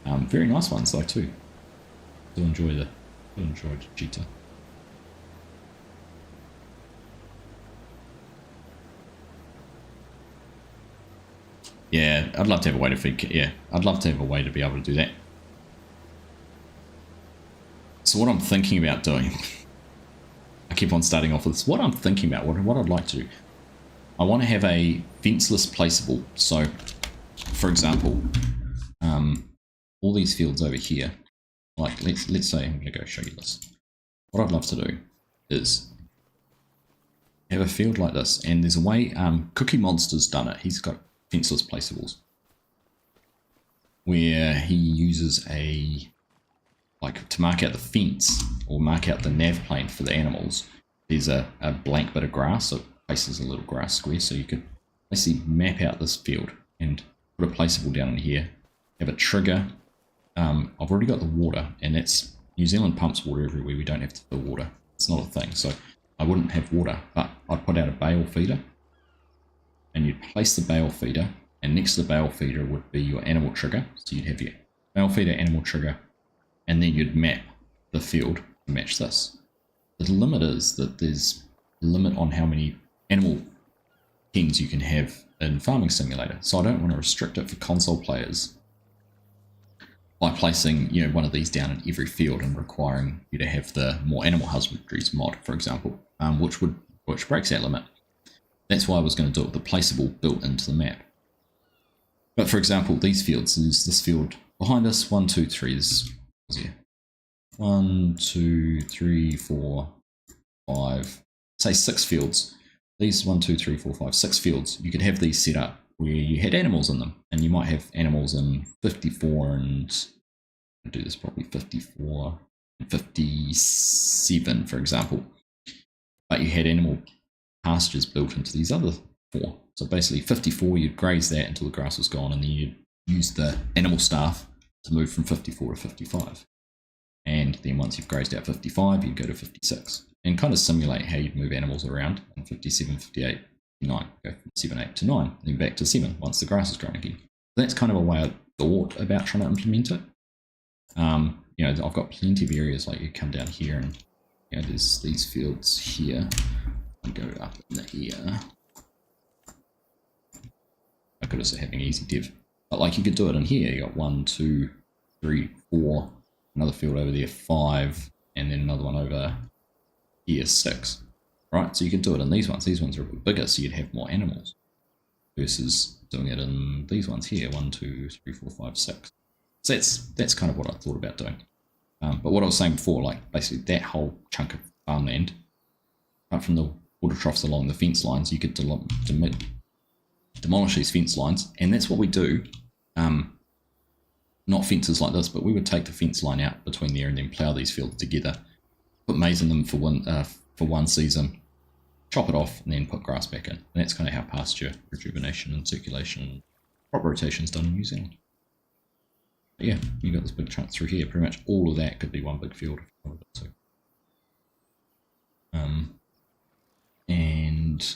Very nice ones though too. Do enjoy Chita. Yeah, I'd love to have a way to feed. Yeah, I'd love to have a way to be able to do that. So what I'm thinking about doing, I keep on starting off with this. What I'm thinking about, what I'd like to do, I want to have a fenceless placeable. So, for example, all these fields over here, like let's say I'm going to go show you this. What I'd love to do is have a field like this, and there's a way Cookie Monster's done it. He's got fenceless placeables where he uses to mark out the fence or mark out the nav plane for the animals. There's a blank bit of grass, so it places a little grass square, so you could basically map out this field and put a placeable down in here, have a trigger. I've already got the water, and that's New Zealand pumps water everywhere. We don't have to fill water. It's not a thing, so I wouldn't have water, but I'd put out a bale feeder, and you'd place the bale feeder, and next to the bale feeder would be your animal trigger. So you'd have your bale feeder, animal trigger, and then you'd map the field to match this. The limit is that there's a limit on how many animal pens you can have in Farming Simulator. So I don't want to restrict it for console players by placing, one of these down in every field and requiring you to have the more animal husbandries mod, for example, which breaks that limit. That's why I was going to do it with the placeable built into the map. But for example, these fields, there's this field behind us, 1, 2, 3 is here. 1, 2, 3, 4, 5, say 6 fields. These 1, 2, 3, 4, 5, 6 fields. You could have these set up where you had animals in them, and you might have animals in 54 and I'll do this probably 54 and 57, for example. But you had animal pastures built into these other 4. So basically 54, you'd graze that until the grass was gone, and then you'd use the animal staff to move from 54 to 55. And then once you've grazed out 55, you'd go to 56 and kind of simulate how you'd move animals around. And 57, 58, 59, go from 7, 8 to 9, then back to 7 once the grass is grown again. That's kind of a way I thought about trying to implement it. You know, I've got plenty of areas like you come down here and, you know, there's these fields here. I go up in here. I could also have an easy div, but like you could do it in here. You got 1, 2, 3, 4, another field over there, 5, and then another one over here, 6. Right, so you could do it in these ones. These ones are a bit bigger, so you'd have more animals versus doing it in these ones here, 1, 2, 3, 4, 5, 6. So that's kind of what I thought about doing. But what I was saying before, like basically that whole chunk of farmland, apart from the water troughs along the fence lines, you could demolish these fence lines, and that's what we do. Not fences like this, but we would take the fence line out between there and then plough these fields together, put maize in them for one season, chop it off, and then put grass back in. And that's kind of how pasture rejuvenation and circulation and crop rotation is done in New Zealand. But yeah, you got this big chunk through here. Pretty much all of that could be one big field if you wanted it to. And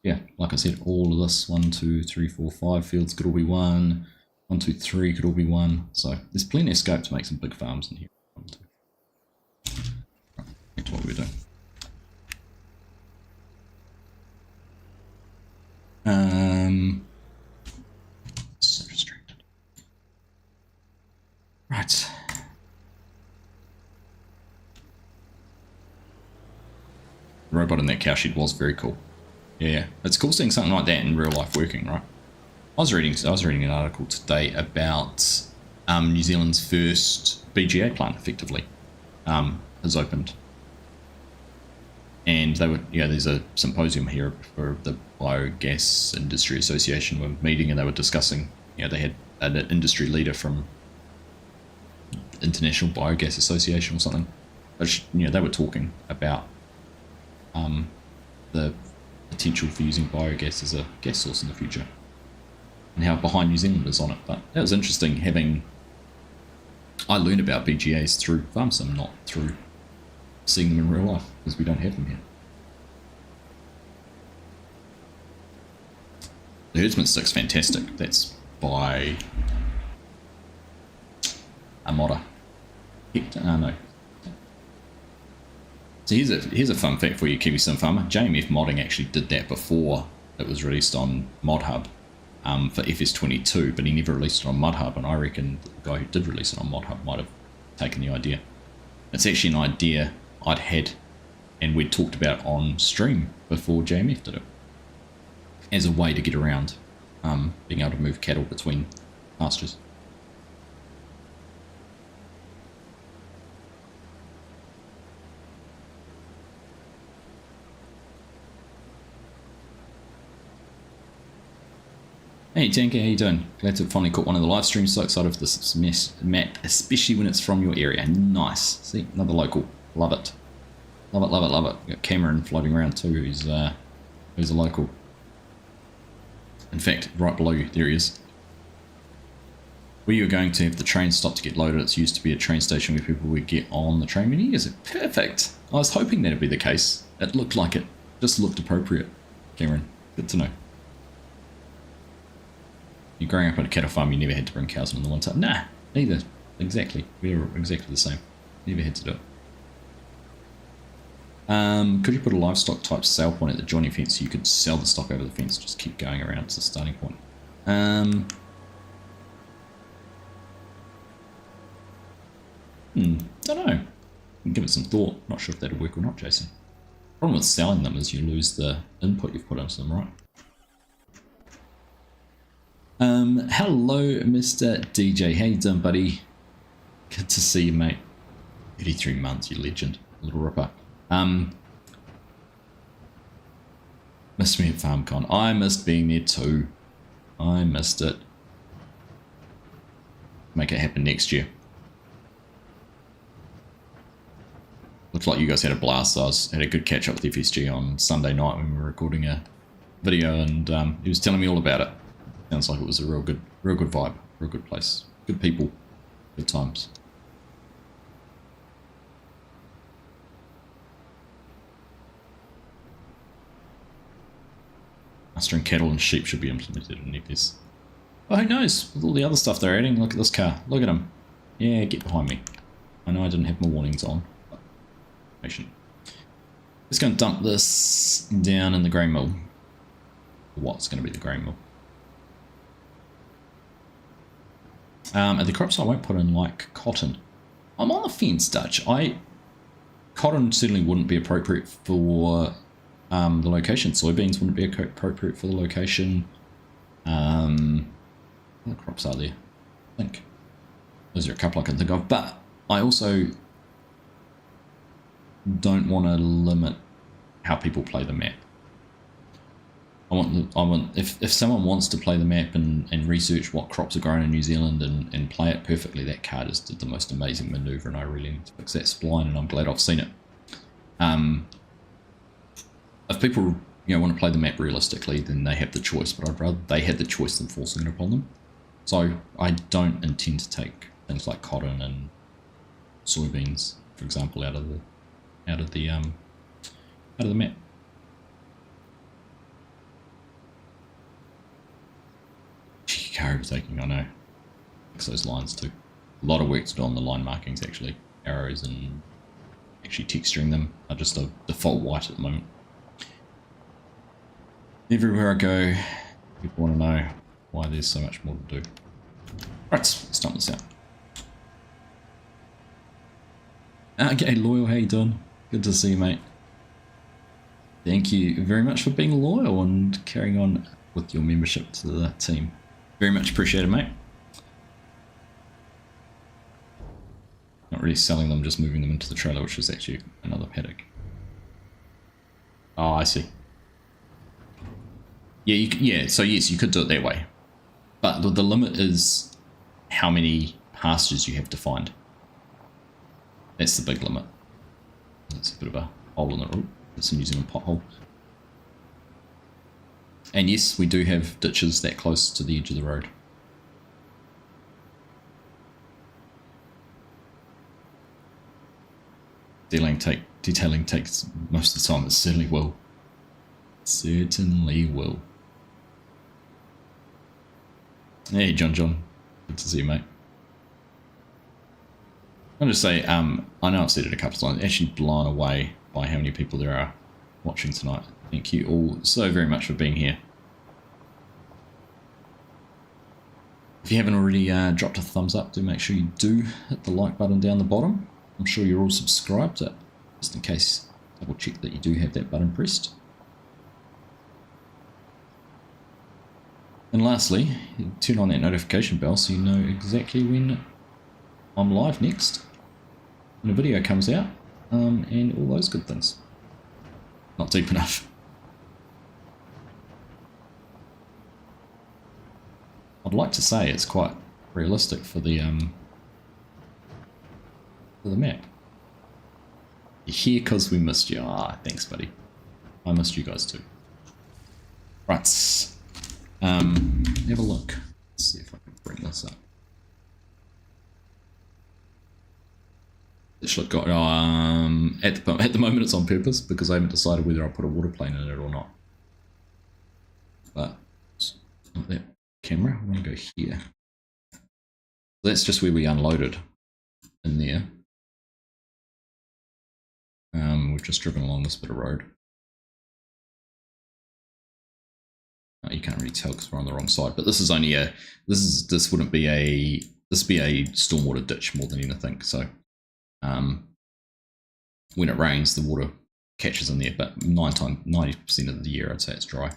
yeah, like I said, all of this 1, 2, 3, 4, 5 fields could all be 1. 1, 2, 3 could all be 1. So there's plenty of scope to make some big farms in here. Right, back to what we were doing. So distracted. Right. The robot in that cow shed was very cool. Yeah, it's cool seeing something like that in real life working, right? I was reading an article today about New Zealand's first BGA plant, effectively, has opened, and they were, there's a symposium here for the Biogas Industry Association were meeting, and they were discussing, they had an industry leader from International Biogas Association or something, but they were talking about the potential for using biogas as a gas source in the future and how behind New Zealand is on it. But that was interesting I learned about BGAs through FarmSim, not through seeing them in real life, because we don't have them here. The Herdsman Stick's fantastic. That's by a modder. No. So here's a fun fact for you, Kiwi Sim Farmer. JMF Modding actually did that before it was released on ModHub for FS22, but he never released it on ModHub, and I reckon the guy who did release it on ModHub might have taken the idea. It's actually an idea I'd had, and we'd talked about on stream before JMF did it, as a way to get around being able to move cattle between pastures. Hey Tanker, how you doing? Glad to have finally caught one of the live streams. So excited for this map, especially when it's from your area. Nice. See, another local. Love it. Love it, love it, love it. Got Cameron floating around too, who's a local. In fact, right below you, there he is. Where you're going to have the train stop to get loaded. It's used to be a train station where people would get on the train. Many years ago. Perfect. I was hoping that'd be the case. It looked like it. Just looked appropriate. Cameron, good to know. You're growing up on a cattle farm, you never had to bring cows in on the one side. Nah, neither. Exactly. We were exactly the same. Never had to do it. Could you put a livestock type sale point at the joining fence so you could sell the stock over the fence? Just keep going around. It's the starting point. Don't know. Give it some thought. Not sure if that'll work or not, Jason. The problem with selling them is you lose the input you've put into them, right? Hello, Mr. DJ. How you doing, buddy? Good to see you, mate. 83 months, you legend. Little ripper. Missed me at FarmCon. I missed being there too. I missed it. Make it happen next year. Looks like you guys had a blast. I had a good catch up with FSG on Sunday night when we were recording a video, and he was telling me all about it. Sounds like it was a real good vibe, real good place, good people, good times. Mustering cattle and sheep should be implemented in EPs. Oh, who knows? With all the other stuff they're adding, look at this car. Look at him. Yeah, get behind me. I know I didn't have my warnings on. But patient. Just going to dump this down in the grain mill. What's going to be the grain mill? And the crops I won't put in, like cotton. I'm on the fence, Dutch. Cotton certainly wouldn't be appropriate for the location. Soybeans wouldn't be appropriate for the location. What crops are there? I think those are a couple I can think of. But I also don't want to limit how people play the map. I want if someone wants to play the map and research what crops are grown in New Zealand and play it perfectly, that card just did the most amazing maneuver, and I really need to fix that spline, and I'm glad I've seen it. If people want to play the map realistically, then they have the choice, but I'd rather they had the choice than forcing it upon them. So I don't intend to take things like cotton and soybeans, for example, out of the map. Car overtaking, I know. Fix those lines too. A lot of work to do on the line markings, actually. Arrows and actually texturing them are just a default white at the moment. Everywhere I go, people want to know why there's so much more to do. Right, let's dump this out. Okay, Loyal, how you doing? Good to see you, mate. Thank you very much for being loyal and carrying on with your membership to the team. Very much appreciated, mate. Not really selling them, just moving them into the trailer, which is actually another paddock. Oh, I see. Yeah, so yes, you could do it that way. But the limit is how many pastures you have to find. That's the big limit. That's a bit of a hole in the road. It's a New Zealand pothole. And yes, we do have ditches that close to the edge of the road. Detailing takes most of the time. It certainly will. Certainly will. Hey, John. Good to see you, mate. I'll just say, I know I've said it a couple of times, actually blown away by how many people there are watching tonight. Thank you all so very much for being here. If you haven't already dropped a thumbs up, do make sure you do hit the like button down the bottom. I'm sure you're all subscribed, just in case, double check that you do have that button pressed. And lastly, turn on that notification bell so you know exactly when I'm live next, when a video comes out, and all those good things. Not deep enough. I'd like to say it's quite realistic for the map. You're here because we missed you. Ah, thanks, buddy. I missed you guys too. Right. Have a look. Let's see if I can bring this up. At the moment it's on purpose because I haven't decided whether I'll put a water plane in it or not. But not that camera. I want to go here. That's just where we unloaded in there. We've just driven along this bit of road. You can't really tell because we're on the wrong side. But this is only a this would be a stormwater ditch more than anything. So when it rains, the water catches in there. But 90% of the year, I'd say it's dry.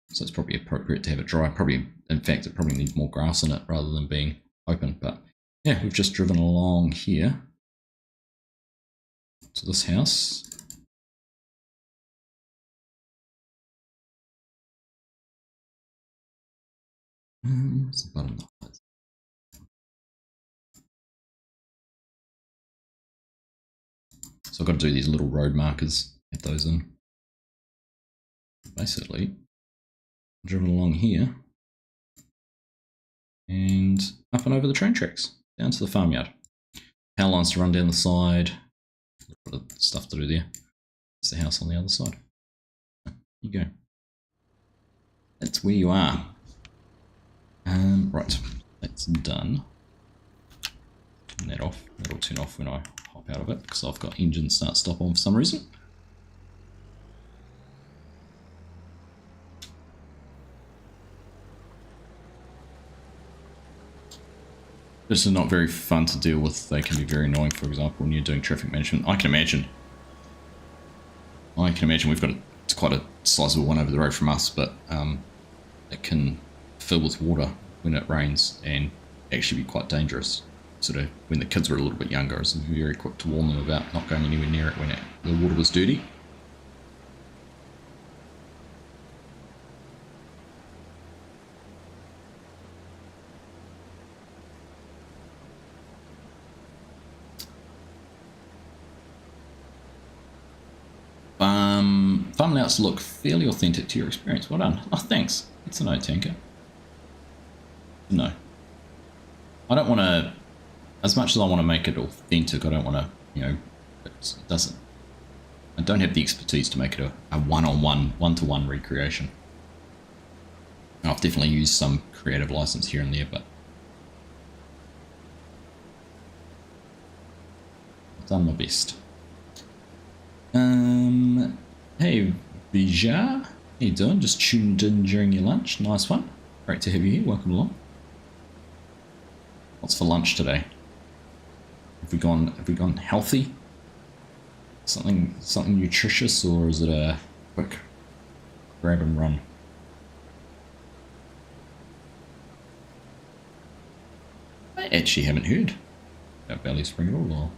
So it's probably appropriate to have it dry. Probably, in fact, it probably needs more grass in it rather than being open. But yeah, we've just driven along here to this house. What's the button? So I've got to do these little road markers, get those in. Basically, driven along here and up and over the train tracks, down to the farmyard. Power lines to run down the side, a lot of stuff to do there. It's the house on the other side. There you go. That's where you are. Right, that's done. Turn that off. That'll turn off when I hop out of it because I've got engine start stop on for some reason. This is not very fun to deal with. They can be very annoying, for example, when you're doing traffic management. I can imagine we've got it's quite a sizable one over the road from us, but it can fill with water when it rains and actually be quite dangerous. Sort of when the kids were a little bit younger, I was very quick to warn them about not going anywhere near it when the water was dirty. Farm layouts look fairly authentic to your experience. Well done. Oh, thanks. It's a no, Tanker. No. I don't want to, as much as I want to make it authentic, I don't want to, you know, it doesn't, I don't have the expertise to make it a one-on-one, one-to-one recreation. I've definitely used some creative license here and there, but I've done my best. Hey, Bija, how you doing? Just tuned in during your lunch. Nice one. Great to have you here. Welcome along. What's for lunch today? Have we gone healthy? Something nutritious, or is it a quick grab and run? I actually haven't heard about Valley Spring at all.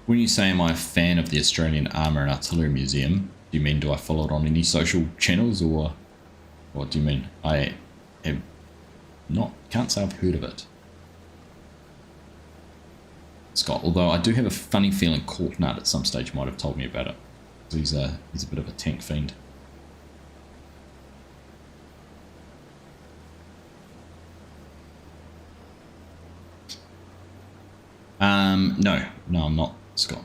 When you say, am I a fan of the Australian Armour and Artillery Museum, do you mean do I follow it on any social channels, or what do you mean? I have not, can't say I've heard of it. Scott, although I do have a funny feeling Corknut at some stage might have told me about it. He's a bit of a tank fiend. No, I'm not, Scott.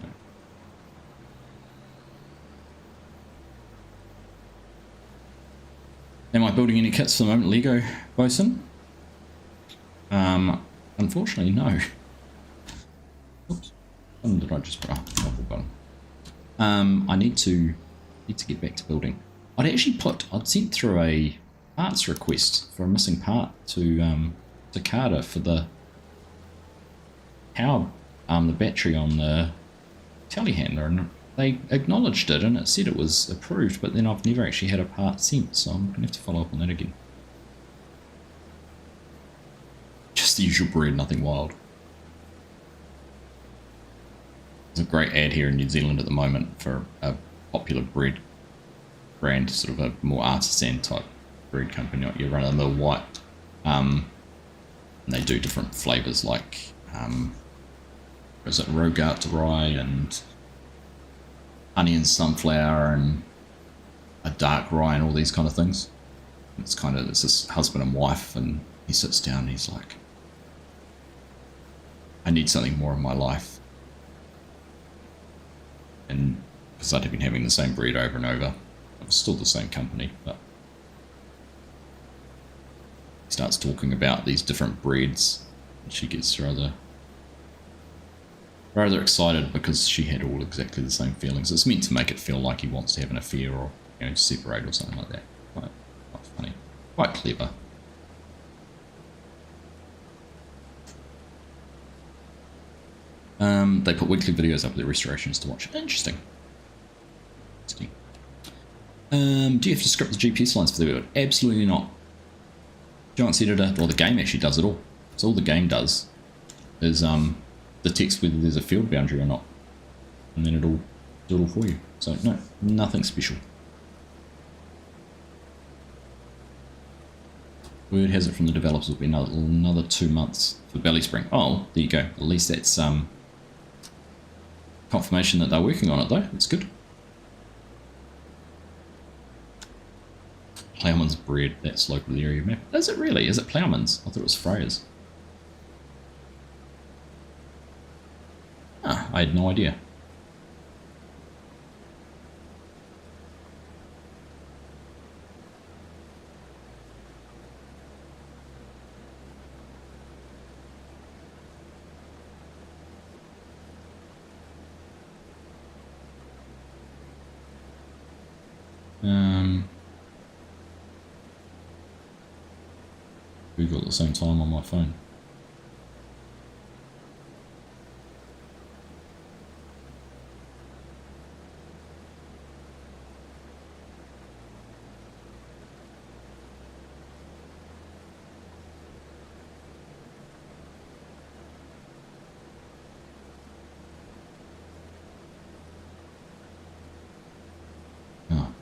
No. Am I building any kits for the moment, Lego Bosun? Unfortunately, no. Oops. When did I just put up the button? I need to get back to building. I'd sent through a parts request for a missing part to Carter for the power, the battery on the telehandler, and they acknowledged it and it said it was approved, but then I've never actually had a part sent, so I'm gonna have to follow up on that again. Just the usual breed, nothing wild. There's a great ad here in New Zealand at the moment for a popular bread brand, sort of a more artisan type bread company, like your run-of-the-mill white. And they do different flavours like is it Rogart rye and honey and sunflower and a dark rye and all these kind of things. It's this husband and wife, and he sits down and he's like, I need something more in my life. And because I'd been having the same breed over and over, it was still the same company, but he starts talking about these different breeds, and she gets rather excited because she had all exactly the same feelings. It's meant to make it feel like he wants to have an affair or, you know, separate or something like that. Quite funny, quite clever. They put weekly videos up of their restorations to watch. Interesting. Do you have to script the GPS lines for the build? Absolutely not. Giants Editor, well, the game actually does it all. So all the game does is the text whether there's a field boundary or not, and then it'll do it all for you. So no, nothing special. Word has it from the developers will be another 2 months for Belly Spring. Oh, there you go. At least that's confirmation that they're working on it, though. That's good. Ploughman's Bread. That's local area map. Is it really? Is it Ploughman's? I thought it was Freya's. Ah, I had no idea. Google at the same time on my phone. Oh.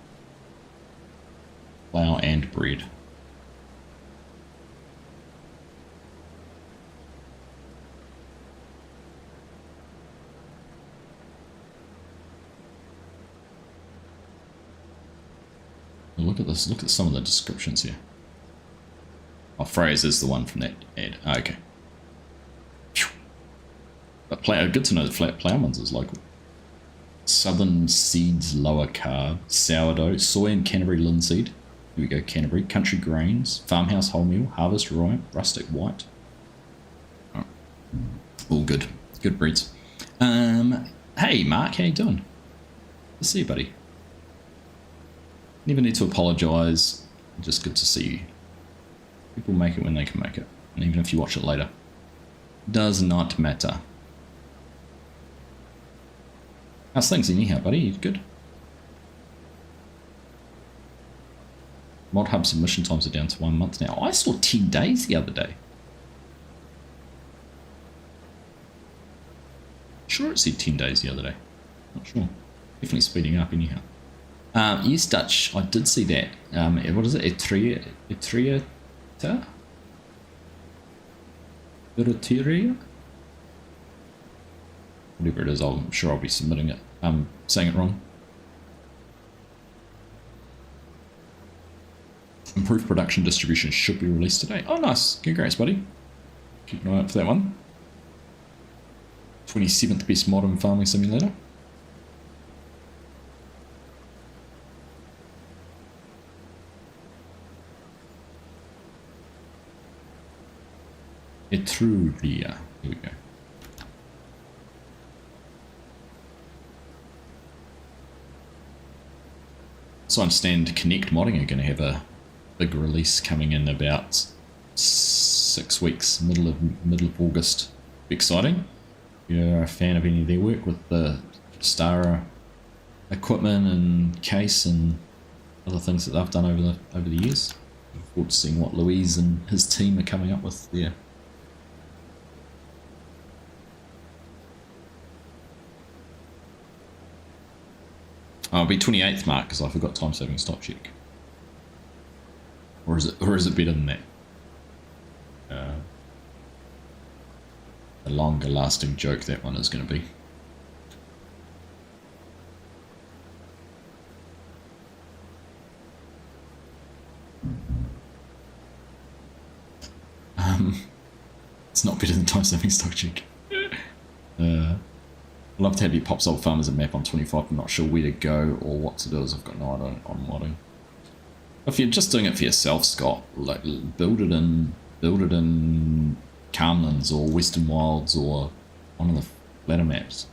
Flour and bread. Look at this, look at some of the descriptions here. Oh, Freya's is the one from that ad. Oh, okay. But good to know that Ploughman's is local. Southern Seeds Lower Carb, Sourdough, Soy and Canterbury Linseed. Here we go, Canterbury. Country Grains, Farmhouse Wholemeal, Harvest Rye, Rustic White. Oh. All good. Good breeds. Hey Mark, how you doing? Good to see you, buddy. Never need to apologise, just good to see you. People make it when they can make it, and even if you watch it later. Does not matter. How's things anyhow, buddy? You good? Mod Hub submission times are down to 1 month now. I saw 10 days the other day. Sure it said 10 days the other day. Not sure. Definitely speeding up anyhow. Yes, Dutch, I did see that. What is it? Etriata? Whatever it is, I'm sure I'll be submitting it. I'm saying it wrong. Improved production distribution should be released today. Oh, nice. Congrats, buddy. Keep an eye out for that one. 27th best modern farming simulator. Etruria. Here we go. So I understand Connect Modding are going to have a big release coming in about 6 weeks, middle of August. Exciting. If you're a fan of any of their work with the Stara equipment and case and other things that they've done over the years. Look forward to seeing what Louise and his team are coming up with there. I'll be 28th mark because I forgot time saving stop check. Or is it better than that? A longer lasting joke that one is going to be. It's not better than time saving stock check. I'd love to have your Pops Old Farmers a map on 25. I'm not sure where to go or what to do as I've got no idea on modding. If you're just doing it for yourself, Scott, like build it in Calmlands or Western Wilds or one of the flatter maps.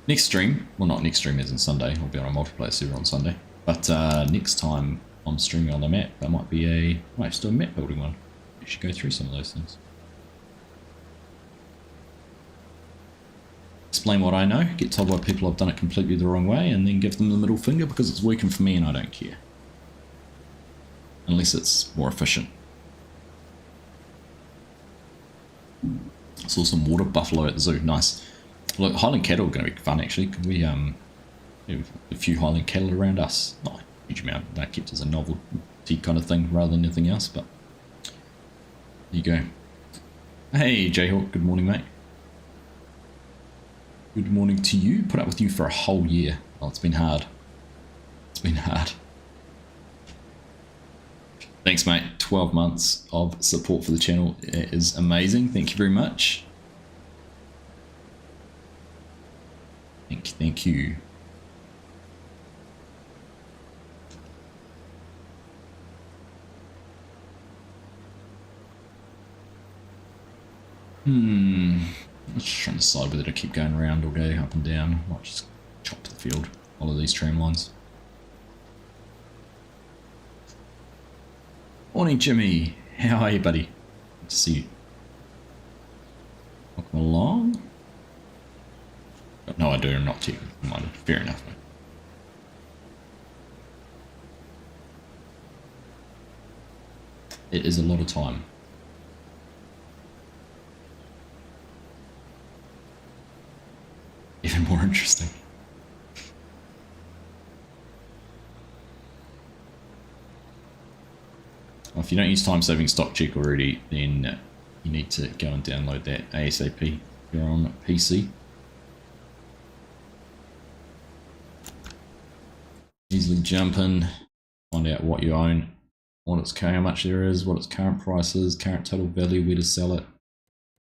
Next stream, well not next stream as in Sunday, I'll be on a multiplayer server on Sunday, but next time I'm streaming on the map, there might be might just do a map building one. actually go through some of those things. Explain what I know, get told by people I've done it completely the wrong way, and then give them the middle finger because it's working for me and I don't care. Unless it's more efficient. Saw some water buffalo at the zoo, nice. Look, Highland cattle are going to be fun actually. We have a few Highland cattle around us. Not a huge amount, they're kept as a novelty kind of thing rather than anything else, but there you go. Hey Jayhawk, good morning mate. Good morning to you. Put up with you for a whole year. Oh, it's been hard. It's been hard. Thanks, mate. 12 months of support for the channel is amazing. Thank you very much. Thank you. I'm just trying to decide whether to keep going around all day, up and down. I might just chop to the field, follow these tram lines. Morning, Jimmy. How are you, buddy? Good to see you. Welcome along. Got no idea, I'm not too minded. Fair enough, mate. It is a lot of time. Even more interesting. Well, if you don't use time-saving stock check already, then you need to go and download that ASAP if you're on PC. Easily jump in, find out what you own, what its how much there is, what its current price is, current total value, where to sell it,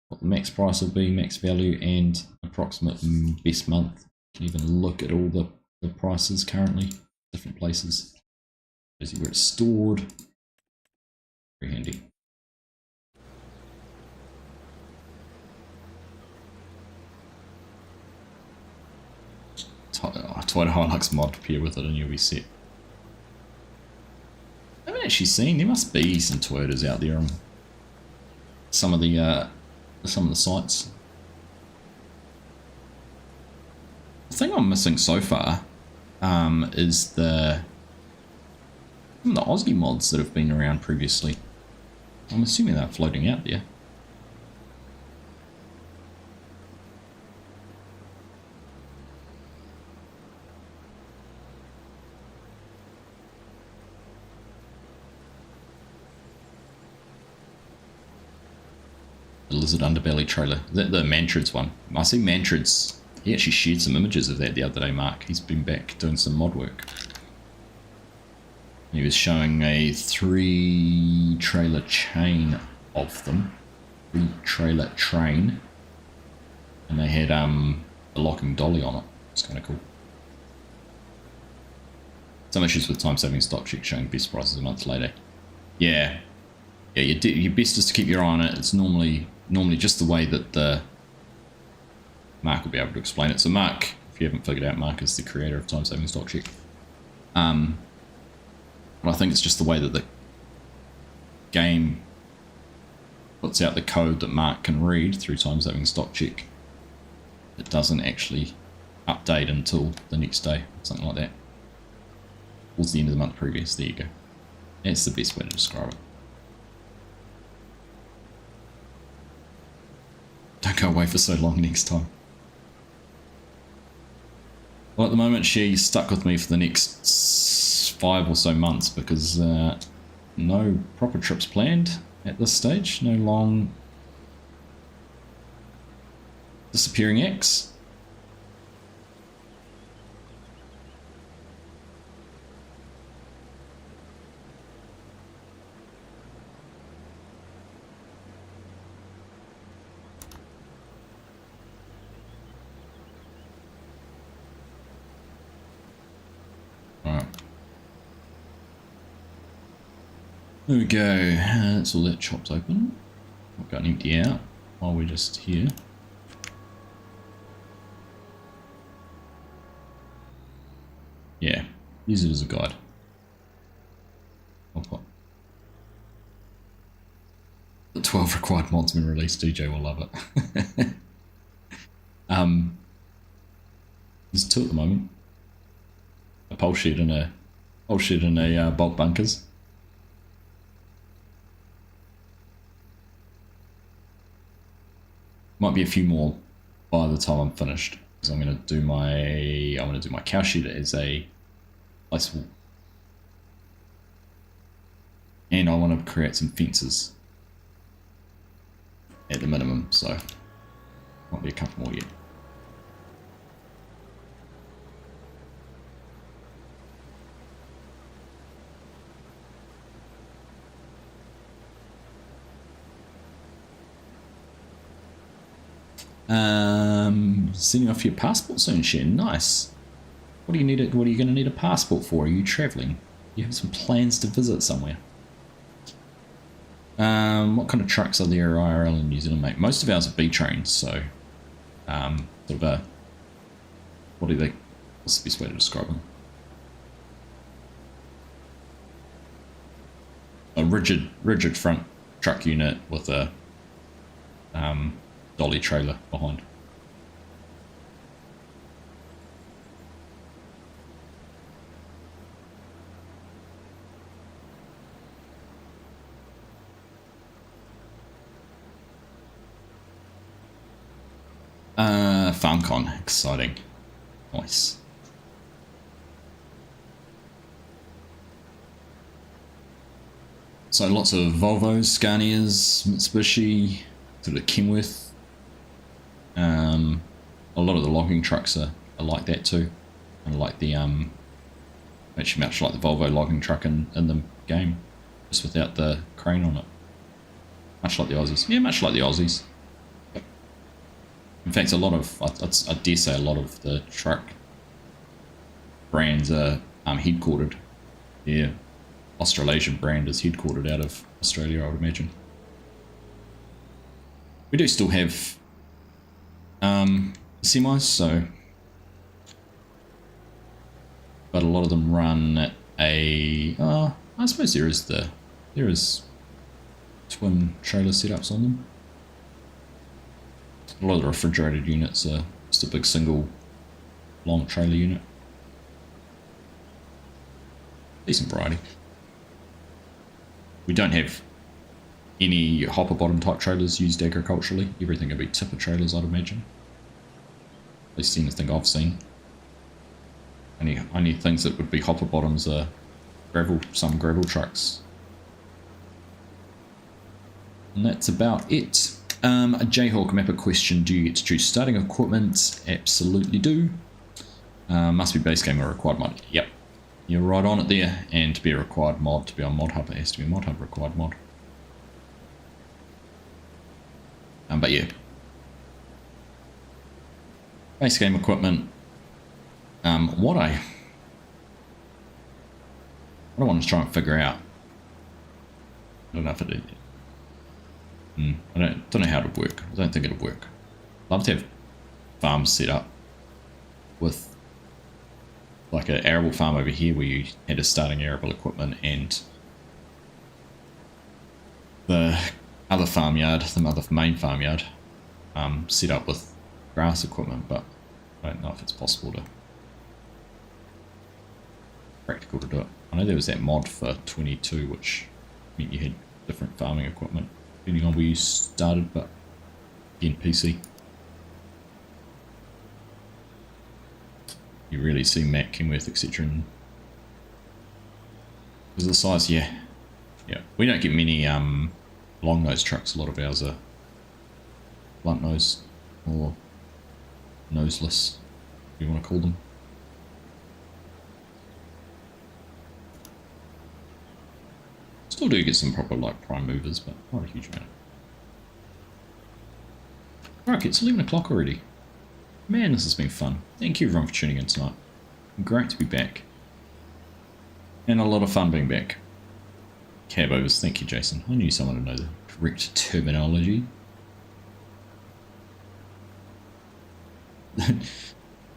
what the max price will be, max value, and approximate best month. You can even look at all the prices currently, different places. See where it's stored. Very handy. Twitter Hilux mod pair with it and you'll be set. I haven't actually seen, there must be some Toyotas out there on some of the sites. The thing I'm missing so far is the Aussie mods that have been around previously. I'm assuming they're floating out there. The lizard underbelly trailer. The Mantrids one. I see Mantrids. He actually shared some images of that the other day, Mark. He's been back doing some mod work. He was showing a 3-trailer chain of them. 3-trailer train. And they had a locking dolly on it. It's kind of cool. Some issues with time-saving stock check showing best prices a month later. Yeah. Yeah, your best is to keep your eye on it. It's normally just the way that the Mark will be able to explain it. So Mark, if you haven't figured out, Mark is the creator of time-saving stock check. But I think it's just the way that the game puts out the code that Mark can read through time-saving stock check. It doesn't actually update until the next day, something like that. Towards the end of the month previous. There you go. That's the best way to describe it. Don't go away for so long next time. Well, at the moment, she's stuck with me for the next 5 or so months because no proper trips planned at this stage. No long disappearing acts. There we go. That's all that chopped open. I've got an empty out while we're just here. Yeah, use it as a guide. 12 required mods been released. DJ will love it. There's 2 at the moment. A pole shed and a bulk bunkers. Might be a few more by the time I'm finished, because I'm going to do my cow shed as a place, and I want to create some fences at the minimum. So might be a couple more yet. Sending off your passport soon, Shen. Nice. What do you need? What are you going to need a passport for? Are you travelling? You have some plans to visit somewhere? What kind of trucks are there IRL in New Zealand, mate? Most of ours are B trains, so sort of a, what do they? What's the best way to describe them? A rigid front truck unit with a dolly trailer behind. FarmCon, exciting. Nice. So lots of Volvos, Scanias, Mitsubishi, sort of Kenworth. A lot of the logging trucks are like that too. And like the actually much like the Volvo logging truck in the game, just without the crane on it. Much like the Aussies. Yeah, much like the Aussies. In fact, a lot of, I dare say a lot of the truck brands are headquartered. Yeah, Australasian brand is headquartered out of Australia, I would imagine. We do still have semis, so, but a lot of them run at a, I suppose there is twin trailer setups on them. A lot of the refrigerated units are just a big single long trailer unit. Decent variety. We don't have any hopper bottom type trailers used agriculturally. Everything would be tipper trailers, I'd imagine. At least anything I've seen. Only things that would be hopper bottoms are some gravel trucks. And that's about it. A Jayhawk mapper question: do you get to choose starting equipment? Absolutely do. Must be base game or required mod. Yep, you're right on it there. And to be a required mod, to be on Mod Hub, it has to be a Mod Hub required mod. But yeah, base game equipment. What I want to try and figure out. I don't know if it. I don't know how it would work. I don't think it would work. I'd love to have farms set up with like an arable farm over here where you had a starting arable equipment and the other farmyard, the other main farmyard, set up with grass equipment, but I don't know if it's possible to, practical to do it. I know there was that mod for 22 which meant you had different farming equipment depending on where you started, but again, PC. You really see Matt, Kenworth, etc. Because of the size, yeah. We don't get many long nose trucks. A lot of ours are blunt nose or noseless, if you want to call them. Still do get some proper like prime movers, but not a huge amount. Alright, it's 11 o'clock already. Man, this has been fun. Thank you everyone for tuning in tonight. Great to be back. And a lot of fun being back. Cab overs, thank you Jason. I knew someone would know the correct terminology.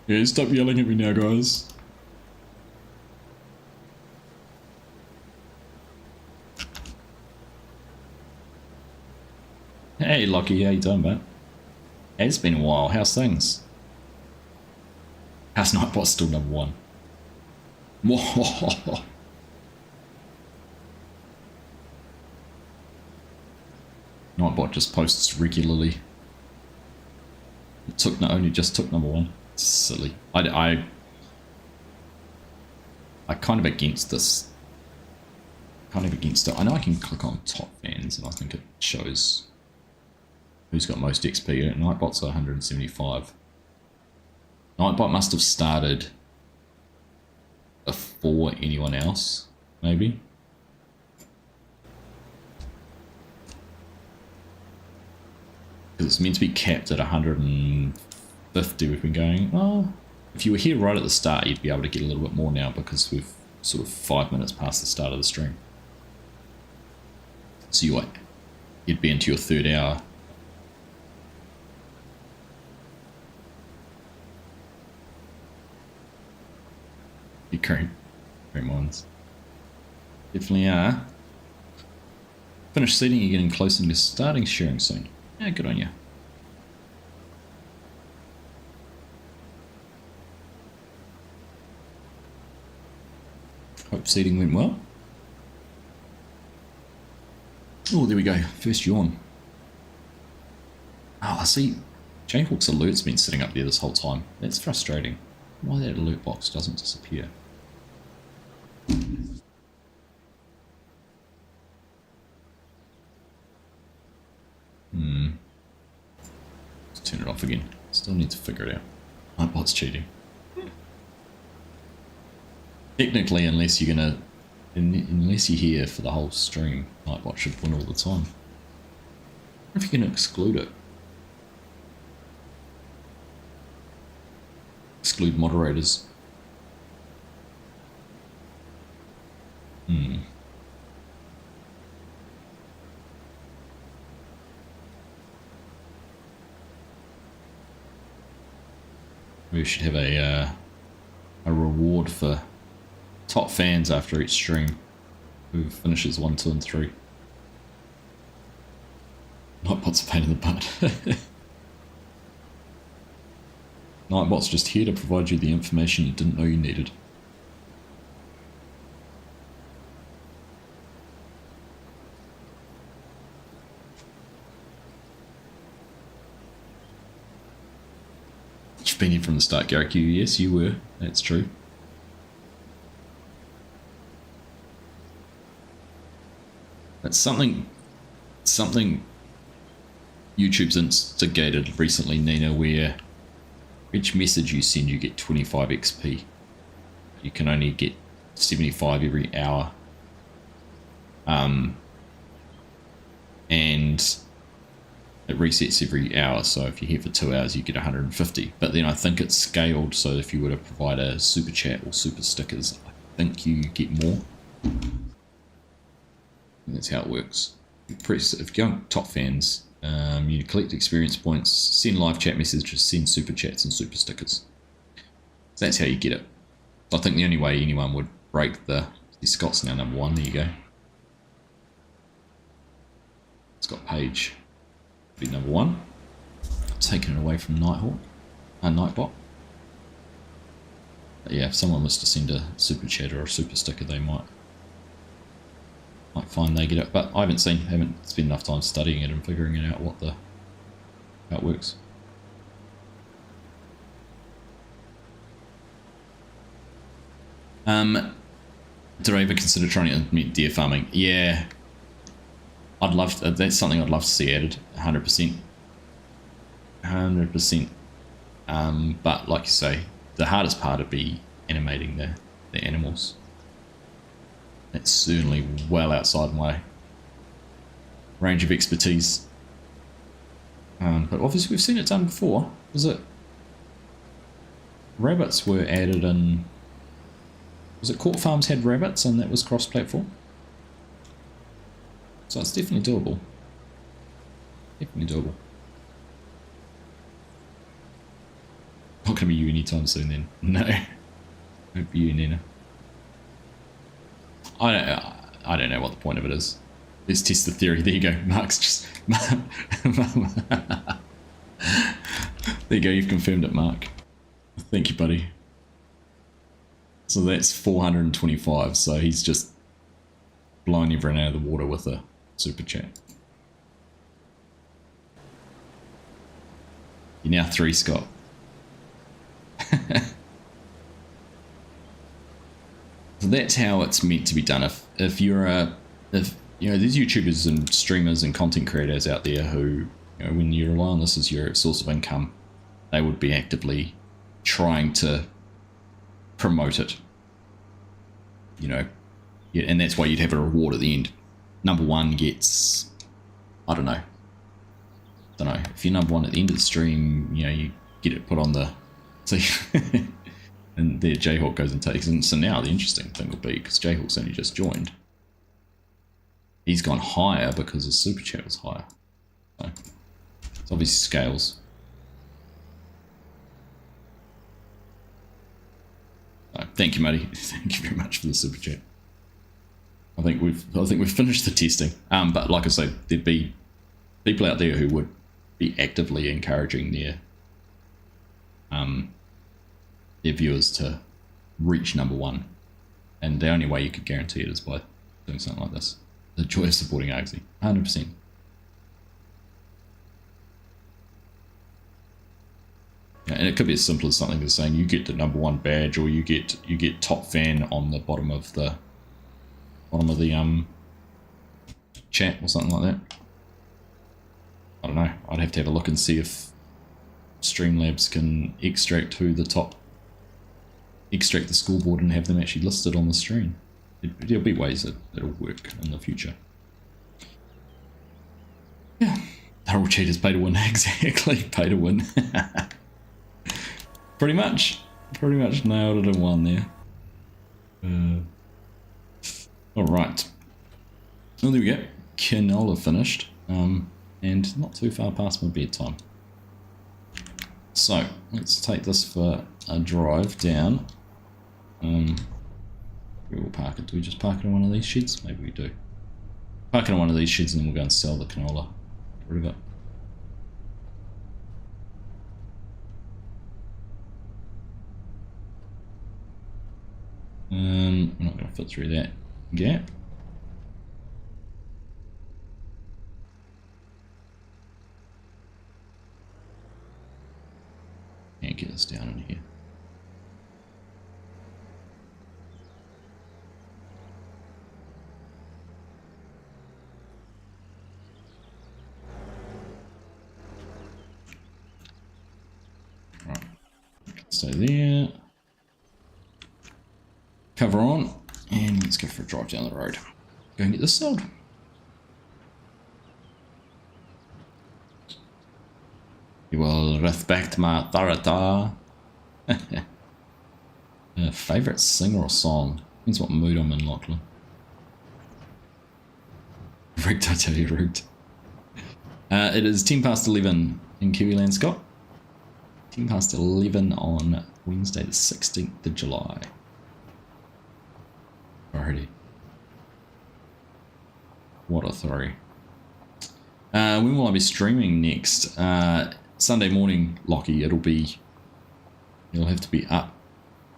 Yeah, stop yelling at me now, guys. Hey Lockie, how you doing, mate? It's been a while. How's things? How's Nightbot still number one? Whoa. Nightbot just posts regularly. It took only just took number one. It's silly. I kind of against this. Kind of against it. I know I can click on top fans and I think it shows who's got most XP. Nightbot's 175. Nightbot must have started before anyone else, maybe. Because it's meant to be capped at 150. We've been going, oh, if you were here right at the start, you'd be able to get a little bit more now because we've sort of 5 minutes past the start of the stream. So you'd be into your third hour. You cream ones. Definitely are. Finish seating, you're getting closer to starting sharing soon. Yeah, good on you. Hope seating went well. Oh, there we go. First yawn. Oh, I see. Jayhawk's alert's been sitting up there this whole time. That's frustrating. Why that alert box doesn't disappear. Let's turn it off again. Still need to figure it out. Nightbot's cheating. Technically, unless you're here for the whole stream, Nightbot should win all the time. What if you can exclude it? Exclude moderators. We should have a reward for top fans after each stream who finishes 1, 2, and 3. Nightbot's a pain in the butt. Nightbot's just here to provide you the information you didn't know you needed. You've been here from the start, Garrick. Yes, you were. That's true. That's something YouTube's instigated recently, Nina, where each message you send you get 25 XP. You can only get 75 every hour. And it resets every hour, so if you're here for 2 hours you get 150. But then I think it's scaled, so if you were to provide a super chat or super stickers, I think you get more. And that's how it works. If you're on top fans, you collect experience points, send live chat messages, send super chats and super stickers. So that's how you get it. So I think the only way anyone would break Scott's now number 1, there you go. Scott Page be number 1. Taking it away from Nightbot. But yeah, if someone was to send a super chat or a super sticker, they might find they get it. But I haven't spent enough time studying it and figuring it out how it works. Did I ever consider trying to implement deer farming? Yeah. I'd love to, that's something I'd love to see added, 100%. 100%. But like you say, the hardest part would be animating the animals. That's certainly well outside my range of expertise. But obviously we've seen it done before. Was it? Rabbits were added in... Was it Court Farms had rabbits and that was cross-platform? So it's definitely doable. Definitely doable. Not going to be you anytime soon then. No. Won't be you, Nina. I don't know what the point of it is. Let's test the theory. There you go. Mark's just... there you go. You've confirmed it, Mark. Thank you, buddy. So that's 425. So he's just blowing everyone out of the water with a super chat. You're now 3, Scott. So that's how it's meant to be done. If you know, there's YouTubers and streamers and content creators out there who, you know, when you rely on this as your source of income, they would be actively trying to promote it. You know, yeah, and that's why you'd have a reward at the end. Number 1 gets, I don't know. If you're number 1 at the end of the stream, you know, you get it put on the, so and there Jayhawk goes and takes, and so now the interesting thing will be, because Jayhawk's only just joined, he's gone higher because his super chat was higher. So it's obviously scales. So, thank you, Muddy. Thank you very much for the super chat. I think we've finished the testing. But like I say, there'd be people out there who would be actively encouraging their viewers to reach number 1, and the only way you could guarantee it is by doing something like this. The joy of supporting Argsy, 100%. Yeah, and it could be as simple as something as saying you get the number 1 badge, or you get top fan on the bottom of the chat or something like that. I don't know. I'd have to have a look and see if Streamlabs can extract the scoreboard and have them actually listed on the screen. There'll be ways that it'll work in the future. Yeah, they're all cheaters. Pay to win. Exactly, pay to win. Pretty much nailed it in one there. All right. Well, there we go. Canola finished, and not too far past my bedtime. So let's take this for a drive down. Where we'll park it. Do we just park it in one of these sheds? Maybe we do. Park it in one of these sheds and then we'll go and sell the canola. Get rid of it. We're not going to fit through that gap. Can't get this down in here. Right, stay there. Cover on, and let's go for a drive down the road. Go and get this sold. You will respect my authority. Favourite singer or song? Depends what mood I'm in, Lachlan. Rigged, I tell you, rigged. It is 10 past 11 in Kiwiland, Scott. 10 past 11 on Wednesday the 16th of July. Alrighty. What authority? When will I be streaming next? Sunday morning, Lockie. You'll have to be up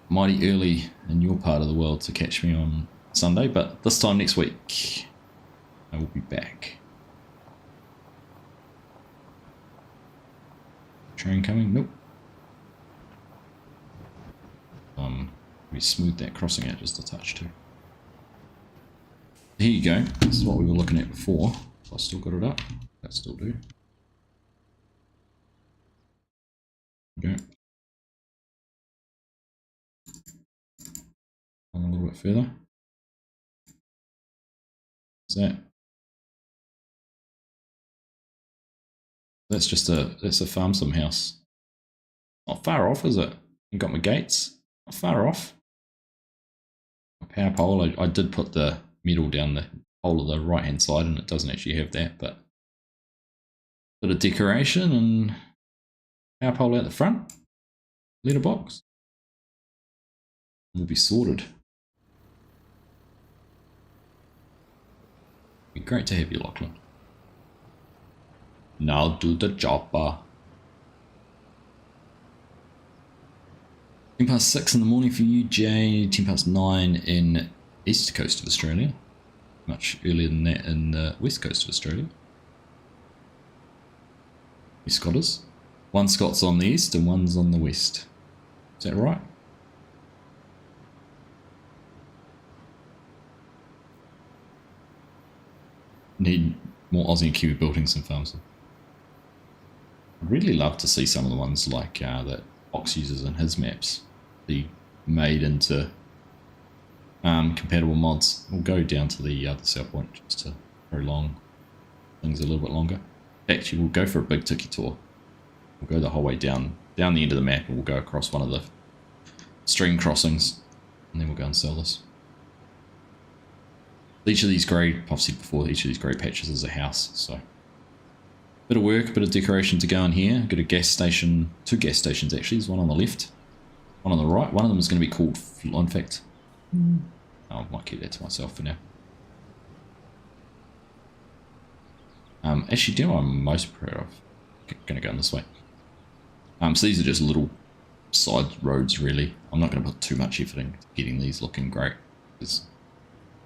mighty early in your part of the world to catch me on Sunday, but this time next week I will be back. Train coming? Nope. We smooth that crossing out just a touch too. Here you go. This is what we were looking at before. I still got it up. That still do. Okay. Come a little bit further. What's that? That's a farm sim house. Not far off, is it? You got my gates. Not far off. A power pole. I did put the metal down the hole of the right hand side, and it doesn't actually have that, but bit of decoration and power pole out the front. Letterbox. Will be sorted. Be great to have you, Lachlan. Now do the chopper. 6:10 in the morning for you, Jay. 9:10 in east coast of Australia. Much earlier than that in the west coast of Australia. You Scotters. One Scott's on the east and one's on the west. Is that right? Need more Aussie and Kiwi buildings and farms. I'd really love to see some of the ones like that Fox uses in his maps be made into compatible mods. We'll go down to the other south point just to prolong things a little bit longer. Actually, we'll go for a big tiki tour. We'll go the whole way down the end of the map, and we'll go across one of the stream crossings, and then we'll go and sell this. Each of these grey, I've said before, each of these grey patches is a house, so bit of work, bit of decoration to go in here. Got a gas station, 2 gas stations actually. There's one on the left, one on the right. One of them is going to be called, in fact, I might keep that to myself for now. Actually, do you know what I'm most proud of? Going to go in this way. So these are just little side roads, really. I'm not going to put too much effort in getting these looking great, because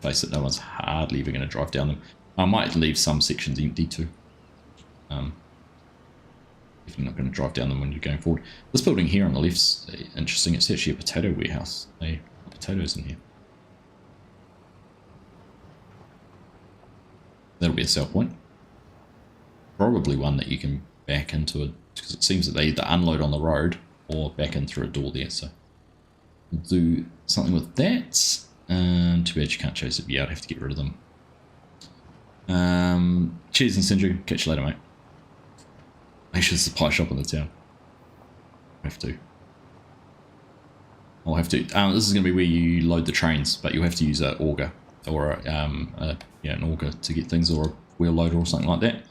face it, no one's hardly ever going to drive down them. I might leave some sections empty too. If you're not going to drive down them when you're going forward. This building here on the left's interesting. It's actually a potato warehouse. They put potatoes in here. That'll be a sell point. Probably one that you can back into it, because it seems that they either unload on the road or back in through a door there. So we'll do something with that. Too bad you can't chase it. Yeah, I'd have to get rid of them. Cheers and Sindri. Catch you later, mate. Make sure there's a pie shop in the town. Have to. I'll have to. This is going to be where you load the trains, but you'll have to use an auger or an auger to get things, or a wheel loader or something like that.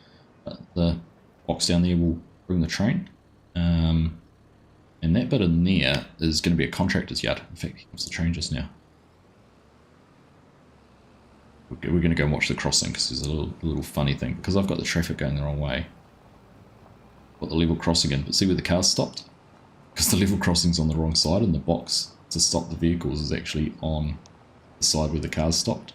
But the box down there will bring the train. And that bit in there is going to be a contractor's yard. In fact, here comes the train just now. We're going to go and watch the crossing, because there's a little funny thing. Because I've got the traffic going the wrong way. Got the level crossing in, but see where the car's stopped? Because the level crossing's on the wrong side, and the box to stop the vehicles is actually on the side where the car's stopped.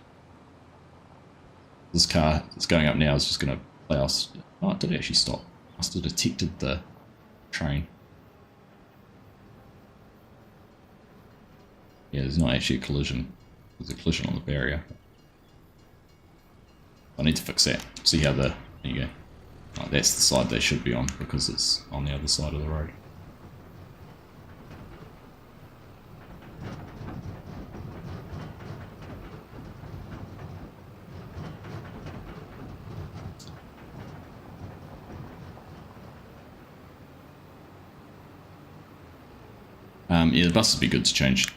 This car that's going up now is just going to play us. Oh, it did actually stop. Must have detected the train. Yeah, there's not actually a collision. There's a collision on the barrier. I need to fix that. See how there you go. Right, that's the side they should be on, because it's on the other side of the road. Yeah, the buses would be good to change.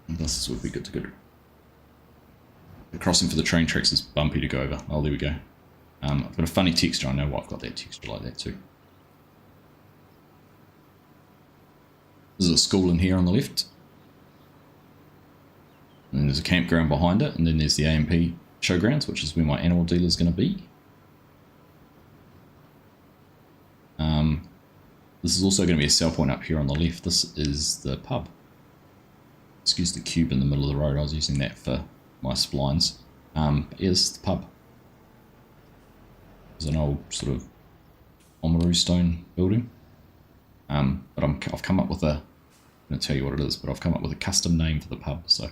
The buses would be good to go. The crossing for the train tracks is bumpy to go over. Oh, there we go. I've got a funny texture. I know why I've got that texture like that too. There's a school in here on the left. And there's a campground behind it. And then there's the AMP showgrounds, which is where my animal dealer is going to be. This is also going to be a sell point up here on the left. This is the pub. Excuse the cube in the middle of the road. I was using that for my splines. Yeah, this is the pub. It's an old sort of Oamaru stone building. But I've come up with a, I'm going to tell you what it is, but I've come up with a custom name for the pub. So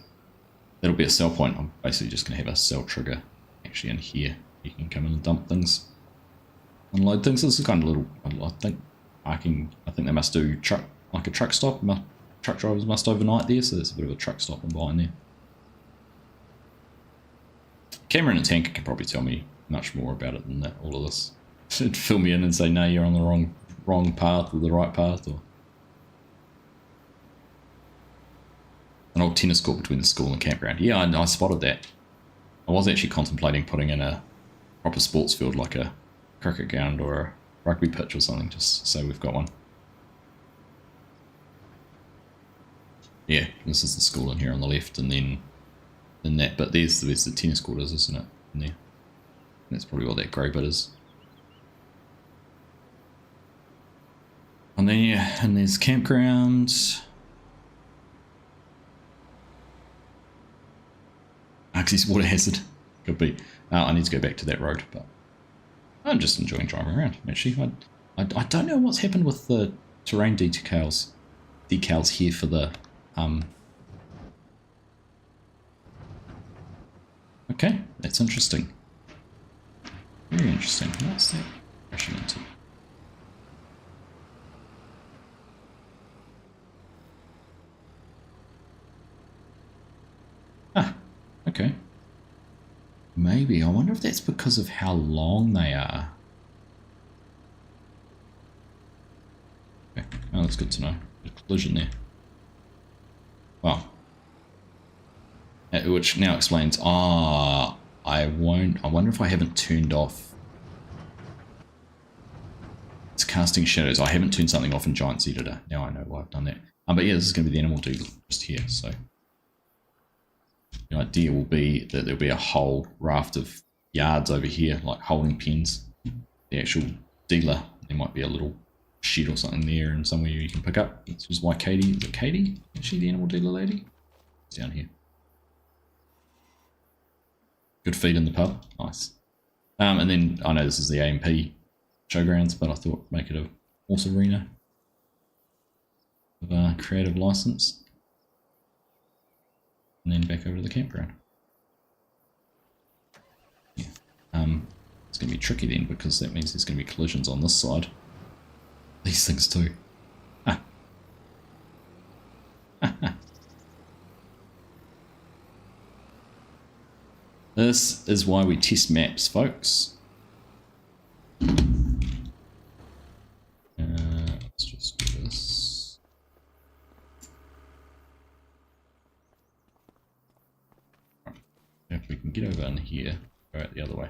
that'll be a sell point. I'm basically just going to have a sell trigger actually in here. You can come in and dump things, unload things. This is kind of little, I think they must do a truck stop. Truck drivers must overnight there, so there's a bit of a truck stop in behind there. Cameron and Tanker can probably tell me much more about it than that, all of this. Should fill me in and say, no, you're on the wrong path or the right path. Or an old tennis court between the school and campground. Yeah, I spotted that. I was actually contemplating putting in a proper sports field, like a cricket ground or a rugby pitch or something, just so we've got one. Yeah, this is the school in here on the left, and then in that bit there's the tennis court, isn't it? In there. That's probably what that grey bit is. And then, yeah, and there's campgrounds. Axis water hazard. Could be. I need to go back to that road, but I'm just enjoying driving around, actually. I don't know what's happened with the terrain decals here for the... Okay, that's interesting. Very interesting. What's that crashing into? Ah, okay. Maybe. I wonder if that's because of how long they are. Okay. Oh, that's good to know. A collision there. Wow. Which now explains, I wonder if I haven't turned off. It's casting shadows. I haven't turned something off in Giants Editor. Now I know why I've done that. But yeah, this is going to be the animal dealer just here, so. The idea will be that there'll be a whole raft of yards over here, like holding pens. The actual dealer, there might be a little shed or something there and somewhere you can pick up. This is why Katie, is it Katie? Is she the animal dealer lady? It's down here. Good feed in the pub, nice. And then I know this is the AMP showgrounds, but I thought make it a horse arena with a creative license. And then back over to the campground. Yeah. It's going to be tricky then because that means there's going to be collisions on this side. These things too. Ah. This is why we test maps, folks. Let's just do this. If we can get over in here, go out the other way.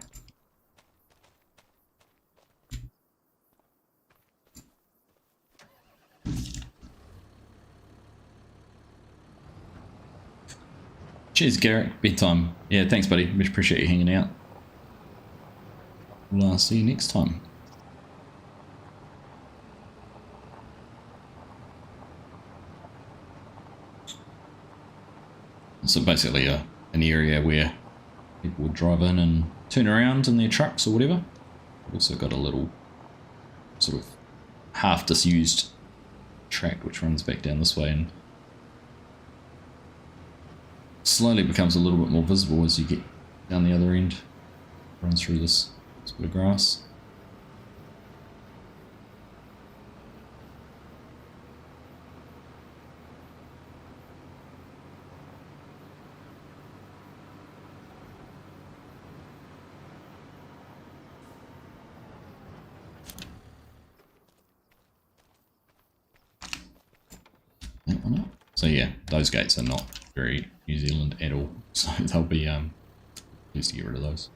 Cheers, Garrett. Bedtime. Yeah, thanks, buddy. Much appreciate you hanging out. We'll see you next time. So basically an area where people would drive in and turn around in their trucks or whatever. We've also got a little sort of half disused track which runs back down this way and slowly becomes a little bit more visible as you get down the other end. Runs through this bit of grass. That one up. So yeah, those gates are not very New Zealand at all, so they'll be pleased to get rid of those.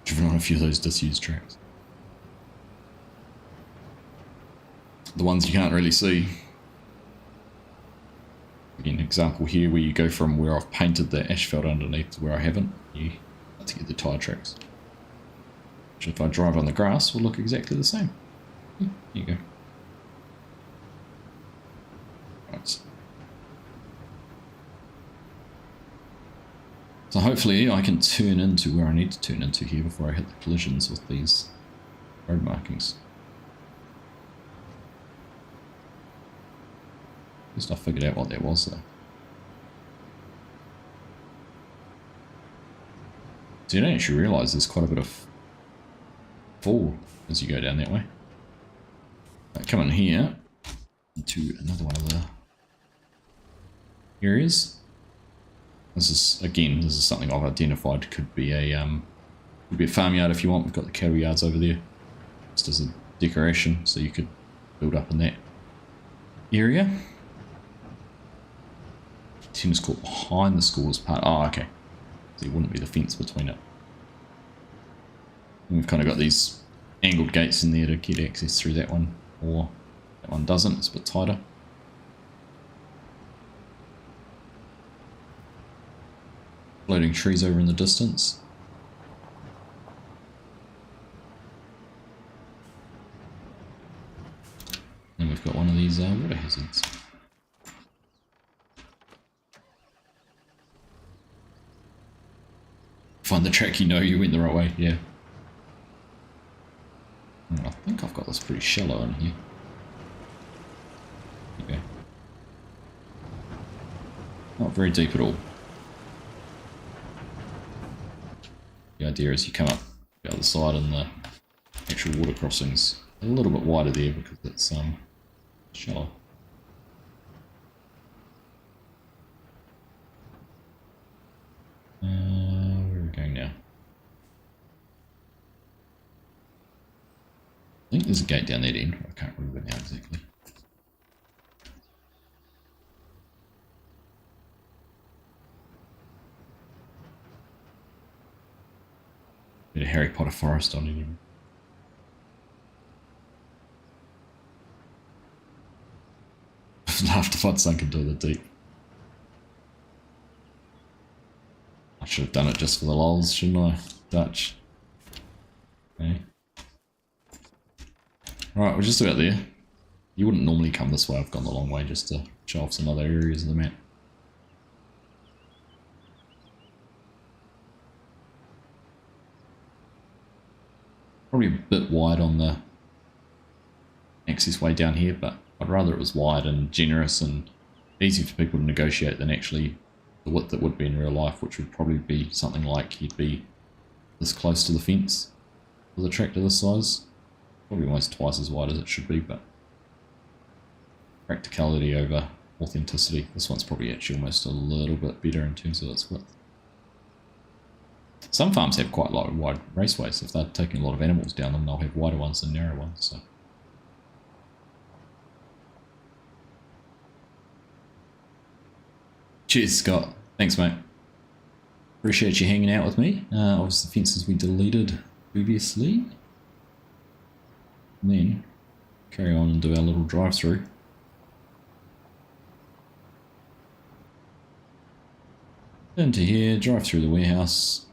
Driven on a few of those disused tracks. The ones you can't really see. Again, an example here where you go from where I've painted the asphalt underneath to where I haven't, you start to get the tyre tracks. Which if I drive on the grass will look exactly the same. Here you go. Right. So hopefully I can turn into where I need to turn into here before I hit the collisions with these road markings. At least I figured out what that was though. So you don't actually realise there's quite a bit of fall as you go down that way. Come in here into another one of the areas. This is something I've identified could be a farmyard if you want. We've got the cattle yards over there just as a decoration, so you could build up in that area. Tennis court behind the school is part. Oh, okay. So it wouldn't be the fence between it. And we've kind of got these angled gates in there to get access through that one, or that one doesn't. It's a bit tighter. Floating trees over in the distance. And we've got one of these water hazards. Find the track, you know you went the right way, yeah. I think I've got this pretty shallow in here. Okay. Not very deep at all. The idea is you come up the other side and the actual water crossing's a little bit wider there because it's shallow. Where are we going now? I think there's a gate down that end. I can't remember now exactly. Bit of Harry Potter forest on it. I'd laughed if I'd sunk into the deep. I should have done it just for the lols, shouldn't I? Dutch. Okay. Alright, we're just about there. You wouldn't normally come this way, I've gone the long way just to show off some other areas of the map. Probably a bit wide on the access way down here, but I'd rather it was wide and generous and easy for people to negotiate than actually the width that would be in real life, which would probably be something like you'd be this close to the fence with a tractor this size. Probably almost twice as wide as it should be, but practicality over authenticity. This one's probably actually almost a little bit better in terms of its width. Some farms have quite wide raceways. If they're taking a lot of animals down them, they'll have wider ones than narrow ones. So. Cheers, Scott. Thanks, mate. Appreciate you hanging out with me. Obviously, the fences we deleted previously. And then carry on and do our little drive-through. Into here, drive through the warehouse.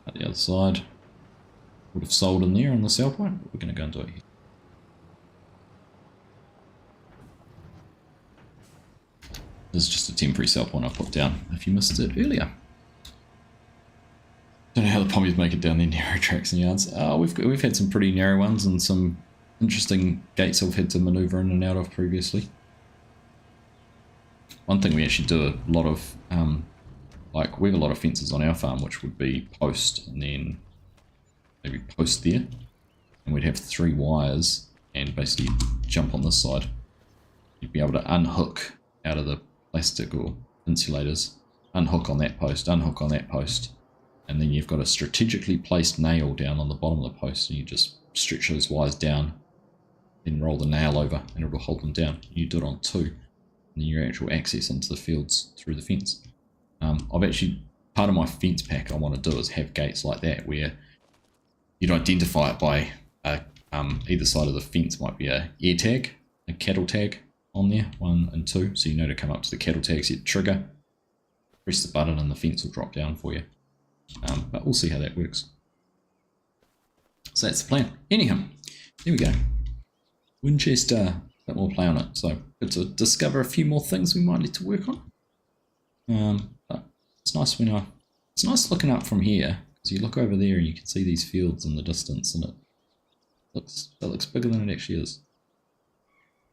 At the other side. Would have sold in there on the sell point, but we're going to go and do it here. This is just a temporary sell point I put down if you missed it earlier. Don't know how the pommies make it down their narrow tracks and yards. We've had some pretty narrow ones and some interesting gates I've had to manoeuvre in and out of previously. One thing we actually do a lot of, like we have a lot of fences on our farm which would be post and then maybe post there. And we'd have 3 wires and basically jump on this side. You'd be able to unhook out of the plastic or insulators, unhook on that post, unhook on that post. And then you've got a strategically placed nail down on the bottom of the post and you just stretch those wires down, then roll the nail over and it will hold them down. You do it on 2 and then your actual access into the fields through the fence. I've actually, part of my fence pack I want to do is have gates like that where you'd identify it by either side of the fence might be a air tag, a cattle tag on there, 1 and 2, so you know to come up to the cattle tags, hit trigger, press the button and the fence will drop down for you. But we'll see how that works. So that's the plan. Anyhow, there we go. Winchester, a bit more play on it. So good to discover a few more things we might need to work on. But it's nice when it's nice looking up from here because you look over there and you can see these fields in the distance, and it looks bigger than it actually is.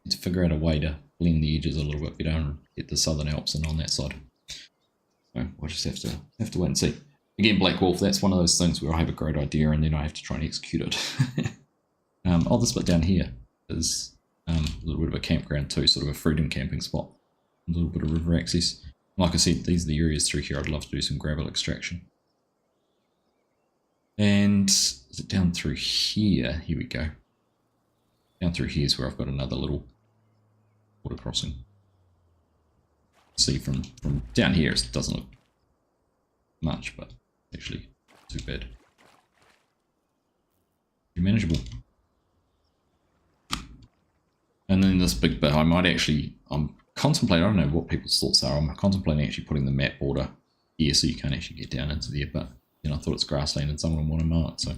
Need to figure out a way to blend the edges a little bit better and get the Southern Alps in on that side. So we'll just have to wait and see. Again, Black Wolf, that's one of those things where I have a great idea and then I have to try and execute it. This bit down here is a little bit of a campground too, sort of a freedom camping spot. A little bit of river access. Like I said, these are the areas through here I'd love to do some gravel extraction. And is it down through here? Here we go. Down through here is where I've got another little water crossing. See, from down here it doesn't look much, but actually too bad. Pretty manageable. And then this big bit, I'm contemplating, I don't know what people's thoughts are. I'm contemplating actually putting the map border here so you can't actually get down into there, but I thought it's grassland and someone would want to mow it, so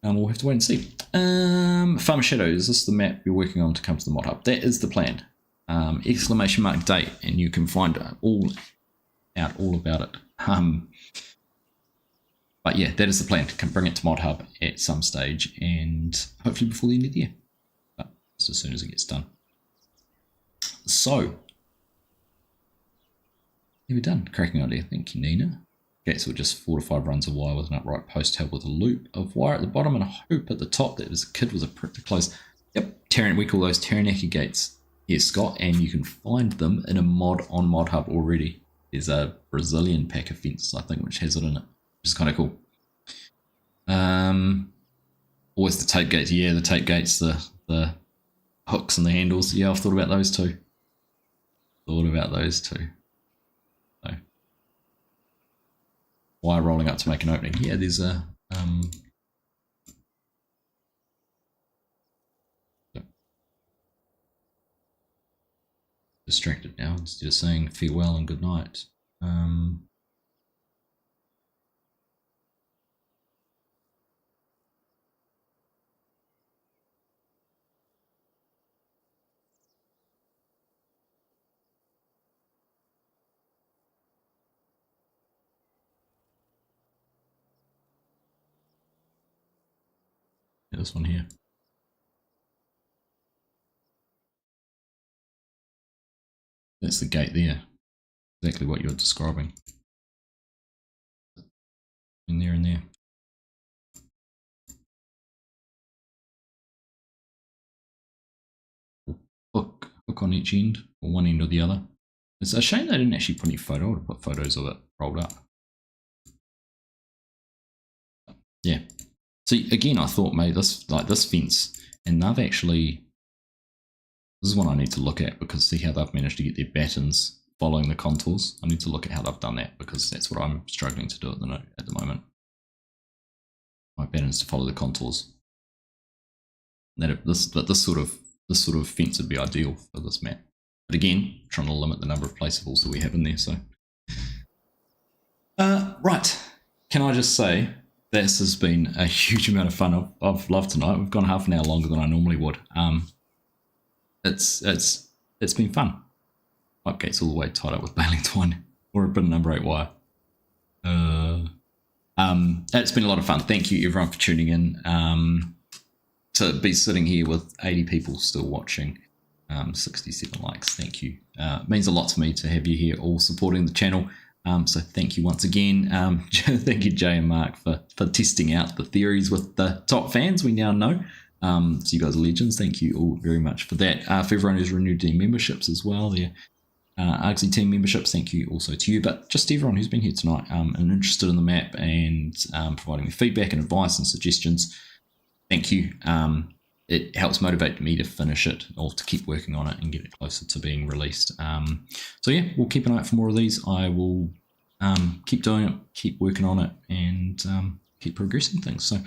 we'll have to wait and see. Farmer Shadows, is this the map you're working on to come to the mod hub? That is the plan. Exclamation mark date, and you can find all about it. But yeah, that is the plan, to bring it to mod hub at some stage, and hopefully before the end of the year, but just as soon as it gets done. So we're done. Cracking idea, thank you, Nina. Okay, so just 4 to 5 runs of wire with an upright post held with a loop of wire at the bottom and a hoop at the top. That was a kid was a prick to close. Yep, we call those Taranaki gates here, Scott, and you can find them in a mod on Mod Hub already. There's a Brazilian pack of fences, I think, which has it in it, which is kind of cool. Always the tape gates. Yeah, the tape gates, the hooks and the handles. Yeah, I've thought about those too. So, wire rolling up to make an opening. Yeah, there's a distracted now instead of saying farewell and good night. This one here. That's the gate there. Exactly what you're describing. In there and there. Hook on each end, or one end or the other. It's a shame they didn't actually put any photo. I would have put photos of it rolled up. Yeah. See, again, I thought, mate, this fence, and they've actually, this is one I need to look at, because see how they've managed to get their battens following the contours. I need to look at how they've done that, because that's what I'm struggling to do at the moment. My battens to follow the contours. This sort of fence would be ideal for this map. But again, trying to limit the number of placeables that we have in there. So, right, can I just say, this has been a huge amount of fun. I've loved tonight. We've gone half an hour longer than I normally would. It's been fun. Pipe gates all the way tied up with baling twine or a bit of number 8 wire. It's been a lot of fun. Thank you everyone for tuning in. To be sitting here with 80 people still watching, 67 likes. Thank you. It means a lot to me to have you here all supporting the channel. So thank you once again. Thank you, Jay and Mark, for testing out the theories with the top fans. We now know. So you guys are legends. Thank you all very much for that. For everyone who's renewed their memberships as well, their Argsy team memberships, thank you also to you. But just everyone who's been here tonight and interested in the map and providing me feedback and advice and suggestions, thank you. It helps motivate me to finish it or to keep working on it and get it closer to being released. So yeah, we'll keep an eye out for more of these. I will keep doing it, keep working on it, and keep progressing things. So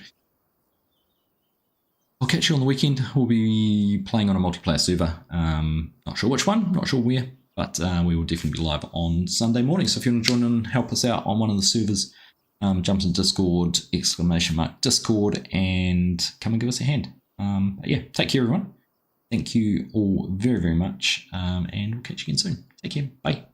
I'll catch you on the weekend. We'll be playing on a multiplayer server. Not sure which one, not sure where, but we will definitely be live on Sunday morning. So if you want to join in and help us out on one of the servers, jump in Discord, !Discord, and come and give us a hand. Yeah, take care everyone. Thank you all very, very much, and we'll catch you again soon. Take care. Bye.